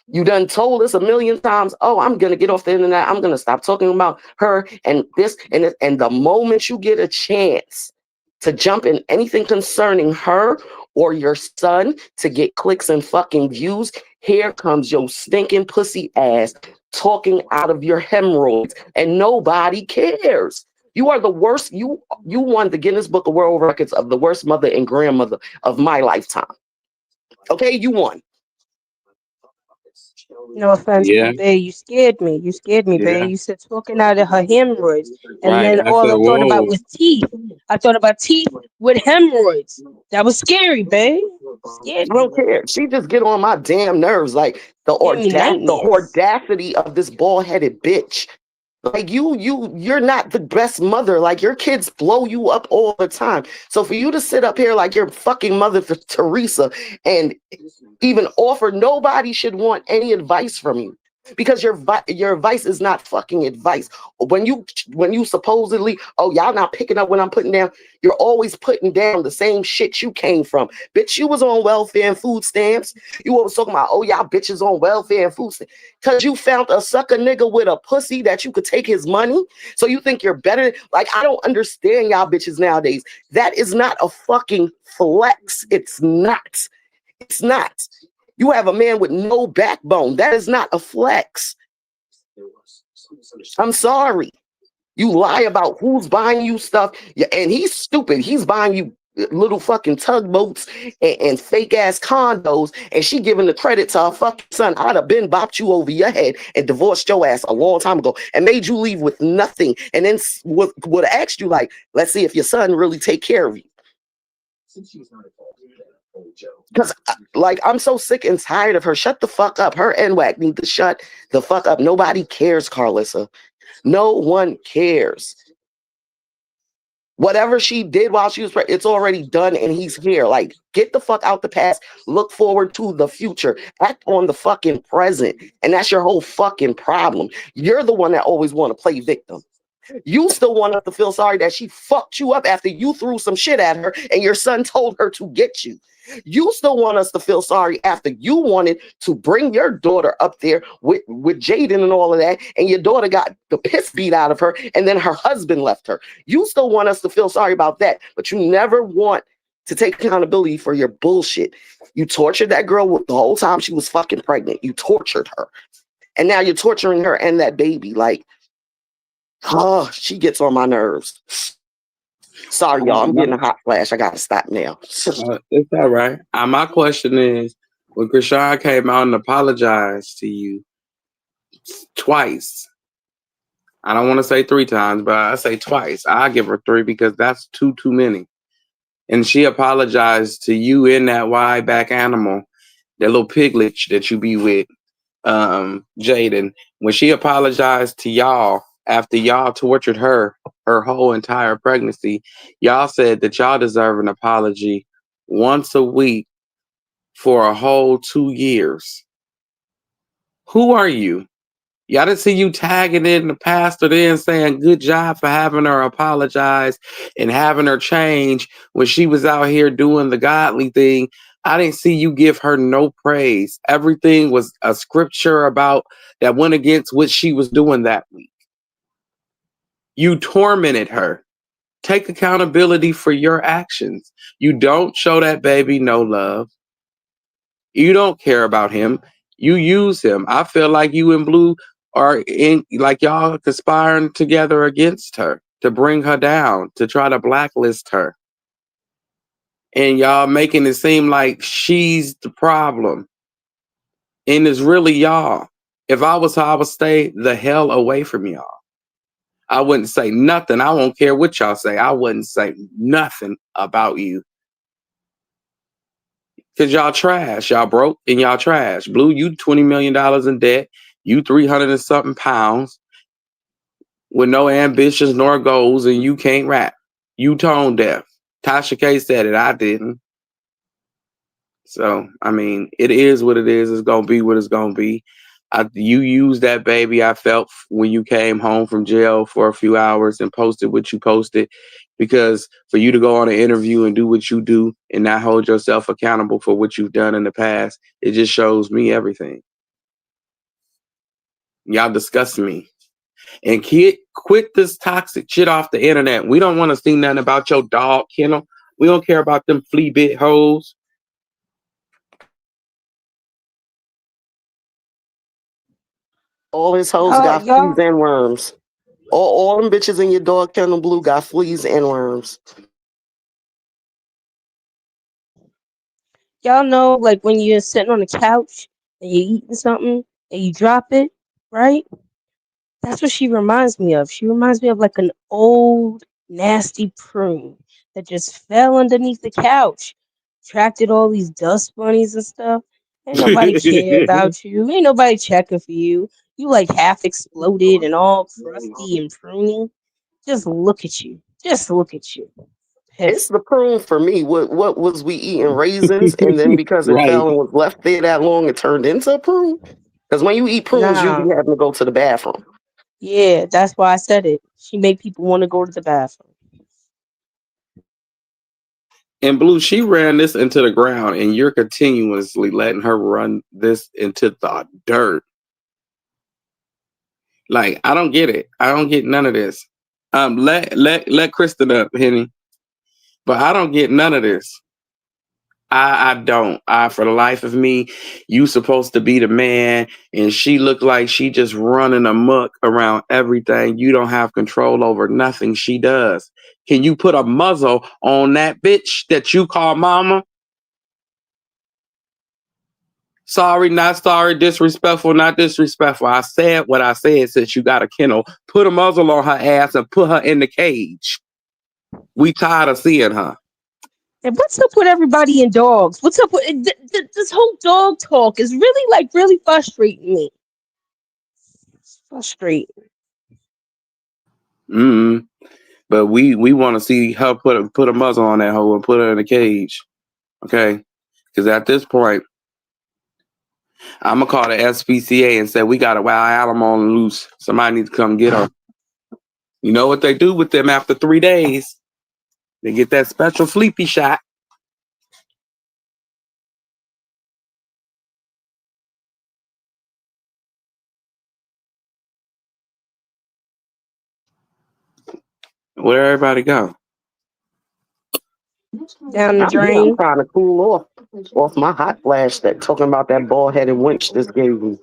You done told us a million times, oh, I'm going to get off the internet. I'm going to stop talking about her and this and this. And the moment you get a chance to jump in anything concerning her or your son to get clicks and fucking views, here comes your stinking pussy ass talking out of your hemorrhoids, and nobody cares. You are the worst. You won the Guinness Book of World Records of the worst mother and grandmother of my lifetime. Okay, you won. No offense, Yeah, but babe, you scared me. You scared me, yeah, babe. You said talking out of her hemorrhoids, and right. then I all said, I thought about whoa. was teeth. I thought about teeth with hemorrhoids. That was scary, babe. Scared I me. don't care. She just get on my damn nerves. Like Gave me the nightmares. audacity of this bald headed bitch. Like you're not the best mother. Like your kids blow you up all the time. So for you to sit up here like your fucking mother Teresa and even offer, nobody should want any advice from you because your advice is not fucking advice. When you supposedly, oh, y'all not picking up what I'm putting down, you're always putting down the same shit you came from. Bitch, you was on welfare and food stamps. You always talking about, oh, y'all bitches on welfare and food stamps because you found a sucker nigga with a pussy that you could take his money. So you think you're better. Like, I don't understand y'all bitches nowadays. That is not a fucking flex. It's not. It's not. You have a man with no backbone. That is not a flex. I'm sorry. You lie about who's buying you stuff. Yeah, and he's stupid. He's buying you little fucking tugboats and fake ass condos, and she giving the credit to her fucking son. I'd have been bopped you over your head and divorced your ass a long time ago and made you leave with nothing, and then would have asked you like, let's see if your son really take care of you. Because, like, I'm so sick and tired of her. Shut the fuck up. Her and NWAC need to shut the fuck up. Nobody cares, Karlissa. No one cares. Whatever she did while she was pregnant, it's already done and he's here. Like, get the fuck out the past. Look forward to the future. Act on the fucking present. And that's your whole fucking problem. You're the one that always want to play victim. You still want us to feel sorry that she fucked you up after you threw some shit at her and your son told her to get you. You still want us to feel sorry after you wanted to bring your daughter up there with Jaden and all of that, and your daughter got the piss beat out of her, and then her husband left her. You still want us to feel sorry about that, but you never want to take accountability for your bullshit. You tortured that girl the whole time she was fucking pregnant. You tortured her. And now you're torturing her and that baby. Like, oh, she gets on my nerves. Sorry, y'all. I'm getting a hot flash. I gotta stop now. It's all right. My question is, when Chrisean came out and apologized to you twice, I don't want to say 3 times, but I say twice. I give her 3 because that's too many. And she apologized to you in that wide back animal, that little piglet that you be with, Jaden. When she apologized to y'all after y'all tortured her whole entire pregnancy, y'all said that y'all deserve an apology once a week for a whole 2 years. Who are you? Y'all didn't see you tagging in the pastor then saying good job for having her apologize and having her change when she was out here doing the godly thing. I didn't see you give her no praise. Everything was a scripture about that went against what she was doing that week. You tormented her. Take accountability for your actions. You don't show that baby no love. You don't care about him. You use him. I feel like you and Blue are in, like y'all conspiring together against her to bring her down, to try to blacklist her. And y'all making it seem like she's the problem. And it's really y'all. If I was her, I would stay the hell away from y'all. I wouldn't say nothing. I won't care what y'all say. I wouldn't say nothing about you. Because y'all trash. Y'all broke and y'all trash. Blue, you $20 million in debt. You 300 and something pounds with no ambitions nor goals, and you can't rap. You tone deaf. Tasha K said it. I didn't. So, I mean, it is what it is. It's going to be what it's going to be. You used that baby, I felt, when you came home from jail for a few hours and posted what you posted, because for you to go on an interview and do what you do and not hold yourself accountable for what you've done in the past, it just shows me everything. Y'all disgust me. And quit this toxic shit off the internet. We don't want to see nothing about your dog, Kennel. We don't care about them flea bit hoes. All his hoes got Y'all, fleas and worms. All them bitches in your dog kennel Blue got fleas and worms. y'all know, like when you're sitting on the couch and you're eating something and you drop it, right? That's what she reminds me of. She reminds me of like an old, nasty prune that just fell underneath the couch, attracted all these dust bunnies and stuff. Ain't nobody care about you. Ain't nobody checking for you. You like half exploded and all crusty and pruny. Just look at you. Just look at you. It's Piff. the prune for me. What was we eating raisins, and then because it Right. fell and was left there that long, it turned into a prune. Because when you eat prunes, you be Nah. having to go to the bathroom. Yeah, that's why I said it. She made people want to go to the bathroom. And Blue, she ran this into the ground, and you're continuously letting her run this into the dirt. Like, I don't get it. I don't get none of this. Let Kristen up, Henny. But I don't get none of this. I don't. For the life of me, you supposed to be the man, and she looked like she just running amok around everything. You don't have control over nothing she does. Can you put a muzzle on that bitch that you call mama? Sorry, not sorry, disrespectful, not disrespectful. I said what I said since you got a kennel. Put a muzzle on her ass and put her in the cage. We tired of seeing her. And what's up with everybody and dogs? What's up with this whole dog talk is really frustrating me. It's frustrating. But we want to see her put a muzzle on that hoe and put her in a cage. Okay? Because at this point, I'm going to call the SPCA and say, we got a wild animal on the loose. Somebody needs to come get her. You know what they do with them after 3 days? They get that special sleepy shot. Where everybody go? Down the I'm drain. trying to cool off my hot flash that talking about that bald headed wench this gave me.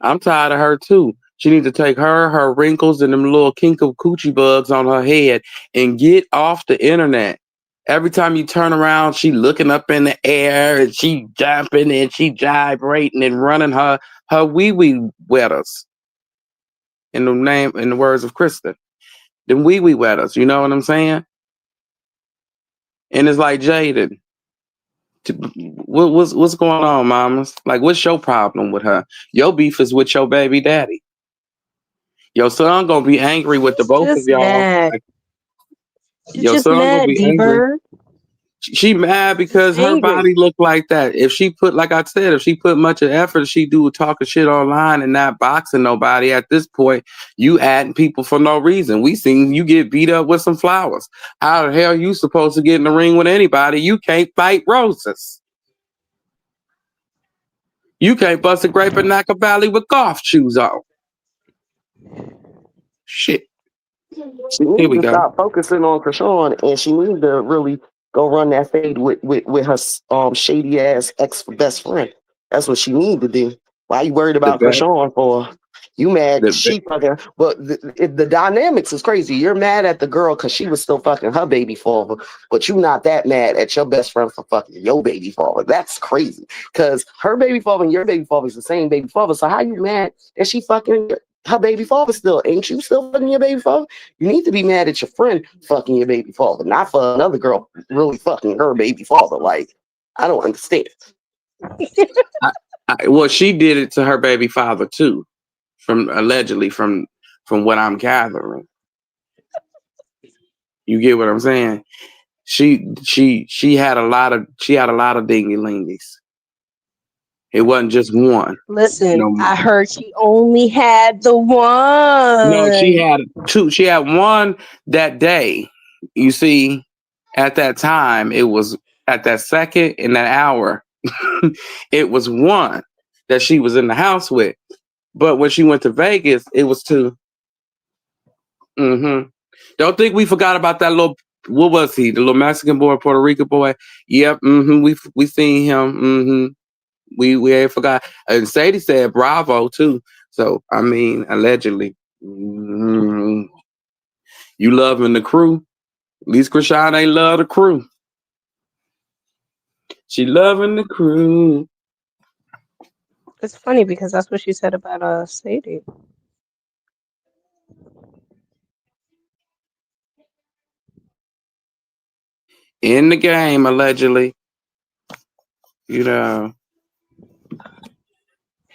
I'm tired of her too. She needs to take her wrinkles and them little kink of coochie bugs on her head and get off the internet. Every time you turn around, she looking up in the air and she jumping and she gyrating and running her wee wee wetters. In the words of Kristen, them wee wee wetters. You know what I'm saying? And it's like Jaden. What's going on, mamas? Like, what's your problem with her? Your beef is with your baby daddy. Your son gonna be angry with the She's both of just y'all. mad. Like, She's your just son gonna mad, be angry. D-Bird. She mad Just because her angry. body look like that. If she put, like I said, if she put much of effort, she do talking shit online and not boxing nobody. At this point, you adding people for no reason. We seen you get beat up with some flowers. How the hell you supposed to get in the ring with anybody? You can't fight roses. You can't bust a grape in Napa Valley with golf shoes on. Shit. She Here needs we to go. stop focusing on Chrisean, and she needs to really go run that fade with her shady ass ex best friend. That's what she need to do. Why you worried The about best. Chrisean for? You mad The she fucking, but the dynamics is crazy. You're mad at the girl because she was still fucking her baby father, but you not that mad at your best friend for fucking your baby father. That's crazy because her baby father and your baby father is the same baby father. So how you mad that she fucking her baby father still? Ain't you still fucking your baby father? You need to be mad at your friend fucking your baby father, not for another girl really fucking her baby father. Like, I don't understand. Well, she did it to her baby father too, allegedly from what I'm gathering. You get what I'm saying? She had a lot of dingy lingies. It wasn't just one. Listen, No, I heard she only had the no, she one. had two. She had one that day. You see, at that time, it was at that second in that hour. It was one that she was in the house with. But when she went to Vegas, it was two. Mm-hmm. Don't think we forgot about that little. What was he? The little Mexican boy, Puerto Rican boy. Yep. Mm-hmm. We seen him. Mm-hmm. We ain't forgot. And Sadie said bravo too. So I mean, allegedly, you loving the crew. At least Chrisean ain't love the crew. She loving the crew. It's funny because that's what she said about Sadie. In the game, allegedly. You know.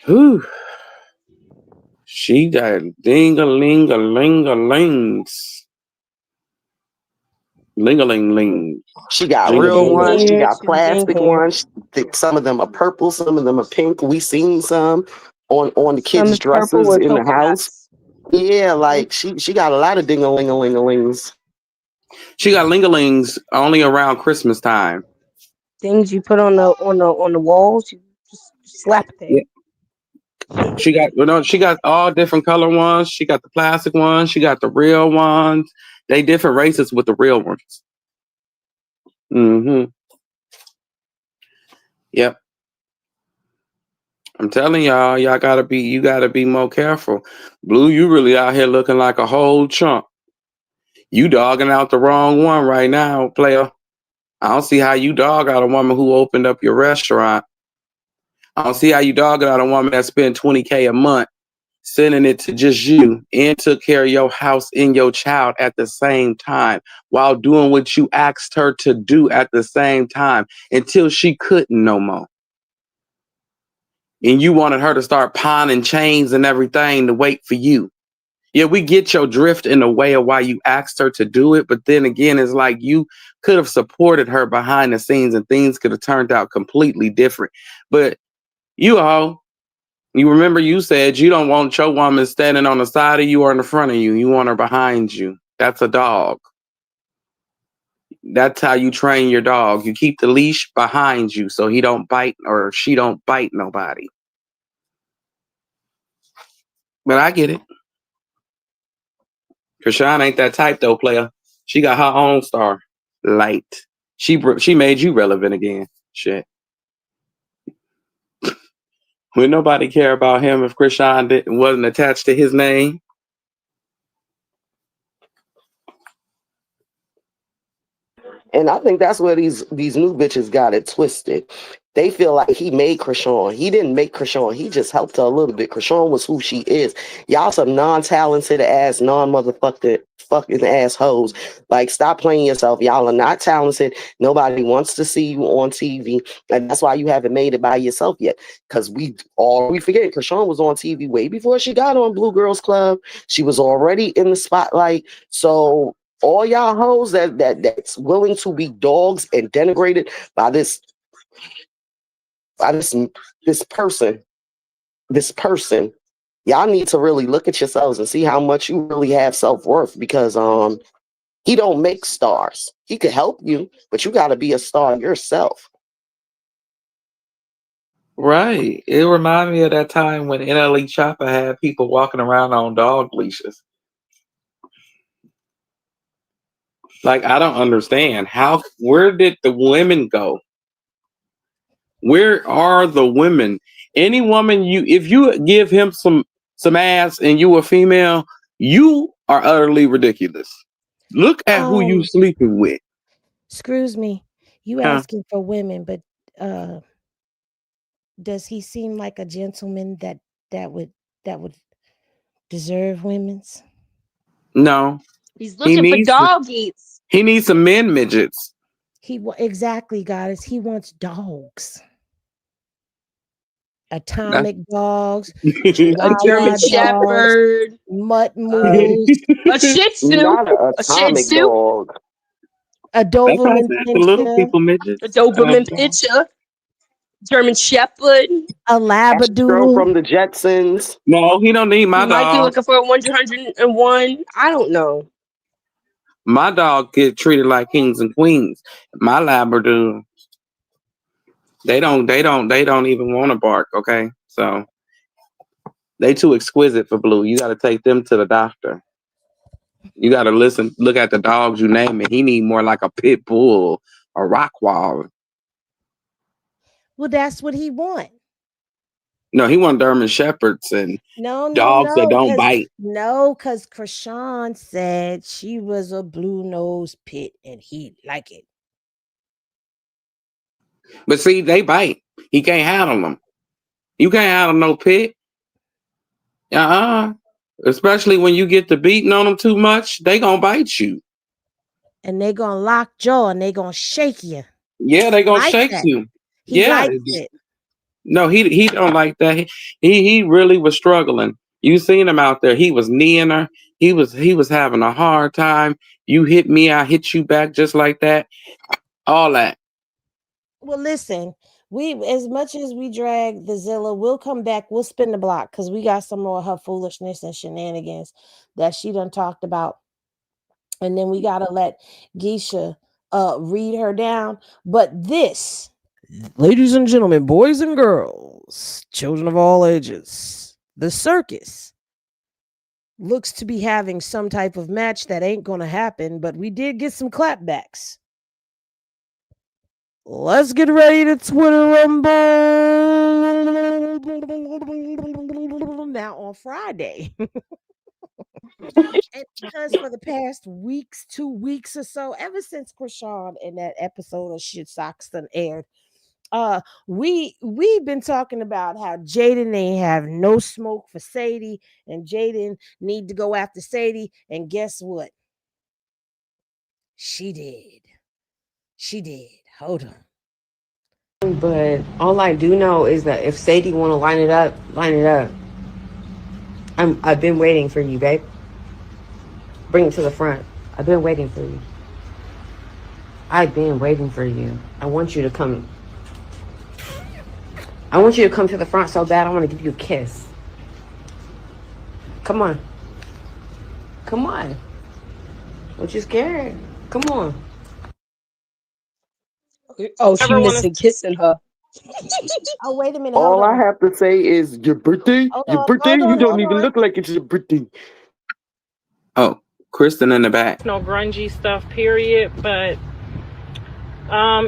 Whew. She got ding-a-ling-a-ling-a-lings. Ling-a-ling-ling. She got She's real been ones. She here. got She's been plastic here. ones. Some of them are purple. Some of them are pink. We seen some on the Some kids' is purple dresses with in the polka house. dots. Yeah, like she got a lot of ding-a-ling-a-ling-a-lings. She got ling-a-lings only around Christmas time. Things you put on the walls. You just slap it there. Yeah. She got all different color ones. She got the plastic ones. She got the real ones. They different races with the real ones. Mm-hmm. Yep. I'm telling y'all, you gotta be more careful. Blue, you really out here looking like a whole chump. You dogging out the wrong one right now, player. I don't see how you dog out a woman who opened up your restaurant. I don't see how you dog out a woman that spent $20K a month sending it to just you and took care of your house and your child at the same time while doing what you asked her to do at the same time until she couldn't no more. And you wanted her to start pawning chains and everything to wait for you. Yeah, we get your drift in the way of why you asked her to do it. But then again, it's like you could have supported her behind the scenes and things could have turned out completely different. But you remember you said you don't want your woman standing on the side of you or in the front of you. You want her behind you. That's a dog. That's how you train your dog. You keep the leash behind you so he don't bite or she don't bite nobody. But I get it. Chrisean ain't that type though, player. She got her own star. Light. She made you relevant again. Shit. Would nobody care about him if Chrisean wasn't attached to his name? And I think that's where these new bitches got it twisted. They feel like he made Chrisean. He didn't make Chrisean. He just helped her a little bit. Chrisean was who she is. Y'all some non-talented ass, non-motherfucking fucking assholes. Like, stop playing yourself. Y'all are not talented. Nobody wants to see you on TV. And that's why you haven't made it by yourself yet. Because we forget Chrisean was on TV way before she got on Blue Girls Club. She was already in the spotlight. So all y'all hoes that's willing to be dogs and denigrated by this person, y'all need to really look at yourselves and see how much you really have self-worth, because he don't make stars. He could help you, but you got to be a star yourself. Right. It reminded me of that time when NLE Chopper had people walking around on dog leashes. Like, I don't understand. Where did the women go? Where are the women? Any woman if you give him some ass and you a female, you are utterly ridiculous. Look at who you sleeping with. Excuse me. You Huh? asking for women, but does he seem like a gentleman that would deserve women's? No. He's looking for doggies. He needs some men midgets. Exactly, guys. He wants dogs. Atomic dogs, A Chihuahua German Shepherd, dogs, Mutt Moose, a Shih Tzu, Not an a Shih atomic Tzu, dog. a Doberman The little people Pinscher, midgets. a Doberman Pinscher, German Shepherd, a Girl Labradoodle. from the Jetsons. No, he don't need my He might be dog. looking for a 101. I don't know. My dog get treated like kings and queens. My Labrador, they don't even want to bark. Okay, so they too exquisite for Blue. You got to take them to the doctor. You got to look at the dogs you name it. He need more like a pit bull, a Rockwall. Well, that's what he want. No, he want German Shepherds and No, dogs that don't bite. No, because Chrisean said she was a blue nose pit and he like it. But see, they bite. He can't handle them. You can't have no pet. Especially when you get to beating on them too much, they gonna bite you. And they gonna lock jaw and they gonna shake you. Yeah, they gonna shake that. you. He Yeah. likes it. No, he don't like that. He really was struggling. You seen him out there. He was kneeing her. He was having a hard time. You hit me, I hit you back just like that. All that. Well, listen, we as much as we drag the Zilla, we'll come back. We'll spin the block because we got some more of her foolishness and shenanigans that she done talked about. And then we gotta let Geisha read her down. But this, ladies and gentlemen, boys and girls, children of all ages, the circus looks to be having some type of match that ain't gonna happen, but we did get some clapbacks. Let's get ready to Twitter Rumble now on Friday. And because for the past 2 weeks or so, ever since Chrisean and that episode of Shit Socks done aired, we've been talking about how Jaden ain't have no smoke for Sadie, and Jaden need to go after Sadie. And guess what? She did. Hold on. But all I do know is that if Sadie want to line it up. I've been waiting for you, babe. Bring it to the front. I've been waiting for you. I want you to come. I want you to come to the front so bad. I want to give you a kiss. Come on. Don't you scared? Come on. Oh, she missing kissing her. Oh, wait a minute. All Hold I on. have to say is your birthday. You don't even look like it's your birthday. Oh, Kristen in the back. No grungy stuff, period. But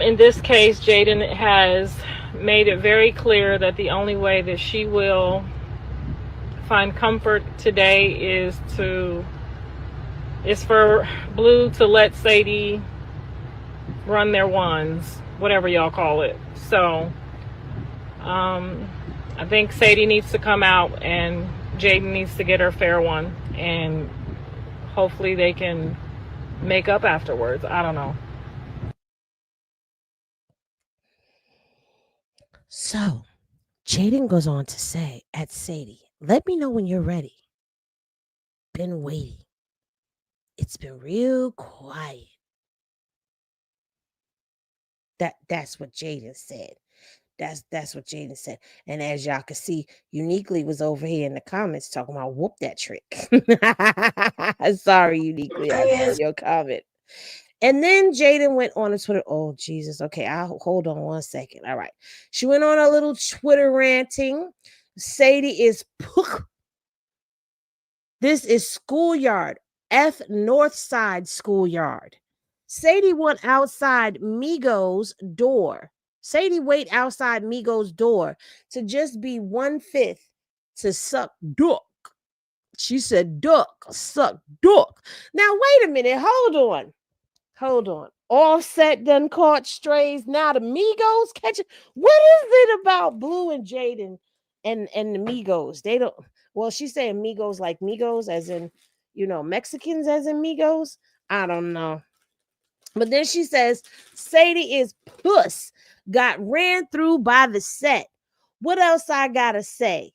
in this case, Jaden has made it very clear that the only way that she will find comfort today is for Blue to let Sadie run their wands, whatever y'all call it. So I think Sadie needs to come out and Jaden needs to get her fair one, and hopefully they can make up afterwards. I don't know. So Jaden goes on to say at Sadie, let me know when you're ready. Been waiting. It's been real quiet. That's what Jaden said. That's what Jaden said. And as y'all can see, Uniquely was over here in the comments talking about whoop that trick. Sorry, Uniquely, I saw your comment. And then Jaden went on to Twitter. Oh, Jesus. Okay, I'll hold on 1 second. All right. She went on a little Twitter ranting. Sadie is this is schoolyard. F Northside schoolyard. Sadie went outside Migos' door. Sadie wait outside Migos' door to just be 1/5 to suck duck. She said duck, suck duck. Now, wait a minute. Hold on. Offset done caught strays. Now the Migos catch it. What is it about Blue and Jaden and the Migos? They don't. Well, she's saying Migos like Migos, as in, Mexicans, as in Migos. I don't know. But then she says, Sadie is puss, got ran through by the set. What else I gotta say?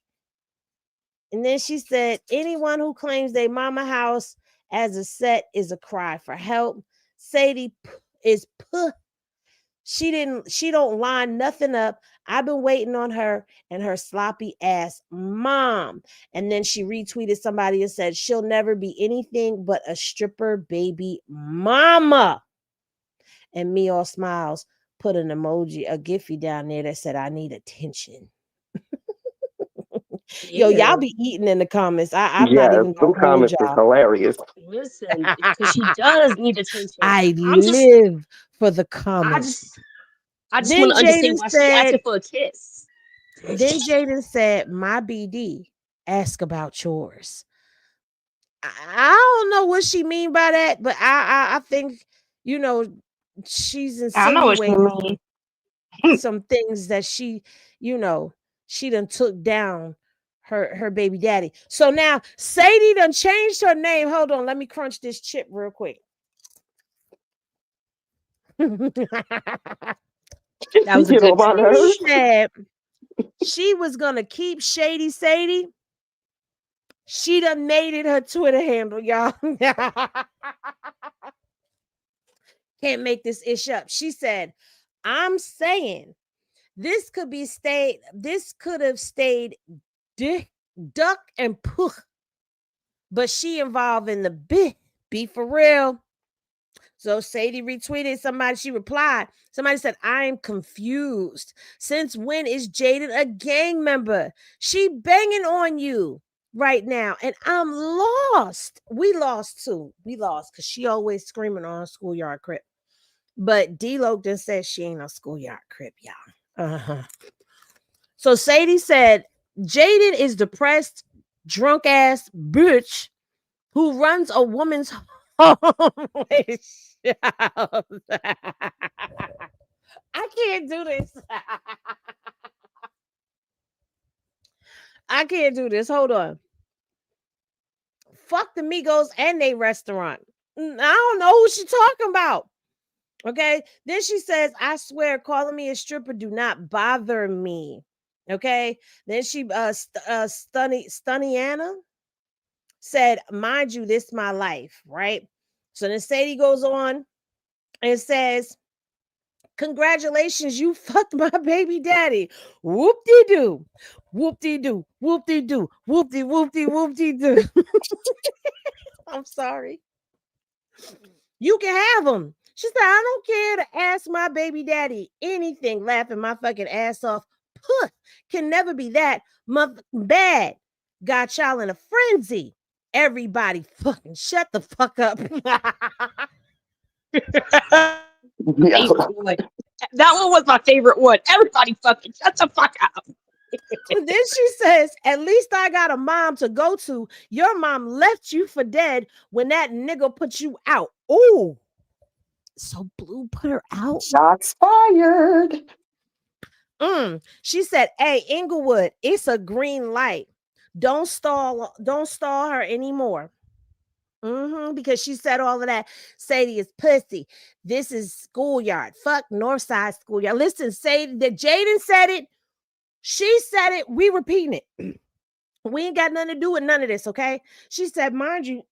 And then she said, anyone who claims they mama house as a set is a cry for help. Sadie is puh. She don't line nothing up. I've been waiting on her and her sloppy ass mom. And then she retweeted somebody and said, she'll never be anything but a stripper baby mama. And me all smiles put an emoji, a Giphy down there that said, I need attention. Yo, y'all be eating in the comments. I'm not even Some comments is hilarious. Listen, because she does need attention. I live for the comments. I just want to understand why she asking for a kiss. Then Jaden said, my BD, ask about yours. I don't know what she mean by that, but I think, she's insinuating some things that she she done took down her baby daddy. So now Sadie done changed her name. Hold on, let me crunch this chip real quick. That was a You know good about chip. her? She said she was gonna keep Shady Sadie. She done made it her Twitter handle, y'all. Can't make this ish up. She said, I'm saying this could have stayed duck and puh, but she involved in the be for real. So Sadie retweeted somebody, she replied. Somebody said, I'm confused. Since when is Jaden a gang member? She banging on you right now, and I'm lost. We lost too. We lost because she always screaming on schoolyard crip. But D-Lo then said she ain't a schoolyard crip, y'all. Uh-huh. So Sadie said, Jaden is depressed, drunk ass bitch who runs a woman's homeless shelter. I can't do this. I can't do this. Hold on. Fuck the Migos and they restaurant. I don't know who she talking about. Okay. Then she says, I swear, calling me a stripper do not bother me. Okay. Then she Stunniana said, mind you, this my life, right? So then Sadie goes on and says, congratulations, you fucked my baby daddy. Whoop-de-doo. Whoop-de-doo. Whoop-de-doo. Whoop-de-whoop-de-whoop-de-doo. I'm sorry. You can have him. She said, I don't care to ask my baby daddy anything, laughing my fucking ass off. Puh, can never be that. Mother bad. Got y'all in a frenzy. Everybody fucking shut the fuck up. Yeah. Favorite one. That one was my favorite one. Everybody fucking shut the fuck up. Then she says, at least I got a mom to go to. Your mom left you for dead when that nigga put you out. Ooh. So Blue put her out? Shots fired. She said, hey, Inglewood, it's a green light. Don't stall her anymore. Because she said all of that. Sadie is pussy. This is schoolyard. Fuck Northside schoolyard. Listen, Sadie, that Jaden said it. She said it. We repeating it. We ain't got nothing to do with none of this, okay? She said, mind you,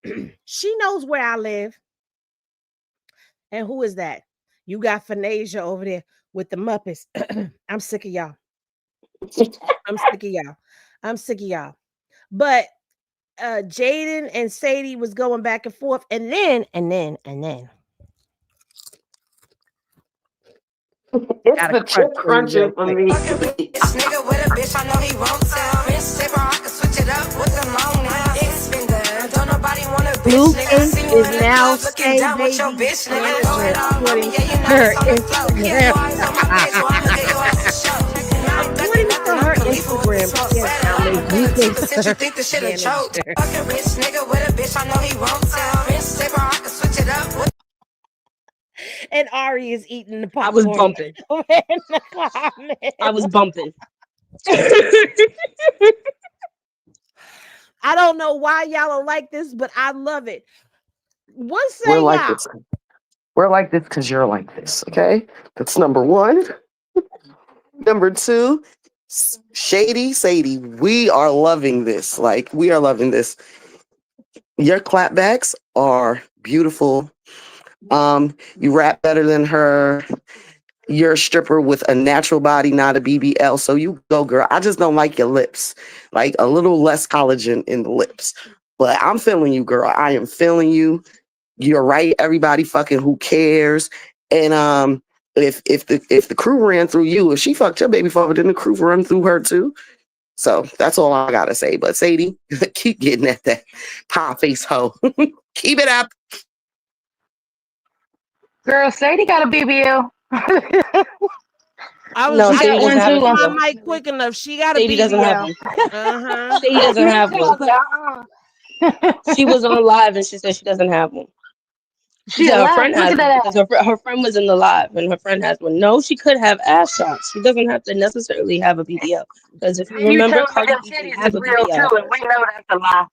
she knows where I live. And who is that? You got Fanasia over there with the Muppets. I'm sick of y'all. I'm sick of y'all. But Jaden and Sadie was going back and forth. And then. It's the chip crunching for me. This nigga with a bitch, I know he won't tell. Wrist paper, I can switch it up with the long nail. It's been good. Don't nobody want a bitch, nigga. See you in the club looking down with your bitch, nigga. Throw it all on me, yeah, you know it's on the floor. Yeah, you always on my bitch, well, I'ma get your ass a show. And I ain't ducking nothing, I'm Khalifa with the smoke. Since you think the shit a joke. Fucking rich nigga with a bitch, I know he won't tell. Wrist paper, I can switch it up with. And Ari is eating the popcorn. I was bumping. I was bumping. I don't know why y'all don't like this, but I love it. What say We're like y'all? this. We're like this because you're like this, okay? That's number one. Number two, Shady Sadie, we are loving this. Like, we are loving this. Your clapbacks are beautiful. You rap better than her. You're a stripper with a natural body, not a BBL. So you go, girl. I just don't like your lips. Like a little less collagen in the lips. But I'm feeling you, girl. I am feeling you. You're right. Everybody fucking who cares. And if the crew ran through you, if she fucked your baby father, then the crew run through her too. So that's all I gotta say. But Sadie, keep getting at that pie face hoe. Keep it up. Girl, Sadie got a BBL. I No, was Sadie I doesn't didn't have a mute my BBL. mic quick enough. She got a Sadie doesn't have BBL. one. Sadie doesn't have one. She was on live and she said she doesn't have one. She said her friend has one because her friend was in the live and her friend has one. No, she could have ass shots. She doesn't have to necessarily have a BBL. Because if you You remember, telling me Cardi them B didn't titties have is a real BBL too, at and we first. know that's a lie.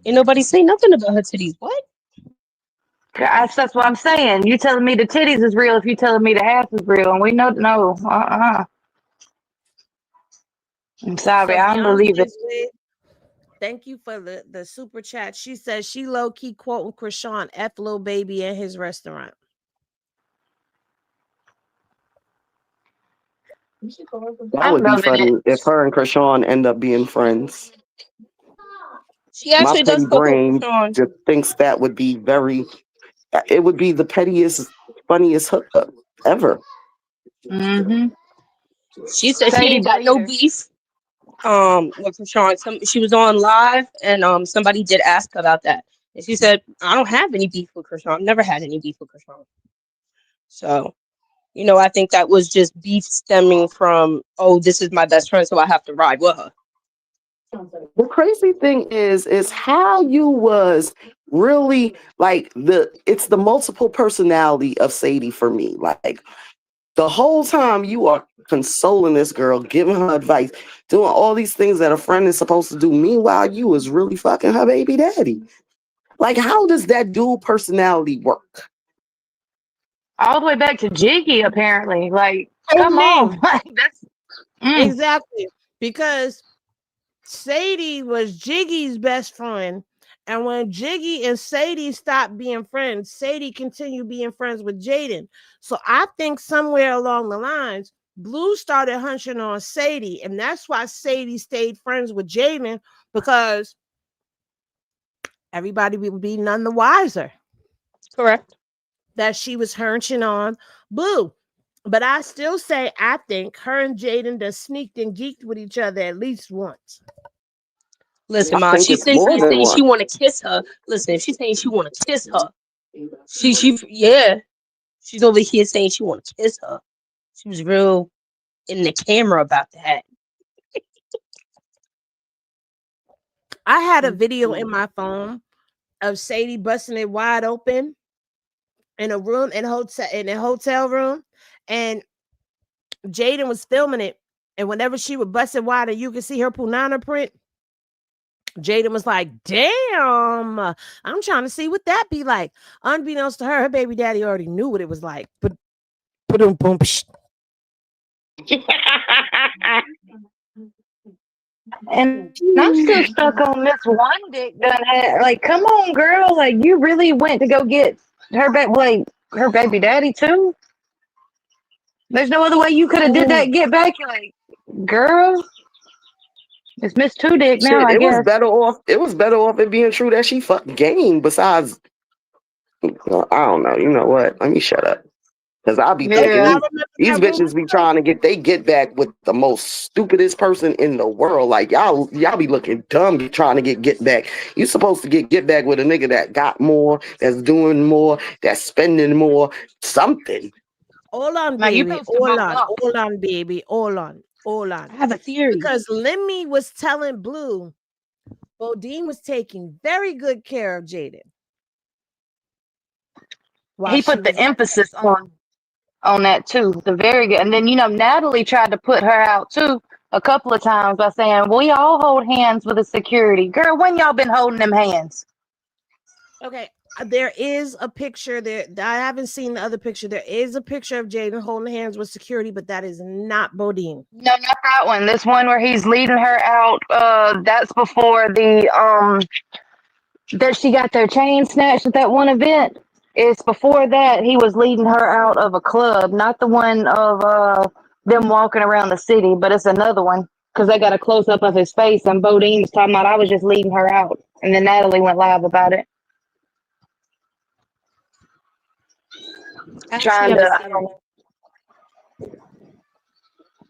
Ain't nobody say nothing about her titties. What? That's what I'm saying. You telling me the titties is real if you telling me the ass is real, and we know no. I'm sorry, So I don't believe it. Beyonce's wig. Thank you for the super chat. She says she low key quoting Chrisean F Lil Baby in his restaurant. That would be funny if her and Chrisean end up being friends. She actually My petty does fuck with brain Chrisean. just thinks that would be it would be the pettiest, funniest hookup ever. Mm-hmm. She said she ain't got no beef. With Chrisean. She was on live and somebody did ask her about that. And she said, I don't have any beef with Chrisean. I've never had any beef with Chrisean. So, I think that was just beef stemming from, oh, this is my best friend, so I have to ride with her. The crazy thing is how you was really like it's the multiple personality of Sadie for me. Like the whole time you are consoling this girl, giving her advice, doing all these things that a friend is supposed to do. Meanwhile, you was really fucking her baby daddy. Like, how does that dual personality work? All the way back to Jiggy, apparently. Like, come on. Like, that's Exactly. Because Sadie was Jiggy's best friend. And when Jiggy and Sadie stopped being friends, Sadie continued being friends with Jaden. So I think somewhere along the lines, Blue started hunching on Sadie. And that's why Sadie stayed friends with Jaden, because everybody would be none the wiser. Correct. That she was hunching on Blue. But I still say I think her and Jaden done sneaked and geeked with each other at least once. Listen, I Ma, think she's it's saying more than she one. want to kiss her. Listen, if she's saying she want to kiss her, she's over here saying she want to kiss her. She was real in the camera about that. I had a video in my phone of Sadie busting it wide open in a room in a hotel room, and Jaden was filming it. And whenever she would bust it wide and you could see her punana print, Jaden was like, damn, I'm trying to see what that be like. Unbeknownst to her, her baby daddy already knew what it was like. But boom. And I'm still stuck on this one dick done had. Like, come on, girl. Like, you really went to go get her her baby daddy too? There's no other way you could have did that. Get back. You're like, girl, it's Miss Two Dick now, Shit, I it was guess. better off it being true that she fucked game. Besides, I don't know. You know what? Let me shut up. Because I'll be thinking these bitches be trying to get back with the most stupidest person in the world. Like y'all be looking dumb trying to get back. You supposed to get back with a nigga that got more, that's doing more, that's spending more, something. Hold on, baby. Hold on, baby. Hold on. I have a theory. Because Lemmy was telling Blue, Bodine was taking very good care of Jaden. He put the emphasis on that too. The very good. And then Natalie tried to put her out too a couple of times by saying, we all hold hands with a security. Girl, when y'all been holding them hands? Okay. There is a picture there. I haven't seen the other picture. There is a picture of Jaden holding hands with security, but that is not Bodine. No, not that one. This one where he's leading her out. That's before that she got their chain snatched at that one event. It's before that he was leading her out of a club, not the one of them walking around the city, but it's another one because they got a close up of his face and Bodine was talking about I was just leading her out, and then Natalie went live about it. Trying to.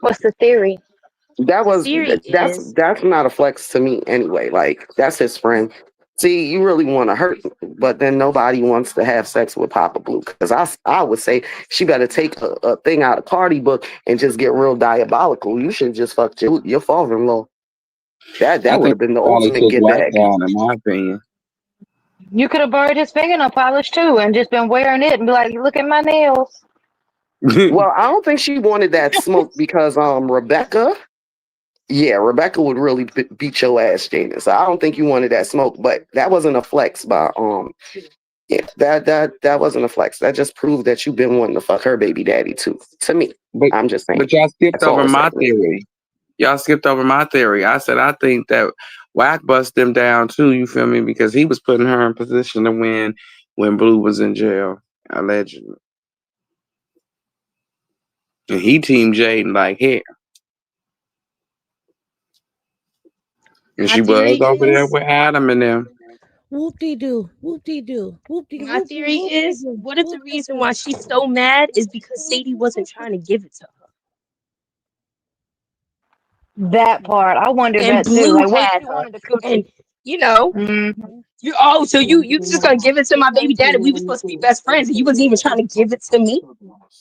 What's the theory? That's not a flex to me anyway. Like that's his friend. See, you really want to hurt, but then nobody wants to have sex with Papa Blue because I would say she better take a thing out of Cardi book and just get real diabolical. You should just fuck your father-in-law. That would have been the ultimate get back. In my opinion. You could have borrowed his fingernail polish too and just been wearing it and be like, look at my nails. Well, I don't think she wanted that smoke because Rebecca would really beat your ass, Jaden. So I don't think you wanted that smoke, but that wasn't a flex by yeah, that wasn't a flex. That just proved that you've been wanting to fuck her baby daddy too. To me, but I'm just saying. but y'all skipped That's all over I'm my saying. theory. Y'all skipped over my theory. I said I think that Wack bust them down too. You feel me? Because he was putting her in position to win when Blue was in jail, allegedly. And he teamed Jaden like hell. And My she theory was over there is, with Adam and them. Whoop-de-doo, whoop-de-doo, whoop-de, my whoop-de, theory is, whoop-de-doo, what if the reason why she's so mad is because Sadie wasn't trying to give it to her? That part. I wondered And that too. Blue Like, what if had she her. wanted the coochie? And, you know, Mm-hmm. so you just gonna give it to my baby daddy? We were supposed to be best friends, and you wasn't even trying to give it to me.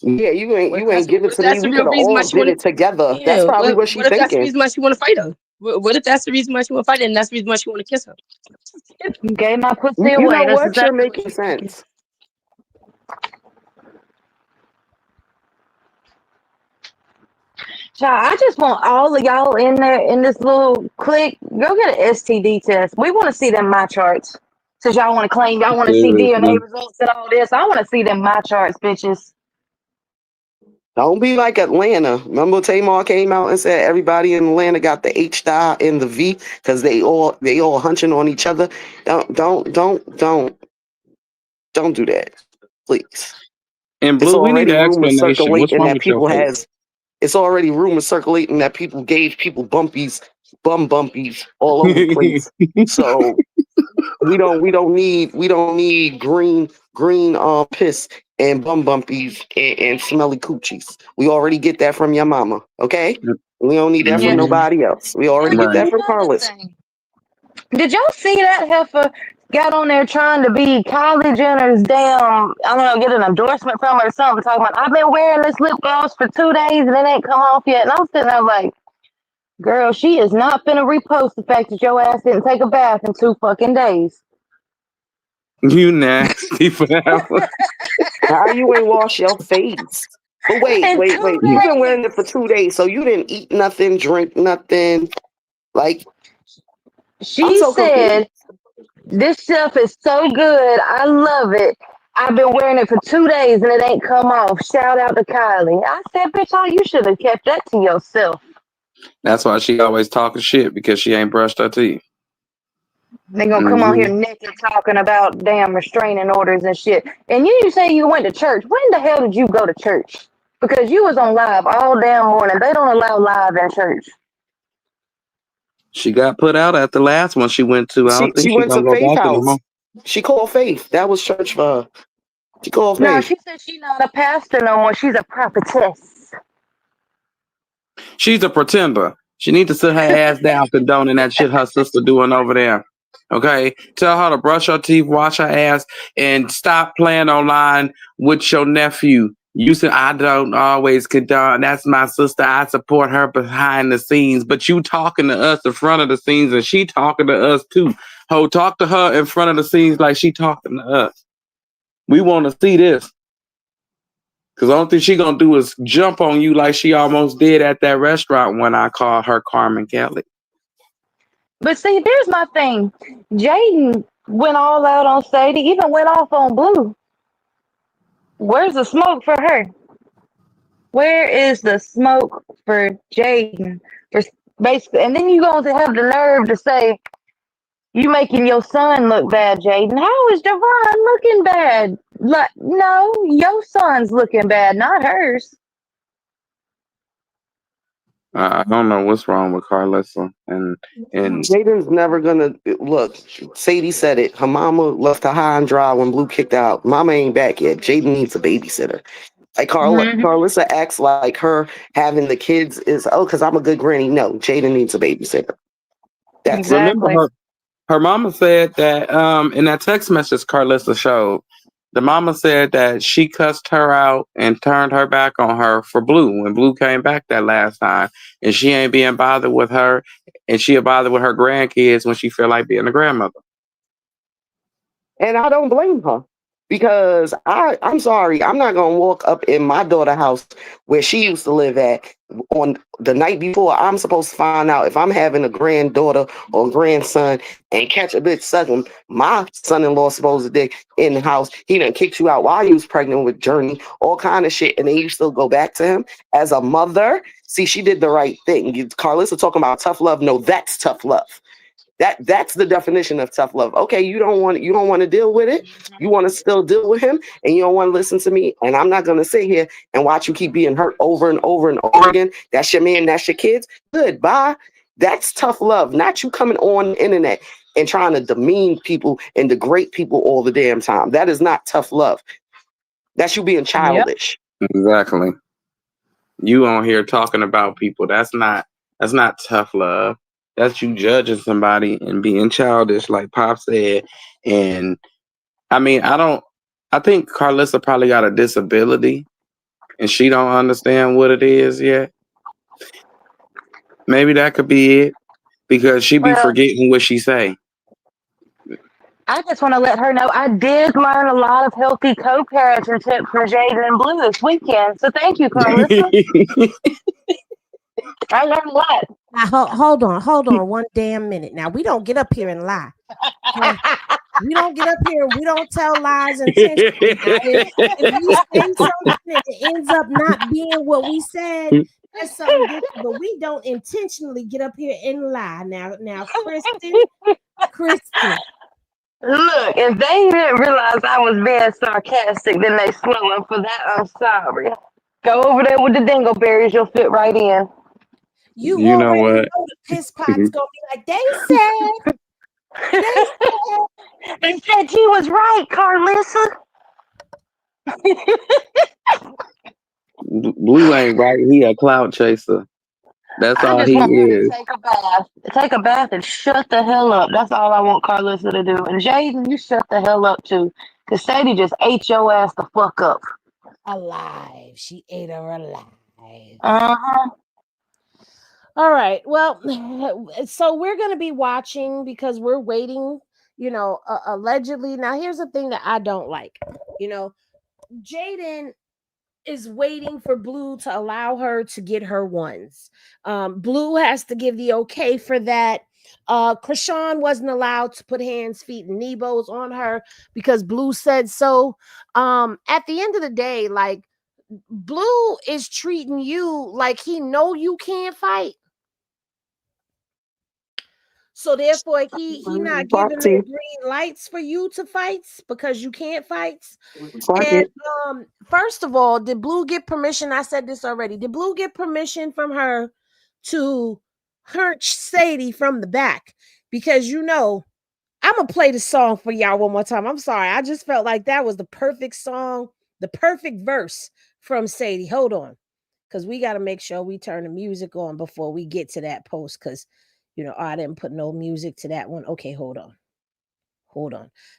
Yeah, you ain't give it What if to me. that's the We real could have reason why all she did want it together. to? That's Yeah. probably what she What if that's the thinking. reason why she want to fight her? What if that's the reason why she want to fight her, and that's the reason why she want to kiss her? Gave my pussy You know away. That's what? You're exactly what making she's thinking. sense. Child, I just want all of y'all in there in this little clique. Go get an STD test. We want to see them my charts. Since y'all want to claim y'all want to see DNA Seriously. results and all this, I want to see them my charts, bitches. Don't be like Atlanta. Remember Tamar came out and said everybody in Atlanta got the H dot and the V because they all hunching on each other. Don't do that, please. And It's Blue, we need already an rumors explanation. What's circulating wrong that with your face? it's already rumors circulating that people gave people bumpies all over the place. So we don't need green piss and bumpies and smelly coochies. We already get that from your mama, okay? We don't need that from Yeah. Mhm. nobody else. We already And get Right. that from another Karlissa. thing. Did y'all see that heifer got on there trying to be Kylie Jenner's damn, I don't know, get an endorsement from her or something, talking about, I've been wearing this lip gloss for 2 days and it ain't come off yet. And I'm sitting there like, girl, she is not finna repost the fact that your ass didn't take a bath in 2 fucking days. You nasty for that one. How you ain't wash your face? But wait. In 2 You've been wearing it for days. 2 days, so you didn't eat nothing, drink nothing. Like, I'm She so confused. said, this stuff is so good. I love it. I've been wearing it for 2 days and it ain't come off. Shout out to Kylie. I said, bitch, oh, you should have kept that to yourself. That's why she always talking shit because she ain't brushed her teeth. They gonna come on here Hmm. naked talking about damn restraining orders and shit. And you say you went to church. When the hell did you go to church? Because you was on live all damn morning. They don't allow live in church. She got put out at the last one she went to. I don't think She she went gonna to go Faith back anymore. House. She called Faith. That was church for her. She called No, Faith. she said she's not a pastor no more. She's a prophetess. She's a pretender. She need to sit her ass down condoning that shit her sister doing over there. Okay? Tell her to brush her teeth, wash her ass, and stop playing online with your nephew. You said I don't always condone. That's my sister. I support her behind the scenes. But you talking to us in front of the scenes, and she talking to us too. Ho, talk to her in front of the scenes like she talking to us. We want to see this. Because the only thing she gonna do is jump on you like she almost did at that restaurant when I called her Carmen Kelly. But see, there's my thing. Jaden went all out on Sadie, even went off on Blue. Where's the smoke for her? Where is the smoke for Jaden? For basically, and then you going to have the nerve to say you making your son look bad, Jaden. How is Javon looking bad? Like, no, your son's looking bad, not hers. I don't know what's wrong with Karlissa and Jaden's never gonna look. Sadie said it. Her mama left her high and dry when Blue kicked out. Mama ain't back yet. Jaden needs a babysitter. Like Mm-hmm. Karlissa acts like her having the kids is because I'm a good granny. No, Jaden needs a babysitter. That's it. remember Exactly. her mama said that in that text message Karlissa showed, the mama said that she cussed her out and turned her back on her for Blue when Blue came back that last time, and she ain't being bothered with her, and she'll bother with her grandkids when she feel like being a grandmother. And I don't blame her because I'm sorry, I'm not gonna walk up in my daughter's house where she used to live at on the night before I'm supposed to find out if I'm having a granddaughter or grandson and catch a bitch sucking my son-in-law supposed dick in the house. He done kicked you out while you was pregnant with Journey, all kind of shit, and then you still go back to him as a mother. See, she did the right thing. Karlissa talking about tough love. No, that's tough love. That's the definition of tough love. Okay, you don't want to deal with it. You want to still deal with him, and you don't want to listen to me. And I'm not gonna sit here and watch you keep being hurt over and over and over again. That's your man. That's your kids. Good. Bye. That's tough love. Not you coming on the internet and trying to demean people and degrade people all the damn time. That is not tough love. That's you being childish. Exactly. You on here talking about people. That's not tough love. That's you judging somebody and being childish, like Pop said. And I mean, I think Karlissa probably got a disability and she don't understand what it is yet. Maybe that could be it because she be forgetting what she say. I just want to let her know I did learn a lot of healthy co-parenting tips from Jaden and Blue this weekend. So thank you, Karlissa. I learned a lot. Now, hold on one damn minute. Now, we don't get up here and lie. Okay? We don't get up here and we don't tell lies intentionally. Now, if we say something and it ends up not being what we said, that's something different. But we don't intentionally get up here and lie. Now, Kristen. Look, if they didn't realize I was being sarcastic, then they slow. And for that, I'm sorry. Go over there with the dingleberries. You'll fit right in. You already know the piss pot's gonna be like, they said she was right, Karlissa. Blue ain't right. He a clout chaser. That's all he is. Take a bath and shut the hell up. That's all I want Karlissa to do. And Jaden, you shut the hell up too. Cause Sadie just ate your ass the fuck up. Alive. She ate her alive. Uh-huh. All right. Well, so we're going to be watching because we're waiting, allegedly. Now, here's the thing that I don't like. Jaden is waiting for Blue to allow her to get her ones. Blue has to give the okay for that. Chrisean wasn't allowed to put hands, feet, and knee bows on her because Blue said so. At the end of the day, like, Blue is treating you like he know you can't fight. So therefore, he not giving no green lights for you to fight because you can't fight. And first of all, did Blue get permission? I said this already. Did Blue get permission from her to hurt Sadie from the back? Because I'm gonna play the song for y'all one more time. I'm sorry, I just felt like that was the perfect song, the perfect verse from Sadie. Hold on, because we got to make sure we turn the music on before we get to that post. Because I didn't put no music to that one. Okay, hold on,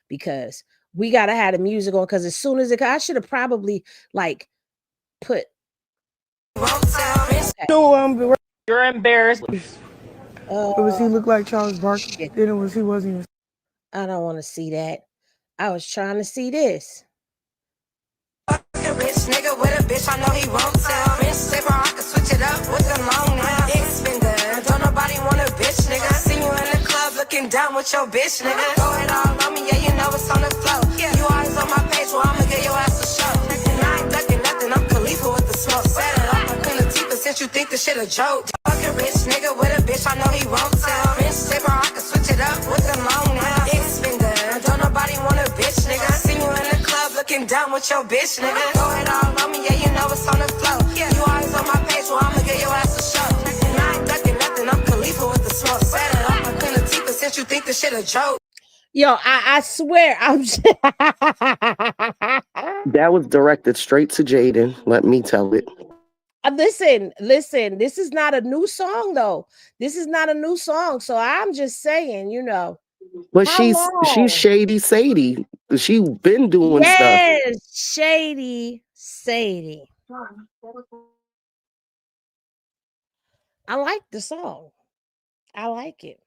because we gotta have the music on. Because as soon as I should have probably put. No, you're embarrassed. Was he look like Charles Barkley? Then it was he wasn't even. I don't want to see that. I was trying to see this. Rich nigga with a bitch, I know he won't tell. Rich paper, I can switch it up with the long nails. Expander, don't nobody want a bitch, nigga. See you in the club looking down with your bitch, nigga. Throw it all on me, yeah, you know it's on the floor. You always on my page, well, I'ma get your ass a show. And I ain't ducking nothing, I'm Khalifa with the smoke. Set it up, I'm gonna teeth since you think this shit a joke. Fucking rich nigga with a bitch, I know he won't tell. Rich paper, I can switch it up with the long nails. Expander, don't nobody want a bitch, nigga. See you in the club looking down with your bitch, nigga. Throw it all on me, yeah, you know it's on the floor. You always on my page, well, I'ma get your ass a show. And I ain't ducking nothing, I'm Khalifa with the smoke. Set it up, I'm gonna teeth since you think this shit a joke. Yo, I swear, I'm. That was directed straight to Jaden. Let me tell it. Listen. This is not a new song, though. This is not a new song, so I'm just saying, But she's Shady Sadie. She been doing stuff. Yes, Shady Sadie. I like the song. I like it.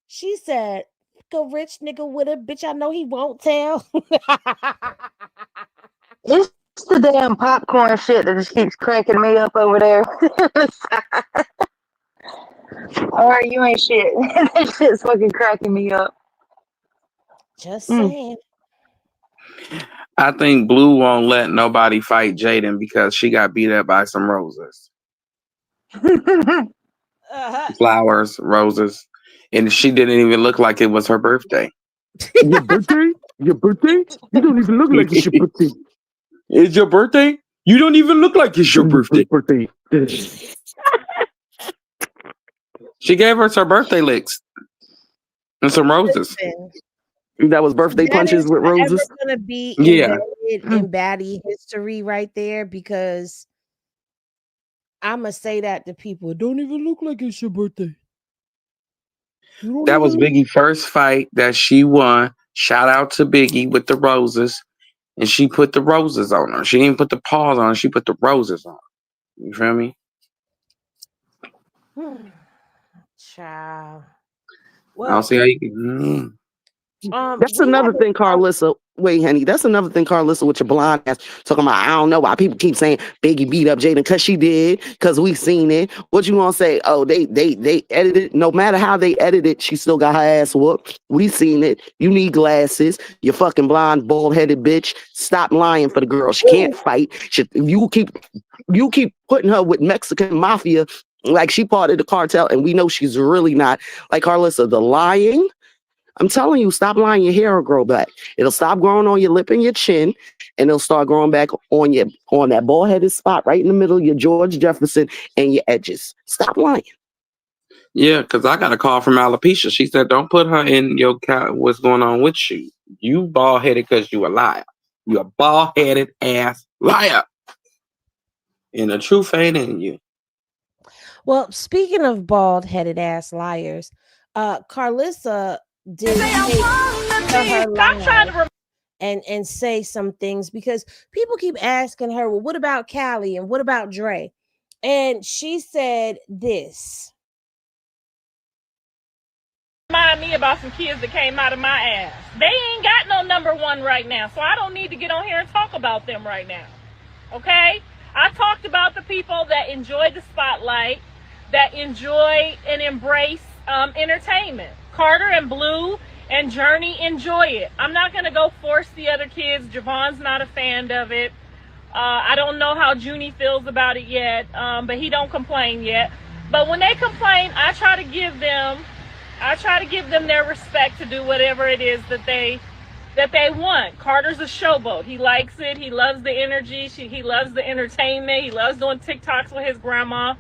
She said, a rich nigga with a bitch. I know he won't tell. It's the damn popcorn shit that just keeps cracking me up over there. All right, you ain't shit. That shit's fucking cracking me up. Just saying. I think Blue won't let nobody fight Jaden because she got beat up by some roses. Flowers, roses. And she didn't even look like it was her birthday. Your birthday? Your birthday? You don't even look like it's your birthday. It's your birthday? You don't even look like it's your birthday. She gave us her birthday licks and some roses. That was birthday punches with roses. It's gonna be in baddie history right there, because I'ma say that to people. It don't even look like it's your birthday. That was Biggie's first fight that she won. Shout out to Biggie with the roses. And she put the roses on her. She didn't put the paws on her. She put the roses on her. You feel me? Child. I don't see how you can. That's another thing, Karlissa. Wait, honey, that's another thing, Karlissa, with your blonde ass talking about. I don't know why people keep saying Biggie beat up Jaden, because she did, because we seen it. What you gonna say? Oh, they edited. No matter how they edited, she still got her ass whooped. We seen it. You need glasses. You fucking blonde, bald headed bitch. Stop lying for the girl. She can't fight. You keep putting her with Mexican mafia like she part of the cartel, and we know she's really not. Like Karlissa, the lying. I'm telling you, stop lying. Your hair will grow back. It'll stop growing on your lip and your chin, and it'll start growing back on that bald-headed spot right in the middle of your George Jefferson and your edges. Stop lying. Yeah, because I got a call from Alopecia. She said, don't put her in your what's going on with you. You bald-headed because you a liar. You a bald-headed ass liar. And the truth ain't in you. Well, speaking of bald-headed ass liars, Karlissa did and say some things, because people keep asking her, well, what about Callie and what about Dre? And she said this. Remind me about some kids that came out of my ass. They ain't got no number one right now, so I don't need to get on here and talk about them right now. Okay? I talked about the people that enjoy the spotlight, that enjoy and embrace entertainment. Carter and Blue and Journey enjoy it. I'm not going to go force the other kids. Javon's not a fan of it. I don't know how Junie feels about it yet, but he don't complain yet. But when they complain, I try to give them their respect to do whatever it is that they want. Carter's a showboat. He likes it. He loves the energy. He loves the entertainment. He loves doing TikToks with his grandma.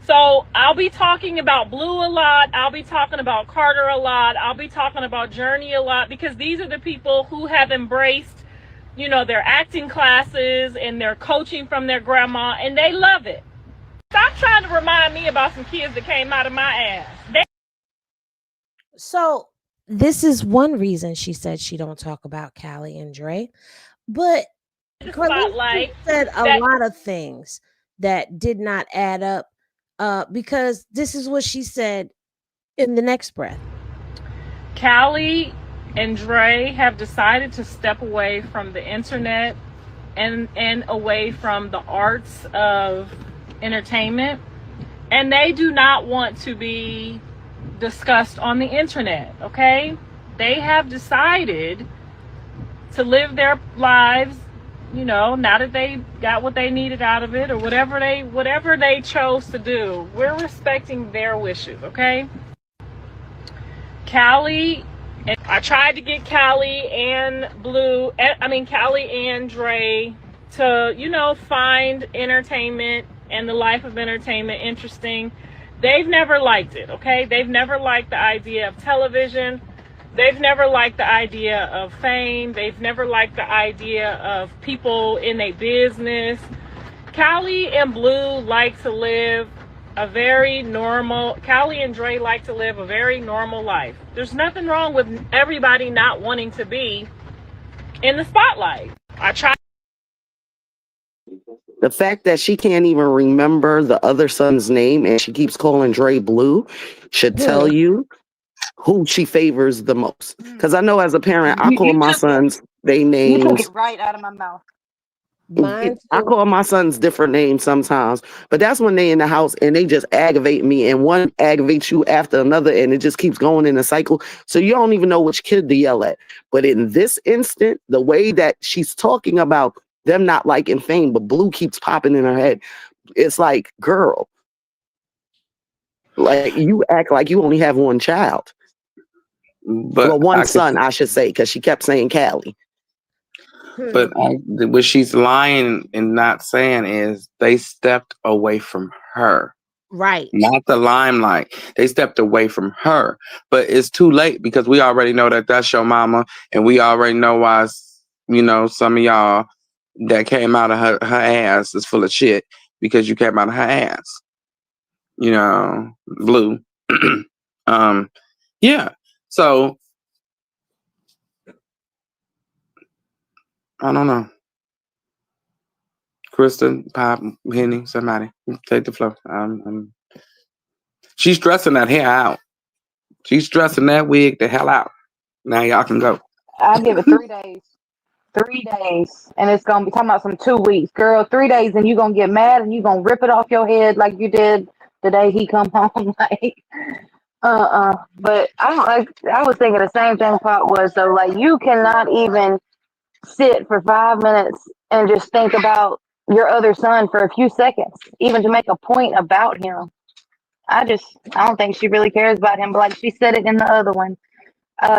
So I'll be talking about Blue a lot. I'll be talking about Carter a lot. I'll be talking about Journey a lot, because these are the people who have embraced, their acting classes and their coaching from their grandma, and they love it. Stop trying to remind me about some kids that came out of my ass. So this is one reason she said she don't talk about Callie and Dre, but Karlissa said a lot of things that did not add up. Because this is what she said in the next breath. Callie and Dre have decided to step away from the internet and away from the arts of entertainment, and they do not want to be discussed on the internet. Okay, they have decided to live their lives, now that they got what they needed out of it, or whatever they chose to do. We're respecting their wishes, okay? Callie, and I tried to get Callie and Dre to, find entertainment and the life of entertainment interesting. They've never liked it, okay? They've never liked the idea of television. They've never liked the idea of fame. They've never liked the idea of people in a business. Callie and Blue like to live a very normal, Callie and Dre like to live a very normal life. There's nothing wrong with everybody not wanting to be in the spotlight. I try. The fact that she can't even remember the other son's name and she keeps calling Dre Blue should tell you who she favors the most. Because I know as a parent, I You, call you my took it. sons they You took names. it right out of my mouth. Mine I too. call my sons different names sometimes, but that's when they in the house and they just aggravate me, and one aggravates you after another, and it just keeps going in a cycle. So you don't even know which kid to yell at. But in this instant, the way that she's talking about them not liking Fame, but Blue keeps popping in her head. It's like, girl, like you act like you only have one child. But Well, one I could, son, I should say, because she kept saying Callie. but what she's lying and not saying is they stepped away from her. Right. Not the limelight. They stepped away from her. But it's too late because we already know that that's your mama, and we already know why, some of y'all that came out of her ass is full of shit because you came out of her ass. Blue. Yeah. So I don't know. Kristen, Pop, Henny, somebody take the floor. She's dressing that hair out. She's dressing that wig the hell out. Now y'all can go. I give it 3 days. 3 days, and it's gonna be talking about some 2 weeks, girl. 3 days, and you gonna get mad, and you gonna rip it off your head like you did the day he come home. Like, But I don't like. I was thinking the same thing. Part was though, like you cannot even sit for 5 minutes and just think about your other son for a few seconds, even to make a point about him. I don't think she really cares about him. But like she said it in the other one,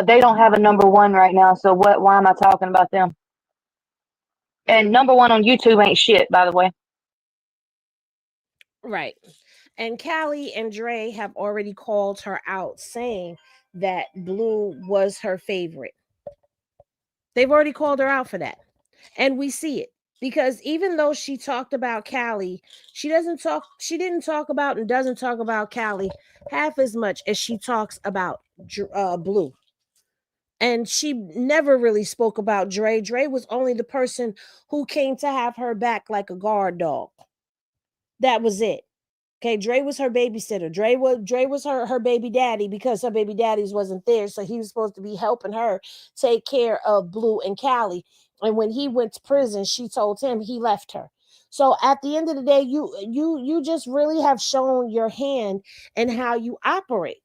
they don't have a number one right now. So what? Why am I talking about them? And number one on YouTube ain't shit, by the way. Right. And Callie and Dre have already called her out, saying that Blue was her favorite. They've already called her out for that. And we see it. Because even though she talked about Callie, she didn't talk about and doesn't talk about Callie half as much as she talks about Blue. And she never really spoke about Dre. Dre was only the person who came to have her back like a guard dog. That was it. Okay, Dre was her babysitter. Dre was her baby daddy because her baby daddies wasn't there, so he was supposed to be helping her take care of Blue and Callie. And when he went to prison, she told him he left her. So at the end of the day, you just really have shown your hand and how you operate.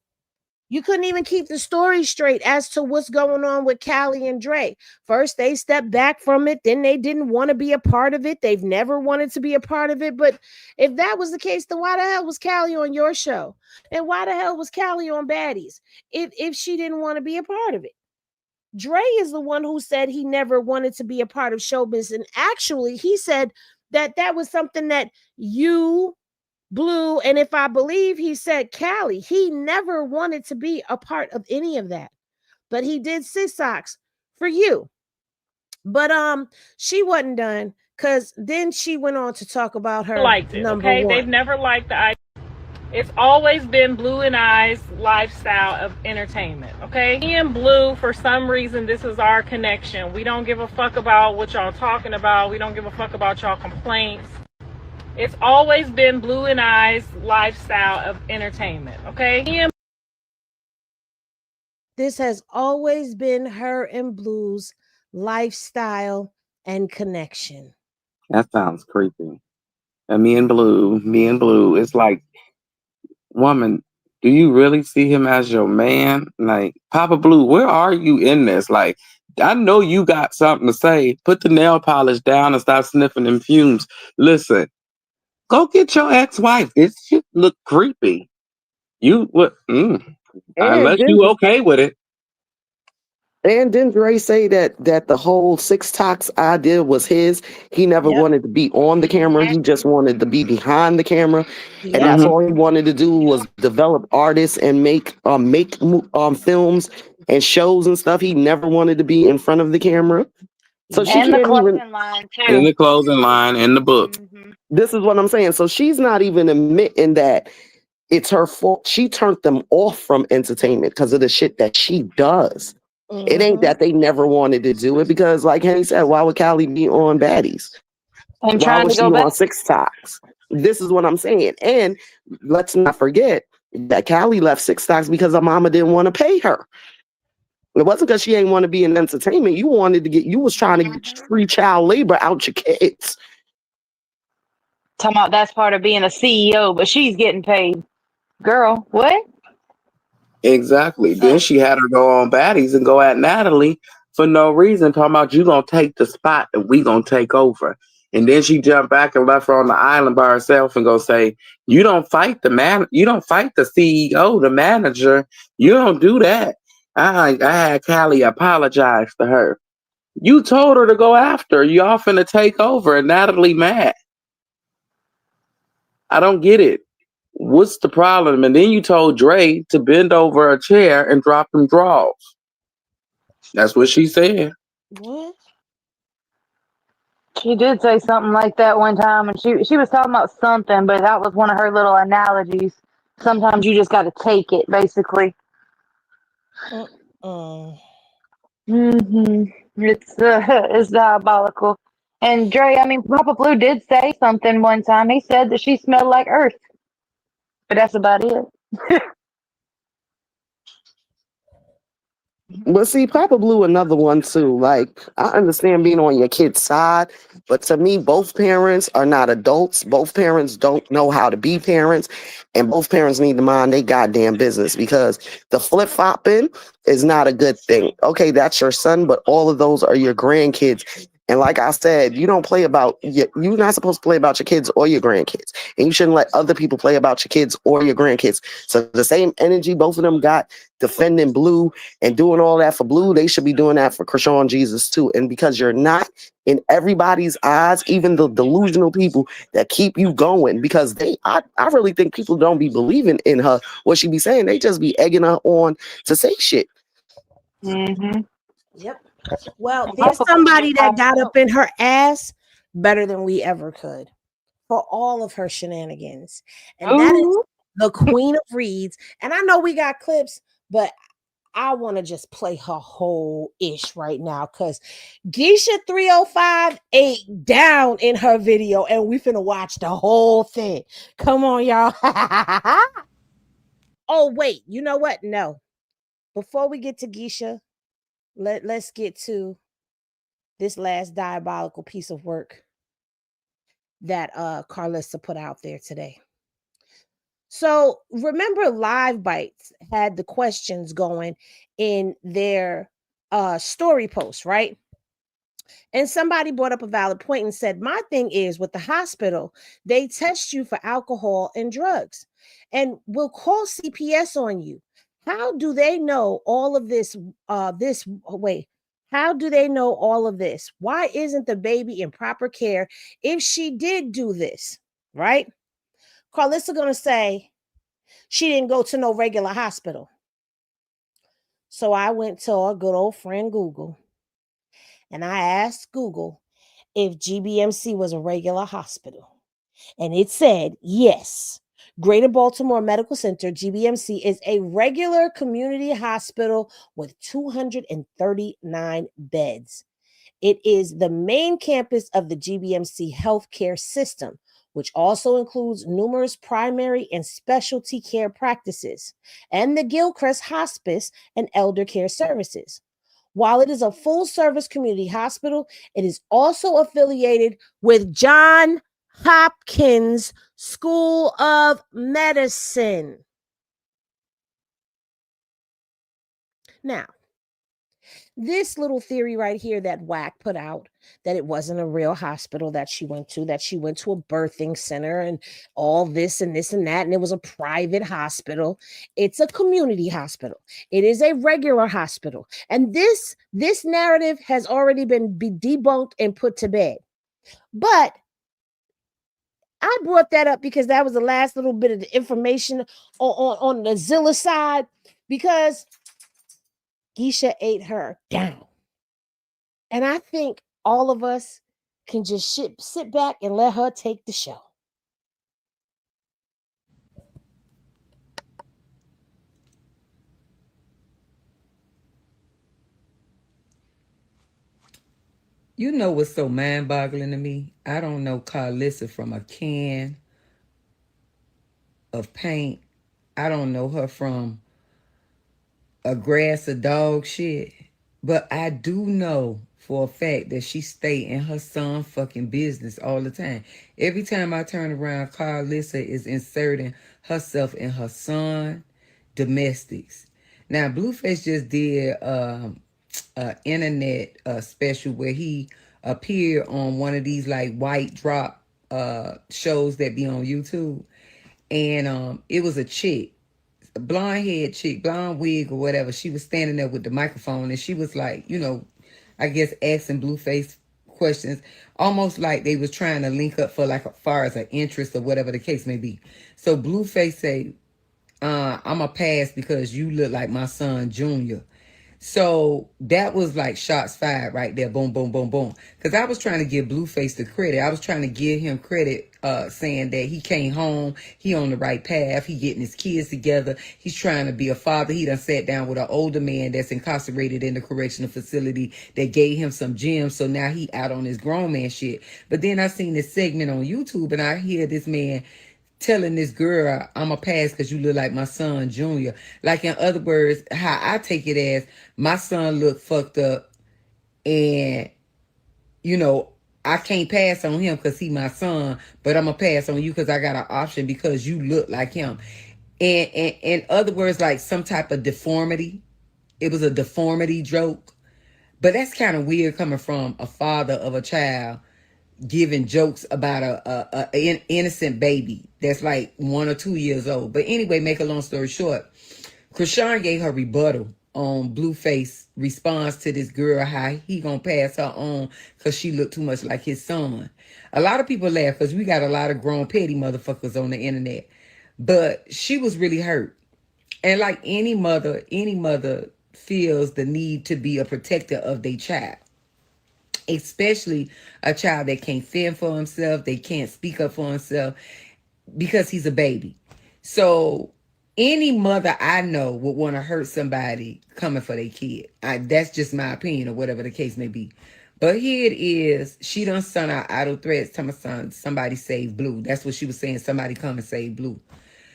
You couldn't even keep the story straight as to what's going on with Callie and Dre. First, they stepped back from it. Then they didn't want to be a part of it. They've never wanted to be a part of it. But if that was the case, then why the hell was Callie on your show? And why the hell was Callie on Baddies if she didn't want to be a part of it? Dre is the one who said he never wanted to be a part of showbiz. And actually, he said that was something that you, Blue, and if I believe he said Callie, he never wanted to be a part of any of that. But he did Sis Socks for you. But she wasn't done because then she went on to talk about her liked it, number okay? one. They've never liked the idea. It's always been Blue and I's lifestyle of entertainment, okay? Me and Blue, for some reason, this is our connection. We don't give a fuck about what y'all talking about. We don't give a fuck about y'all complaints. It's always been Blue and I's lifestyle of entertainment, okay? This has always been her and Blue's lifestyle and connection. That sounds creepy. And me and Blue, it's like, woman, do you really see him as your man? Like, Papa Blue, where are you in this? Like, I know you got something to say. Put the nail polish down and stop sniffing them fumes. Listen, go get your ex-wife. This shit look creepy. You what? Unless you okay with it. And didn't Dre say that the whole Six Talks idea was his? He never wanted to be on the camera. He just wanted to be behind the camera, and that's all he wanted to do was develop artists and make films and shows and stuff. He never wanted to be in front of the camera. So she And the can't clothing even line too. In the clothing line, in the book. This is what I'm saying. So she's not even admitting that it's her fault. She turned them off from entertainment because of the shit that she does. It ain't that they never wanted to do it because, like Henny said, why would Callie be on Baddies? And Why trying was to she go back. on Six Talks? This is what I'm saying. And let's not forget, That Callie left Six Stacks because her mama didn't want to pay her. It wasn't because she ain't want to be in entertainment. You was trying to get free child labor out your kids. Talking about that's part of being a CEO, but she's getting paid. Girl, what? Exactly. Then she had her go on baddies and go at Natalie for no reason, talking about you gonna take the spot and we gonna take over. And then she jumped back and left her on the island by herself and go say, you don't fight the CEO, the manager. You don't do that. I had Callie apologize to her. You told her to go after her. Y'all finna take over and Natalie mad. I don't get it. What's the problem? And then you told Dre to bend over a chair and drop them draws. That's what she said. What? She did say something like that one time, and she was talking about something, but that was one of her little analogies. Sometimes you just got to take it, basically. It's diabolical. And Dre, I mean, Papa Blue did say something one time. He said that she smelled like earth, but that's about it. But see, Papa Blue another one too. Like, I understand being on your kid's side, but to me, both parents are not adults. Both parents don't know how to be parents, and both parents need to mind their goddamn business because the flip-flopping is not a good thing. Okay, that's your son, but all of those are your grandkids. And like I said, you're not supposed to play about your kids or your grandkids. And you shouldn't let other people play about your kids or your grandkids. So the same energy both of them got defending Blue and doing all that for Blue, they should be doing that for Chrisean Jesus too. And because you're not in everybody's eyes, even the delusional people that keep you going, because I really think people don't be believing in her, what she be saying. They just be egging her on to say shit. Yep. Well, there's somebody that got up in her ass better than we ever could for all of her shenanigans. And that is the Queen of Reeds. And I know we got clips, but I want to just play her whole ish right now because Geisha 305 ate down in her video and we finna watch the whole thing. Come on, y'all. Oh, wait, you know what? No. Before we get to Geisha, let's get to this last diabolical piece of work that Karlissa put out there today. So remember, Live Bites had the questions going in their story post, right? And somebody brought up a valid point and said, my thing is with the hospital, they test you for alcohol and drugs and will call CPS on you. How do they know all of this? How do they know all of this? Why isn't the baby in proper care if she did do this, right? Karlissa gonna say she didn't go to no regular hospital. So I went to our good old friend Google and I asked Google if GBMC was a regular hospital. And it said, yes, Greater Baltimore Medical Center, GBMC, is a regular community hospital with 239 beds. It is the main campus of the GBMC healthcare system, which also includes numerous primary and specialty care practices, and the Gilchrist Hospice and Elder Care Services. While it is a full-service community hospital, it is also affiliated with Johns Hopkins School of Medicine. Now, this little theory right here that WAC put out, that it wasn't a real hospital that she went to a birthing center and all this and this and that, and it was a private hospital. It's a community hospital. It is a regular hospital. And this narrative has already been debunked and put to bed. But I brought that up because that was the last little bit of the information on the Zilla side, because Geisha ate her down. And I think all of us can just sit back and let her take the show. You know what's so mind-boggling to me? I don't know Karlissa from a can of paint I don't know her from a grass or dog shit. But I do know for a fact that she stay in her son fucking business all the time. Every time I turn around, Karlissa is inserting herself in her son domestics. Now, Blueface just did internet special where he appeared on one of these like white drop shows that be on YouTube. And it was a chick, a blonde head chick, blonde wig or whatever. She was standing there with the microphone and she was like, you know, I guess asking Blueface questions, almost like they was trying to link up for like as far as an interest or whatever the case may be. So Blueface say, I'm a pass because you look like my son Junior. So that was like shots fired right there. Boom, boom, boom, boom. Because I was trying to give Blueface the credit. I was trying to give him credit saying that he came home. He on the right path. He getting his kids together. He's trying to be a father. He done sat down with an older man that's incarcerated in the correctional facility that gave him some gems. So now he out on his grown man shit. But then I seen this segment on YouTube and I hear this man telling this girl, I'm a pass because you look like my son Junior. Like in other words, how I take it as my son look fucked up and, you know, I can't pass on him because he my son, but I'm going to pass on you because I got an option because you look like him. And in other words, like some type of deformity. It was a deformity joke. But that's kind of weird coming from a father of a child giving jokes about an innocent baby that's like 1 or 2 years old. But anyway, make a long story short, Chrisean gave her rebuttal on Blueface response to this girl, how he gonna pass her on because she looked too much like his son. A lot of people laugh because we got a lot of grown petty motherfuckers on the internet. But she was really hurt. And like any mother feels the need to be a protector of their child. Especially a child that can't fend for himself, they can't speak up for himself because he's a baby. So any mother I know would want to hurt somebody coming for their kid. That's just my opinion or whatever the case may be. But here it is. She done sent out idle threats. Tell my son, somebody save Blue. That's what she was saying. Somebody come and save Blue.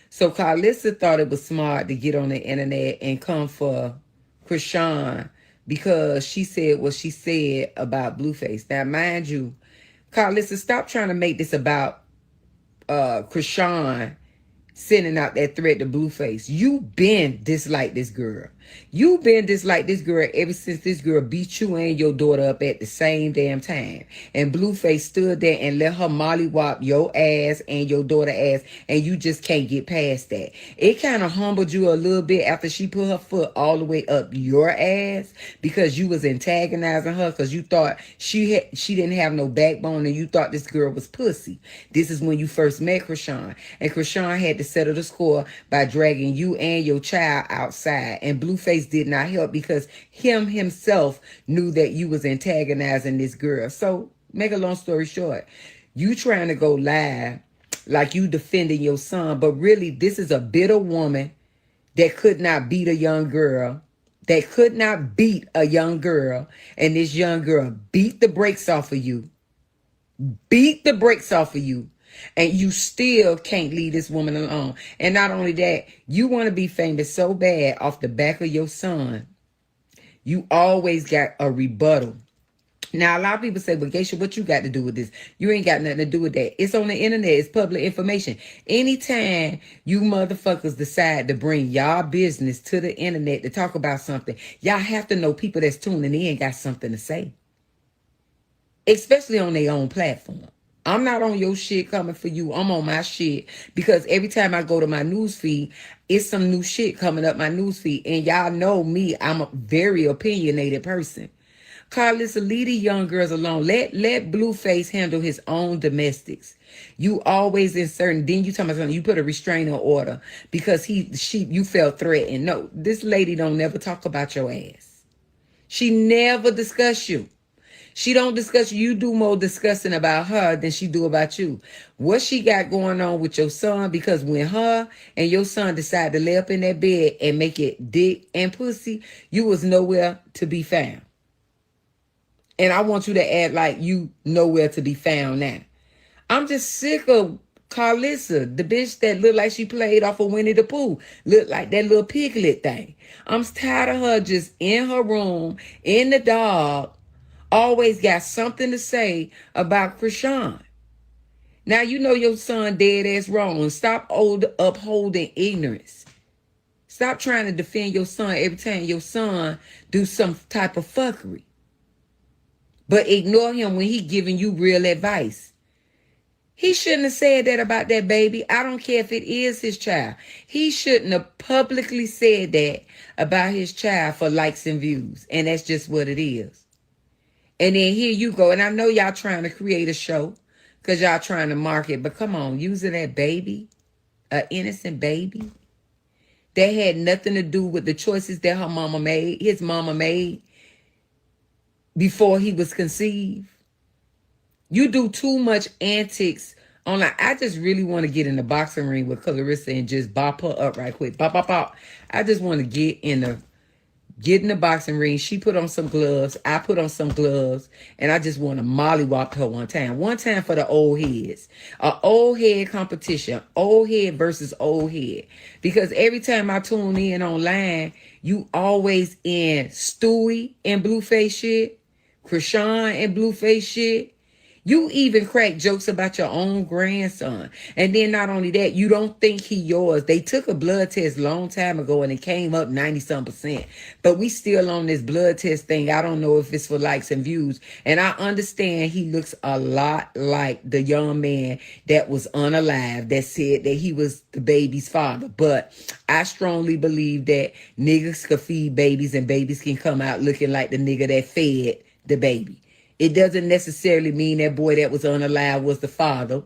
So Karlissa thought it was smart to get on the internet and come for Chrisean because she said what she said about Blueface. Now, mind you, Karlissa, stop trying to make this about Chrisean sending out that threat to Blueface. You been dislike this girl. You been dislike this girl ever since this girl beat you and your daughter up at the same damn time. And Blueface stood there and let her mollywop your ass and your daughter ass, and you just can't get past that. It kind of humbled you a little bit after she put her foot all the way up your ass because you was antagonizing her because you thought she didn't have no backbone and you thought this girl was pussy. This is when you first met Chrisean. And Chrisean had to settle the score by dragging you and your child outside. And Blueface did not help because himself knew that you was antagonizing this girl. So, make a long story short, you trying to go live like you defending your son, but really this is a bitter woman that could not beat a young girl. That could not beat a young girl. And this young girl beat the brakes off of you. Beat the brakes off of you. And you still can't leave this woman alone. And not only that, you want to be famous so bad off the back of your son. You always got a rebuttal. Now, a lot of people say, well, Geisha, what you got to do with this? You ain't got nothing to do with that. It's on the internet. It's public information. Anytime you motherfuckers decide to bring y'all business to the internet to talk about something, y'all have to know people that's tuning in got something to say. Especially on their own platform. I'm not on your shit coming for you. I'm on my shit because every time I go to my news feed, it's some new shit coming up my news feed. And y'all know me, I'm a very opinionated person. Karlissa, leave the young girls alone. Let Blueface handle his own domestics. You always insert, then you talking about something, you put a restraining order because you felt threatened. No, this lady don't never talk about your ass. She never discuss you. She don't discuss you. You do more discussing about her than she do about you. What she got going on with your son, because when her and your son decide to lay up in that bed and make it dick and pussy, you was nowhere to be found. And I want you to act like you nowhere to be found now. I'm just sick of Karlissa, the bitch that looked like she played off of Winnie the Pooh, looked like that little piglet thing. I'm tired of her just in her room, in the dark, always got something to say about Chrisean. Now you know your son dead ass wrong. Stop upholding ignorance. Stop trying to defend your son every time your son do some type of fuckery. But ignore him when he giving you real advice. He shouldn't have said that about that baby. I don't care if it is his child. He shouldn't have publicly said that about his child for likes and views. And that's just what it is. And then here you go. And I know y'all trying to create a show because y'all trying to market. But come on, using that baby, an innocent baby, that had nothing to do with the choices that her mama made, his mama made before he was conceived. You do too much antics on like, I just really want to get in the boxing ring with Karlissa and just bop her up right quick. Bop, bop, bop. I just want to get in the boxing ring. She put on some gloves. I put on some gloves. And I just want to mollywop her one time. One time for the old heads. An old head competition. Old head versus old head. Because every time I tune in online, you always in Stewie and Blueface shit. Chrisean and Blueface shit. You even crack jokes about your own grandson. And then not only that, you don't think he yours. They took a blood test long time ago and it came up 90-some%. But we still on this blood test thing. I don't know if it's for likes and views. And I understand he looks a lot like the young man that was unalive that said that he was the baby's father. But I strongly believe that niggas can feed babies and babies can come out looking like the nigga that fed the baby. It doesn't necessarily mean that boy that was unalive was the father.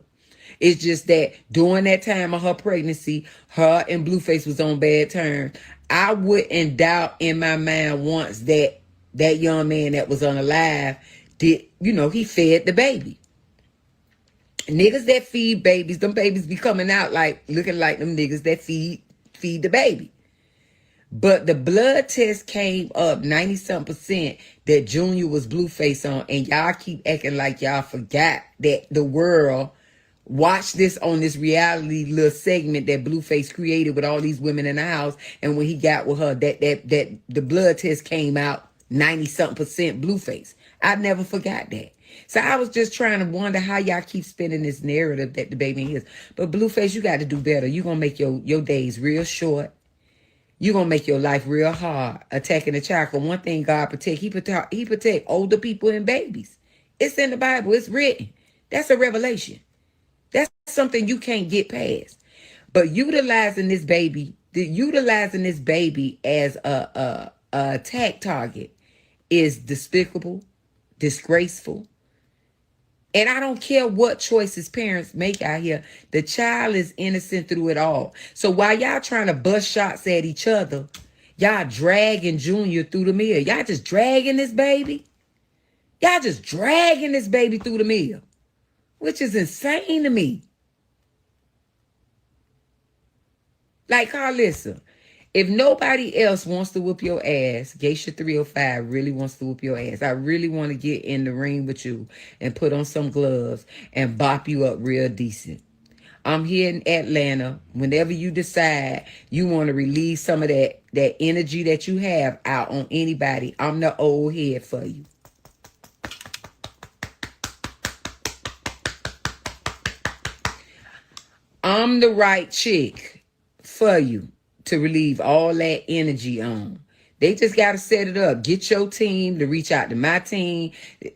It's just that during that time of her pregnancy, her and Blueface was on bad terms. I wouldn't doubt in my mind once that that young man that was unalive did, he fed the baby. Niggas that feed babies, them babies be coming out like looking like them niggas that feed the baby. But the blood test came up 90-some% that Junior was Blueface on, and y'all keep acting like y'all forgot that the world watched this on this reality little segment that Blueface created with all these women in the house, and when he got with her, that the blood test came out 90-something% Blueface. I never forgot that. So I was just trying to wonder how y'all keep spinning this narrative that the baby is. But Blueface, you got to do better. You're gonna make your days real short. You're going to make your life real hard attacking a child. For one thing, God protect. He protect older people and babies. It's in the Bible. It's written. That's a revelation. That's something you can't get past. But utilizing this baby as a attack target is despicable, disgraceful. And I don't care what choices parents make out here. The child is innocent through it all. So while y'all trying to bust shots at each other, y'all dragging Junior through the mill. Y'all just dragging this baby. Y'all just dragging this baby through the mill, which is insane to me. Like Karlissa, if nobody else wants to whoop your ass, Geisha 305 really wants to whoop your ass. I really want to get in the ring with you and put on some gloves and bop you up real decent. I'm here in Atlanta. Whenever you decide you want to release some of that energy that you have out on anybody, I'm the old head for you. I'm the right chick for you to relieve all that energy on. They just got to set it up. Get your team to reach out to my team.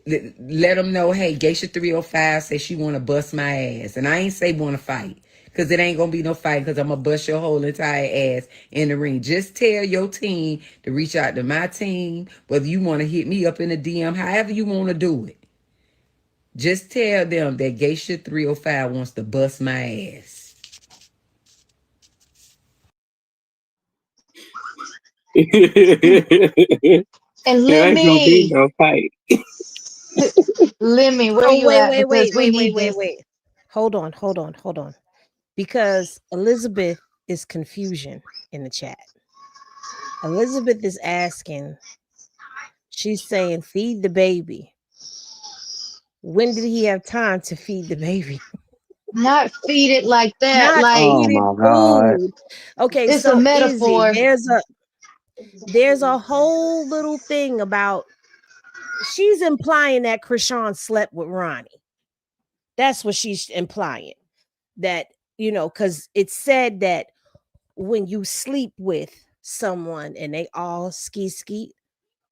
Let them know, hey, Geisha 305 says she want to bust my ass. And I ain't say want to fight, because it ain't going to be no fight, because I'm going to bust your whole entire ass in the ring. Just tell your team to reach out to my team, whether you want to hit me up in the DM, however you want to do it. Just tell them that Geisha 305 wants to bust my ass. And There ain't gonna be Lemmy, no fight. Lemmy, where Oh, you at? Because we need this. wait. Hold on. Because Elizabeth is confusion in the chat. Elizabeth is asking, she's saying, feed the baby. When did he have time to feed the baby? Not feed it like that. Not Like Oh feeding my God. food. Okay, it's a so Izzy, metaphor. there's a whole little thing about she's implying that Chrisean slept with Ronnie. That's what she's implying. That, because it's said that when you sleep with someone and they all ski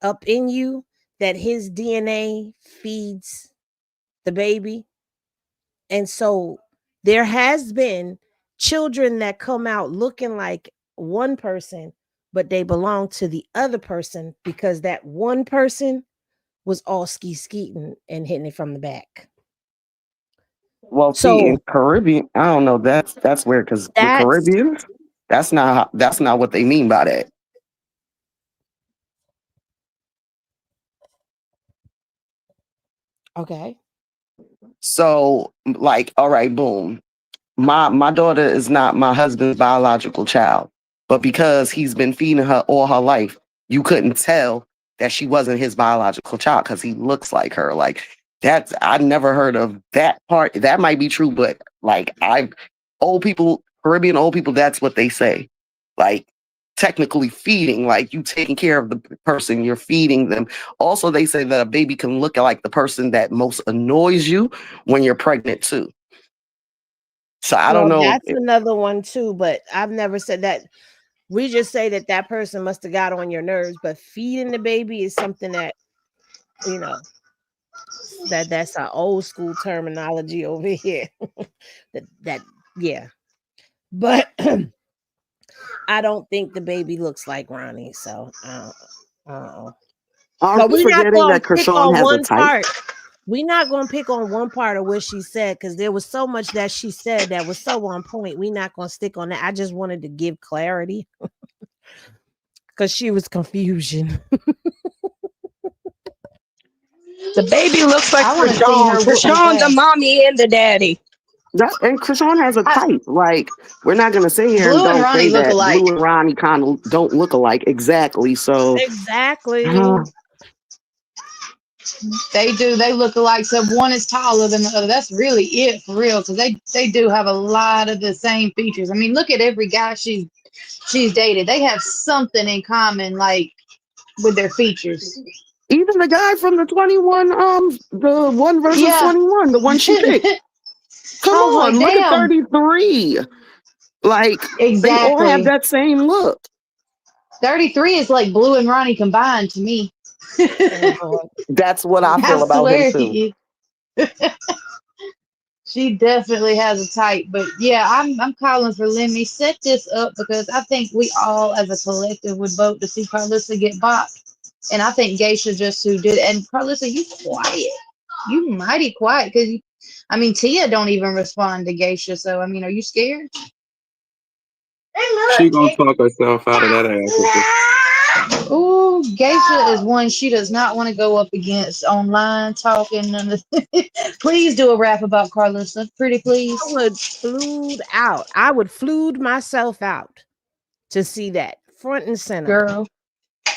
up in you, that his DNA feeds the baby. And so there has been children that come out looking like one person, but they belong to the other person because that one person was all skeeting and hitting it from the back. Well, see, in So Caribbean, I don't know. That's weird because in that's Caribbean, that's not what they mean by that. okay. So, like, all right, boom. My daughter is not my husband's biological child, but because he's been feeding her all her life, you couldn't tell that she wasn't his biological child because he looks like her. Like that's I never heard of that part. That might be true, but like old people, Caribbean old people, that's what they say. Like technically feeding, like you taking care of the person, you're feeding them. Also, they say that a baby can look like the person that most annoys you when you're pregnant too. So I don't Well, know. that's another one too, but I've never said that. We just say that person must have got on your nerves, but feeding the baby is something that, you know, that's our old school terminology over here. that yeah. But I don't think the baby looks like Ronnie, so Are but we we're not forgetting gonna that pick Chrisean on has a one type? part. We're not gonna pick on one part of what she said because there was so much that she said that was so on point. We're not gonna stick on that. I just wanted to give clarity because she was confusion. The baby looks like I want to see Krishan. her whoop his Krishan, the ass. mommy and the daddy. And Chrisean has a I, type. Like we're not gonna sit here and Blue and don't Ronnie say look that alike. Blue and Ronnie kind of don't look alike exactly. So Exactly. They do. They look alike. So one is taller than the other. That's really it for real. Because they do have a lot of the same features. I mean, look at every guy she's dated. They have something in common, like with their features. even the guy from the 21, the one versus Yeah. 21, the one she picked. Come I was like, on, look at damn. 33. Like they all have Exactly. that same look. 33 is like Blue and Ronnie combined to me. Oh Lord. That's what I I feel about him swear too. he is. She definitely has a type, but yeah, I'm calling for Lemmy. Set this up because I think we all, as a collective, would vote to see Karlissa get bopped, and I think Geisha just who did. And Karlissa, you quiet, you mighty quiet because, I mean, Tia don't even respond to Geisha. So I mean, are you scared? She gonna talk herself out of that ass. Ooh, Geisha is one she does not want to go up against online talking. Please do a rap about Karlissa, pretty please. I would flued out. I would flued myself out to see that front and center. Girl,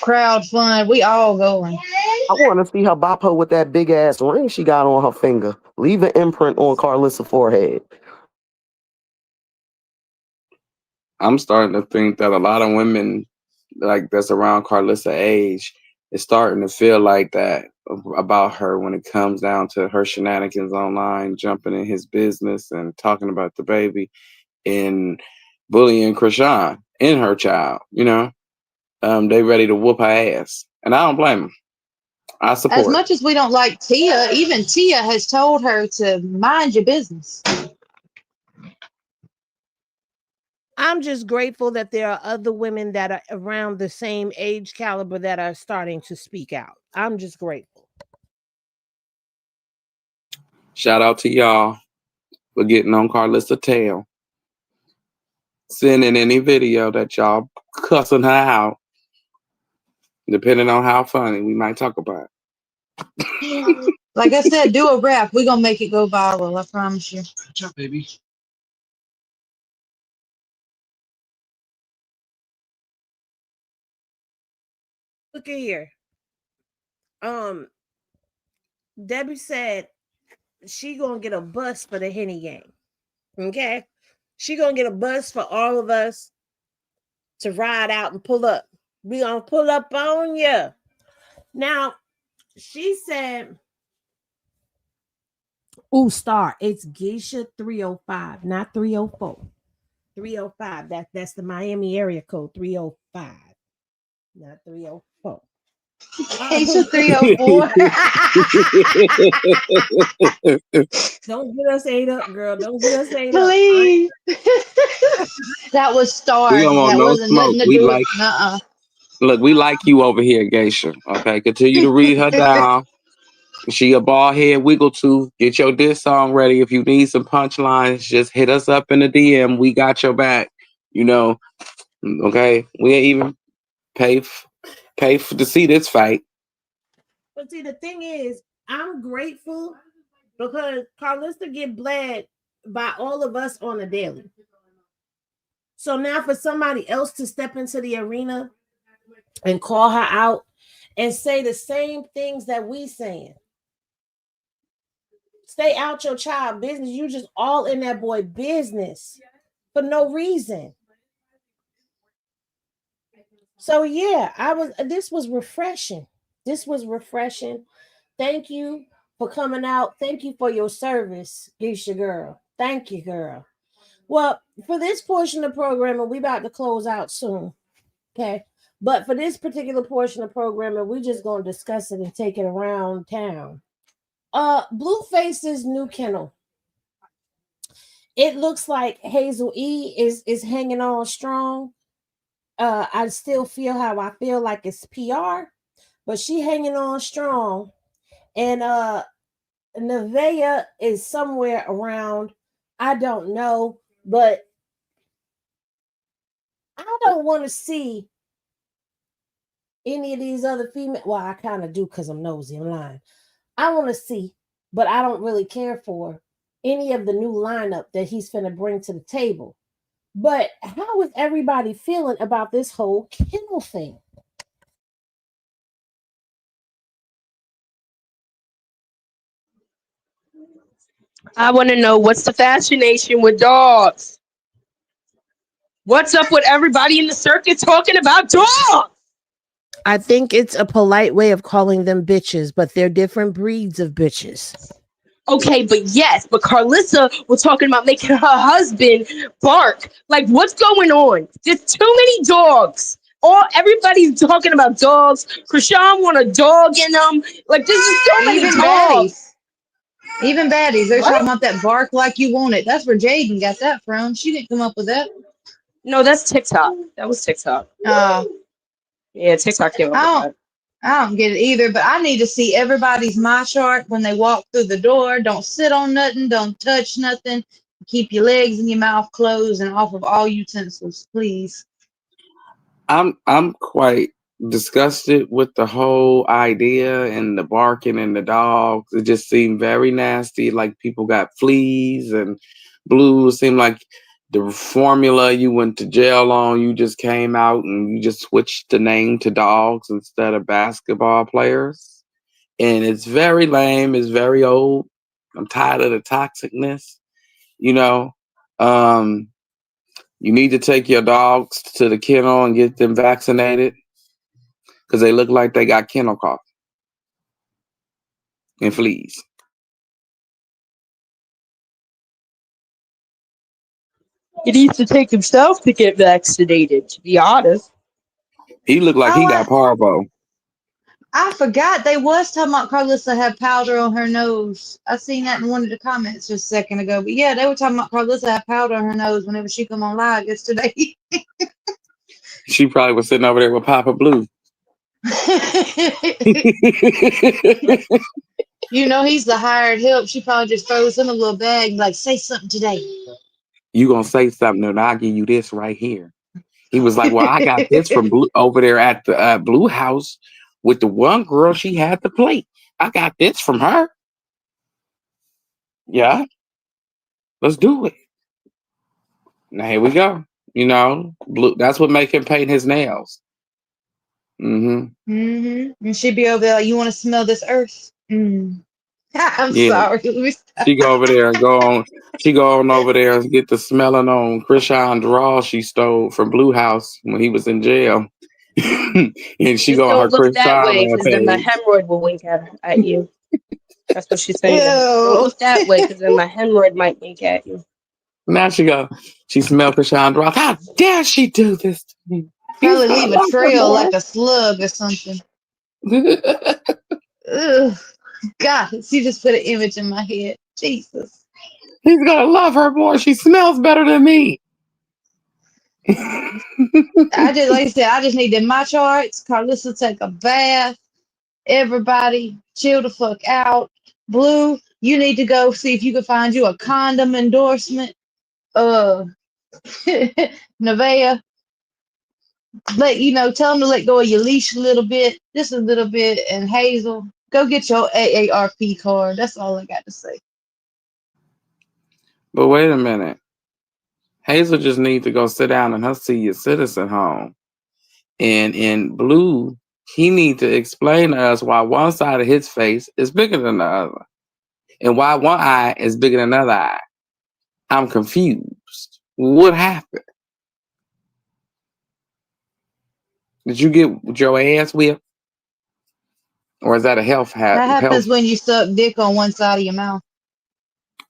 crowd fun. We all going. I want to see her bop her with that big ass ring she got on her finger. Leave an imprint on Carlissa's forehead. I'm starting to think that a lot of women like that's around Karlissa age is starting to feel like that about her when it comes down to her shenanigans online, jumping in his business and talking about the baby and bullying Chrisean and her child. They ready to whoop her ass, and I don't blame them. I As support. much as we don't like Tia, even Tia has told her to mind your business. I'm just grateful that there are other women that are around the same age caliber that are starting to speak out. I'm just grateful. Shout out to y'all for getting on Karlissa tail. Sending any video that y'all cussing her out. Depending on how funny, we might talk about it. Like I said, do a rap. We're going to make it go viral. I promise you. Good job, baby. Look at here. Debbie said she gonna get a bus for the Henny game. Okay. She gonna get a bus for all of us to ride out and pull up. We gonna pull up on you. Now, she said, "Ooh, star, it's Geisha 305, not 304. 305. That's the Miami area code. 305, not 304." Geisha 304. Don't get us ate up, girl. Don't get us ate up. Please. That was We Star. don't want That no wasn't smoke. nothing to We do with. like Uh-uh. we like you over here, Geisha. Okay, continue to read her down. She a ball head wiggle too. Get your diss song ready. If you need some punchlines, just hit us up in the DM. We got your back. You know, okay. We ain't even pay to see this fight. But see, the thing is, I'm grateful because Karlissa get bled by all of us on a daily. So now for somebody else to step into the arena and call her out and say the same things that we saying. Stay out your child business. You just all in that boy business for no reason. So yeah, this was refreshing. This was refreshing. Thank you for coming out. Thank you for your service, Geisha girl. Thank you, girl. Well, for this portion of programming, we about to close out soon. Okay. But for this particular portion of programming, we just gonna discuss it and take it around town. Blueface's new kennel. It looks like Hazel E is hanging on strong. I still feel how I feel like it's PR, but she hanging on strong. And Nevaeh is somewhere around. I don't know, but I don't want to see any of these other female. Well, I kind of do because I'm nosy. I'm lying. I want to see, but I don't really care for any of the new lineup that he's finna bring to the table. But how is everybody feeling about this whole kennel thing? I want to know what's the fascination with dogs? What's up with everybody in the circuit talking about dogs? I think it's a polite way of calling them bitches, but they're different breeds of bitches. Okay, but Karlissa was talking about making her husband bark. Like, what's going on? There's too many dogs. Everybody's talking about dogs. Chrisean want a dog in them. Like, this is so many Even dogs. baddies. Even baddies. They're What? talking about that bark like you want it. That's where Jaden got that from. She didn't come up with that. No, that's TikTok. That was TikTok. Yeah, TikTok came up with that. I don't get it either, but I need to see everybody's my chart when they walk through the door. Don't sit on nothing. Don't touch nothing. Keep your legs and your mouth closed and off of all utensils, please. I'm quite disgusted with the whole idea and the barking and the dogs. It just seemed very nasty. Like people got fleas and blues. Seemed like the formula you went to jail on, you just came out and you just switched the name to dogs instead of basketball players. And it's very lame. It's very old. I'm tired of the toxicness. You know, you need to take your dogs to the kennel and get them vaccinated because they look like they got kennel cough and fleas. He needs to take himself to get vaccinated, to be honest. He looked like he got parvo. I forgot they was talking about Karlissa had powder on her nose. I seen that in one of the comments just a second ago. But yeah, they were talking about Karlissa had powder on her nose whenever she come on live yesterday. She probably was sitting over there with Papa Blue. You know he's the hired help. She probably just throws him a little bag like, say something today. You gonna say something and I'll give you this right here. He was like, well, I got this from Blue over there at the Blue House with the one girl she had the plate. I got this from her. Yeah. Let's do it. Now here we go. You know, Blue. That's what make him paint his nails. And she'd be over there like, you want to smell this earth? I'm Yeah. sorry. Let me stop. She go over there and go on. She go on over there and get the smelling on Chrisean draw she stole from Blue House when he was in jail. And she Just go on her don't look that Chrisean way, because then my rampage. hemorrhoid will wink at you. That's what she's saying. Don't Ew. look that way, because then my hemorrhoid might wink at you. Now she smelled Chrisean draw. How dare she do this to me? Probably leave a trail like a slug or something. Ugh. God, she just put an image in my head. Jesus. He's gonna love her more. She smells better than me. I just, like I said, I just need them martial arts. Karlissa take a bath. Everybody chill the fuck out. Blue, you need to go see if you can find you a condom endorsement. Nevaeh, tell them to let go of your leash a little bit, just a little bit. And Hazel, go get your AARP card. That's all I got to say. But wait a minute. Hazel just needs to go sit down in her senior citizen home. And in Blue, he need to explain to us why one side of his face is bigger than the other. And why one eye is bigger than another eye. I'm confused. What happened? Did you get your ass whipped? Or is that a health That happens health? when you suck dick on one side of your mouth.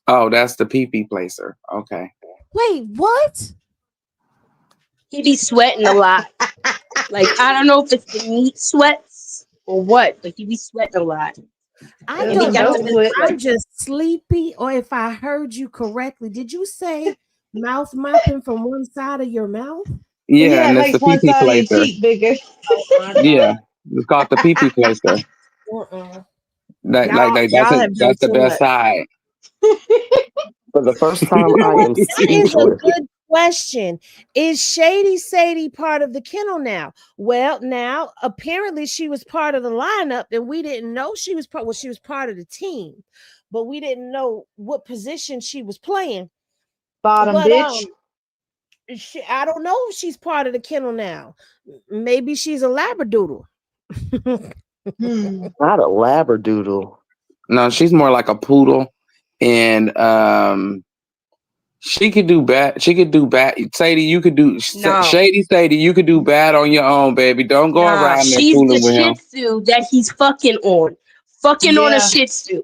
Oh, that's the pee-pee placer. Okay. Wait, what? He be sweating a lot. Like, I don't know if it's the meat sweats or what, but he be sweating a lot. I And don't he got know to if this, I'm just sleepy or if I heard you correctly. Did you say mouth mopping from one side of your mouth? Yeah, Yeah, it and it's the makes one pee-pee side of your placer. cheek bigger. Oh my Yeah. God. It's called the pee-pee placer. Uh-uh. That's Y'all have done that's the too best much. side. For the first You time, know I what? am That is a speechless. good question. Is Shady Sadie part of the kennel now? Well, now apparently she was part of the lineup, and we didn't know she was part. Well, she was part of the team, but we didn't know what position she was playing. Bottom But bitch. I don't know if she's part of the kennel now. Maybe she's a labradoodle. Not a labradoodle. No, she's more like a poodle. And she could do bad. She could do bad. Sadie, you could do No. Shady Sadie, you could do bad on your own, baby. Don't go Nah, around there she's the fooling with Shih him. Tzu that he's fucking on. Fucking on a Yeah. Shih Tzu.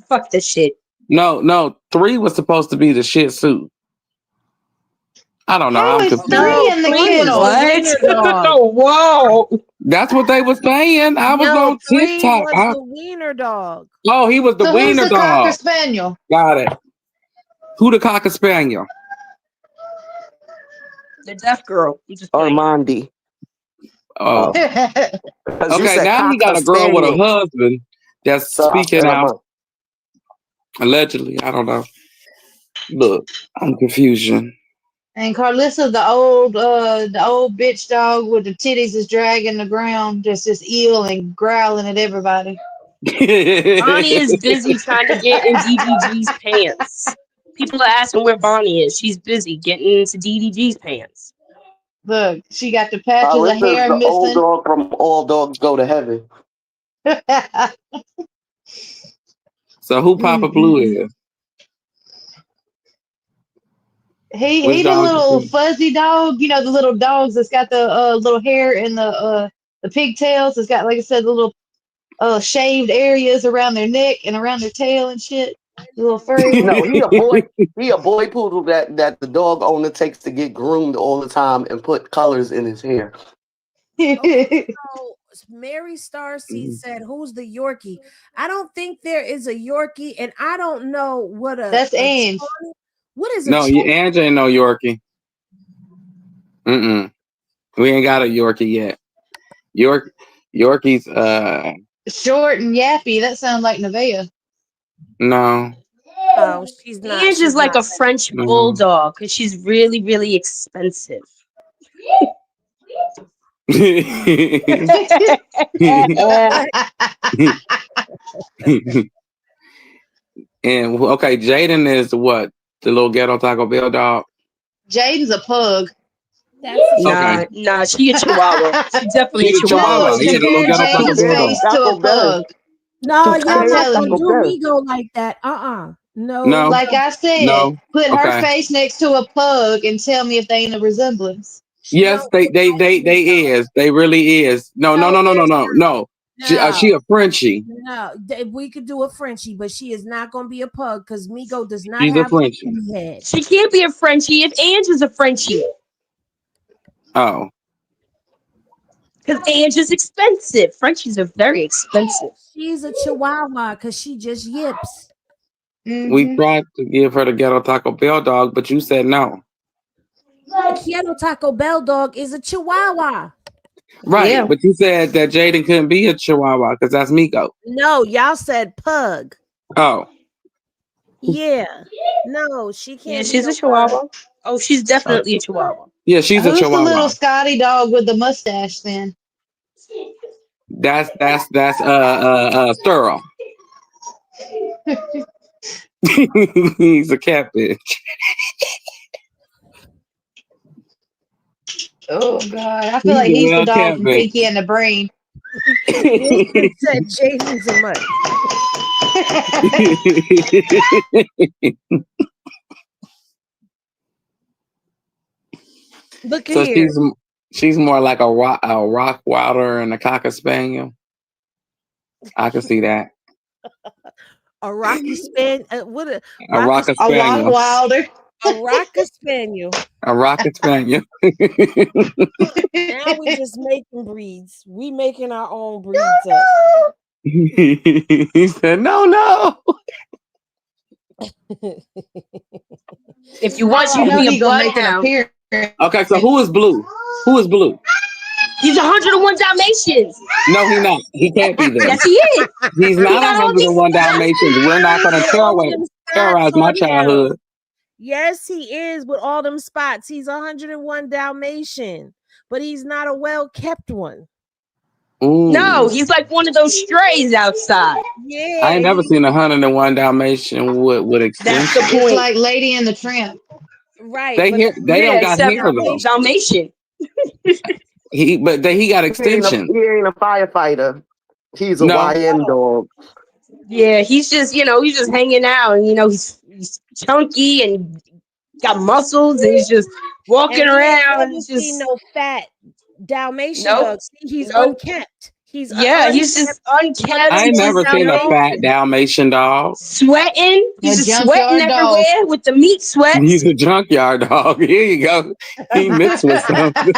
Fuck this shit. No, 3 was supposed to be the Shih Tzu. I don't know. How I'm is confused. 3 in the 3 was kennel? the wiener dog. Whoa. That's what they were saying. I was No, on 3 TikTok. was the wiener dog. Oh, he was the So who's wiener the Cocker dog. Spaniel? Got it. Who the Cocker Spaniel? The deaf girl. I'm just playing. Armandi. Oh. Because you Okay, said now he Cocker got a girl with a Spaniel. husband that's So I speaking said out. Allegedly, I don't know. Look, I'm confusion. And Karlissa, the old bitch dog with the titties is dragging the ground, just ill and growling at everybody. Bonnie is busy trying to get in DDG's pants. People are asking where Bonnie is. She's busy getting into DDG's pants. Look, she got the patches of Karlissa hair is the old missing. dog from All Dogs Go to Heaven. So who Papa Blue is? He Which the dog is little he? fuzzy dog, the little dogs that's got the little hair and the pigtails. It's got, like I said, the little shaved areas around their neck and around their tail and shit. The little furry one. No, he a boy. He a boy poodle that the dog owner takes to get groomed all the time and put colors in his hair. Okay, so Mary Starseed said, "Who's the Yorkie?" I don't think there is a Yorkie, and I don't know what That's Ange. What is No, Ange ain't no Yorkie. We ain't got a Yorkie yet. Yorkie's short and yappy. That sounds like Nevaeh. no. Oh, she's not. Ange is like a French bulldog because she's really, really expensive. And okay, Jaden is what? The little ghetto Taco Bell dog? Jaden's a pug. Nah, she a chihuahua. She definitely a chihuahua. Yeah, the little ghetto Taco Jaden's Bell face dog. to a pug. No, Just y'all I'm say not telling gonna you. do Taco Bell. Migo like that. No. No, Like I said, no. put her Okay. face next to a pug and tell me if they ain't a resemblance. Yes, No, they is. They really is. No, no, no, no, no, no, there's no, no. She no. a Frenchie. No, we could do a Frenchie, but she is not going to be a pug because Migo does not She's a have a Frenchie. kitty head. She can't be a Frenchie if Ange is a Frenchie. Oh. Because Ange is expensive. Frenchies are very expensive. She's a Chihuahua because she just yips. We tried to give her the ghetto Taco Bell dog, but you said no. The Kennel Taco Bell dog is a Chihuahua. Right, Yeah. but you said that Jaden couldn't be a Chihuahua because that's Miko. No, y'all said pug. Oh. Yeah. No, she can't. Yeah, be she's no a Chihuahua. Oh, she's definitely a Chihuahua. Yeah, she's a Who's the little Chihuahua. Scotty dog with the mustache then? That's Thurl. He's a catfish. Oh God, I feel He's like a he's the real dog from catfish. Pinky and the Brain. Wilson said Jaden's a mutt. Look at So here. she's more like a rock wilder and a cocker spaniel. I can see that. A Rocky Spaniel. What A rocker A Rock spaniel. Wilder. a Rocker Spaniel. A rocker spaniel. Now we just making breeds. We making our own breeds up. He said, no. If you want, you You can know be a he gonna make an bloodhound. appearance. Okay, so who is Blue? Who is Blue? He's 101 Dalmatians. No, he not. He can't be there. Yes, he is. He's He not got all these 101 spots. Dalmatians. We're not going to With all them terrorize spots my on him. childhood. Yes, he is with all them spots. He's 101 Dalmatian, but he's not a well-kept one. Ooh. No, he's like one of those strays outside. Yeah. I ain't never seen 101 Dalmatian with extensions. That's the It's point. like Lady and the Tramp. Right. They don't got except hair though. Dalmatian. He got He extensions. ain't a firefighter. He's a No. YN dog. Yeah, he's just he's just hanging out, and he's chunky and got muscles, and he's just walking around. I And haven't just seen no fat Dalmatian Nope. dog. He's Nope. unkept. He's he's just unkept. I ain't never seen a fat Dalmatian dog. Sweating. He's A just sweating junkyard dog. everywhere with the meat sweats. He's a junkyard dog. Here you go. He mixed with something.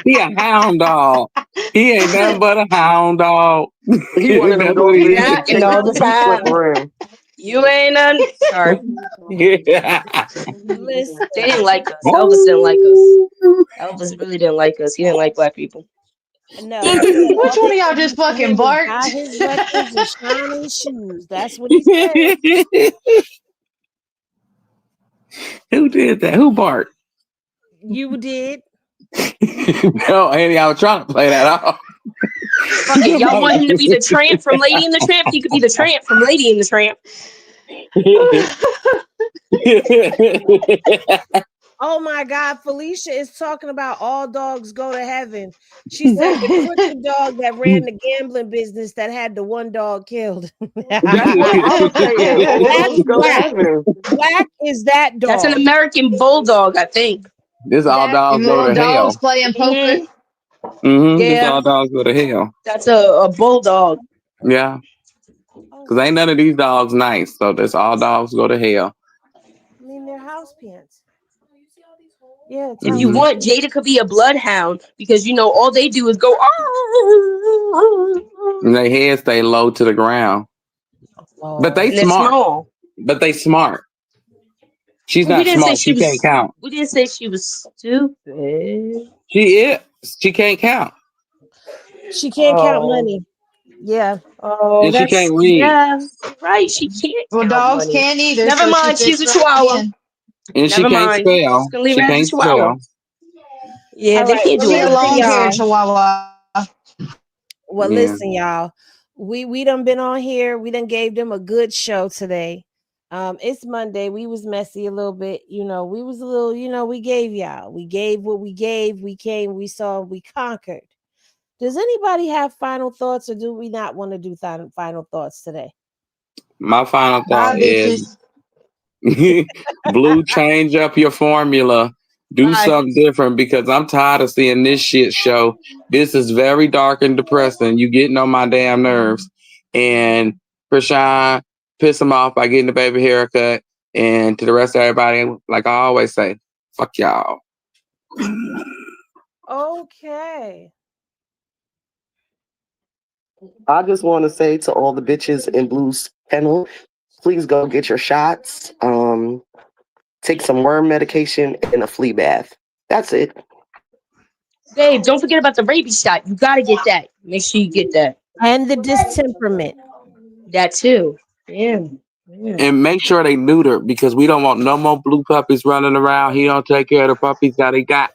He a hound dog. He ain't nothing but a hound dog. He one of them That's dogs what he that is. Knocking all the flip time. around. You ain't sorry. Yeah. Listen. They didn't like us. Elvis didn't like us. Elvis really didn't like us. He didn't like black people. No. Which one of y'all just fucking barked? Buy his records and shining shoes. That's what he said. Who did that? Who barked? You did. No, Andy, I was trying to play that off. Fuck it. Y'all want him to be the tramp from Lady and the Tramp? He could be the tramp from Lady and the Tramp. Oh my God, Felicia is talking about all dogs go to heaven. She said the crooked dog that ran the gambling business that had the one dog killed. That's what I'm saying. All That's dogs go to Black. heaven. Black is that dog. That's an American bulldog, I think. This all dogs go Little to hell. dogs playing poker. This Yeah. all dogs go to hell. That's a bulldog. Yeah. Because ain't none of these dogs nice. So this all dogs go to hell. I mean, they're house pants. Yeah. If you want, Jada could be a bloodhound because all they do is go. And their heads stay low to the ground. But they smart. Small. But they smart. She's We not didn't smart. say she Can't count. We didn't say she was stupid. She is. She can't count. She can't count money. Yeah. Oh, And she can't read. Yeah, right. She can't. Well, count dogs money. can't either. Never so mind. she She's a fits right chihuahua. in. And she Never can't mind. spell. Just gonna leave She her as a can't chihuahua. spell. Yeah, All they right, can't do She a it. long y'all. haired chihuahua. Well, Yeah. listen, y'all. We done been on here. We done gave them a good show today. It's Monday. We was messy a little bit. We was a little, we gave y'all. We gave what we gave. We came, we saw, we conquered. Does anybody have final thoughts, or do we not want to do final thoughts today? My final Bye, thought bitches. is Blue, change up your formula. Do Bye. something different because I'm tired of seeing this shit show. This is very dark and depressing. You getting on my damn nerves. And Chrisean, piss him off by getting the baby haircut. And to the rest of everybody, like I always say, fuck y'all. Okay. I just want to say to all the bitches in Blue's Kennel, please go get your shots. Take some worm medication and a flea bath. That's it. Babe, don't forget about the rabies shot. You gotta get that. Make sure you get that. And the distemperament. That too. Yeah. And make sure they neuter because we don't want no more blue puppies running around. He don't take care of the puppies that he got.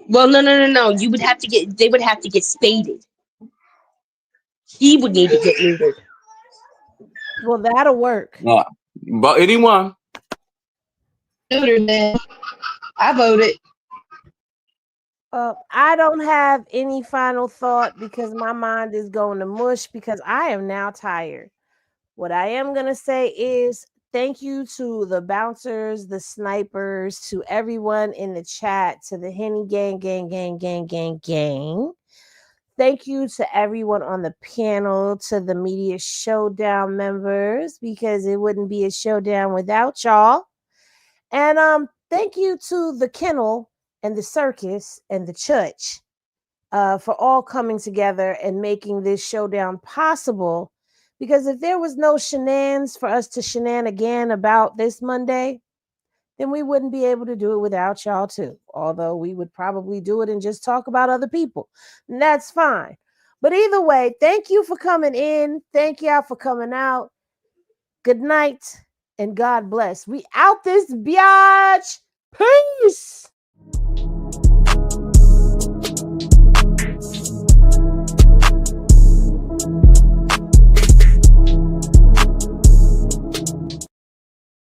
Well, no. You would have to get. They would have to get spaded. He would need to get neutered. Well, that'll work. Yeah. But anyone. Neutered, man. I voted. I don't have any final thought because my mind is going to mush because I am now tired. What I am going to say is thank you to the bouncers, the snipers, to everyone in the chat, to the Henny gang. Thank you to everyone on the panel, to the Media Showdown members, because it wouldn't be a showdown without y'all. And thank you to the Kennel and the circus and the church for all coming together and making this showdown possible. Because if there was no shenanigans for us to shenan again about this Monday, then we wouldn't be able to do it without y'all too. Although we would probably do it and just talk about other people. And that's fine. But either way, thank you for coming in. Thank y'all for coming out. Good night and God bless. We out this biatch. Peace.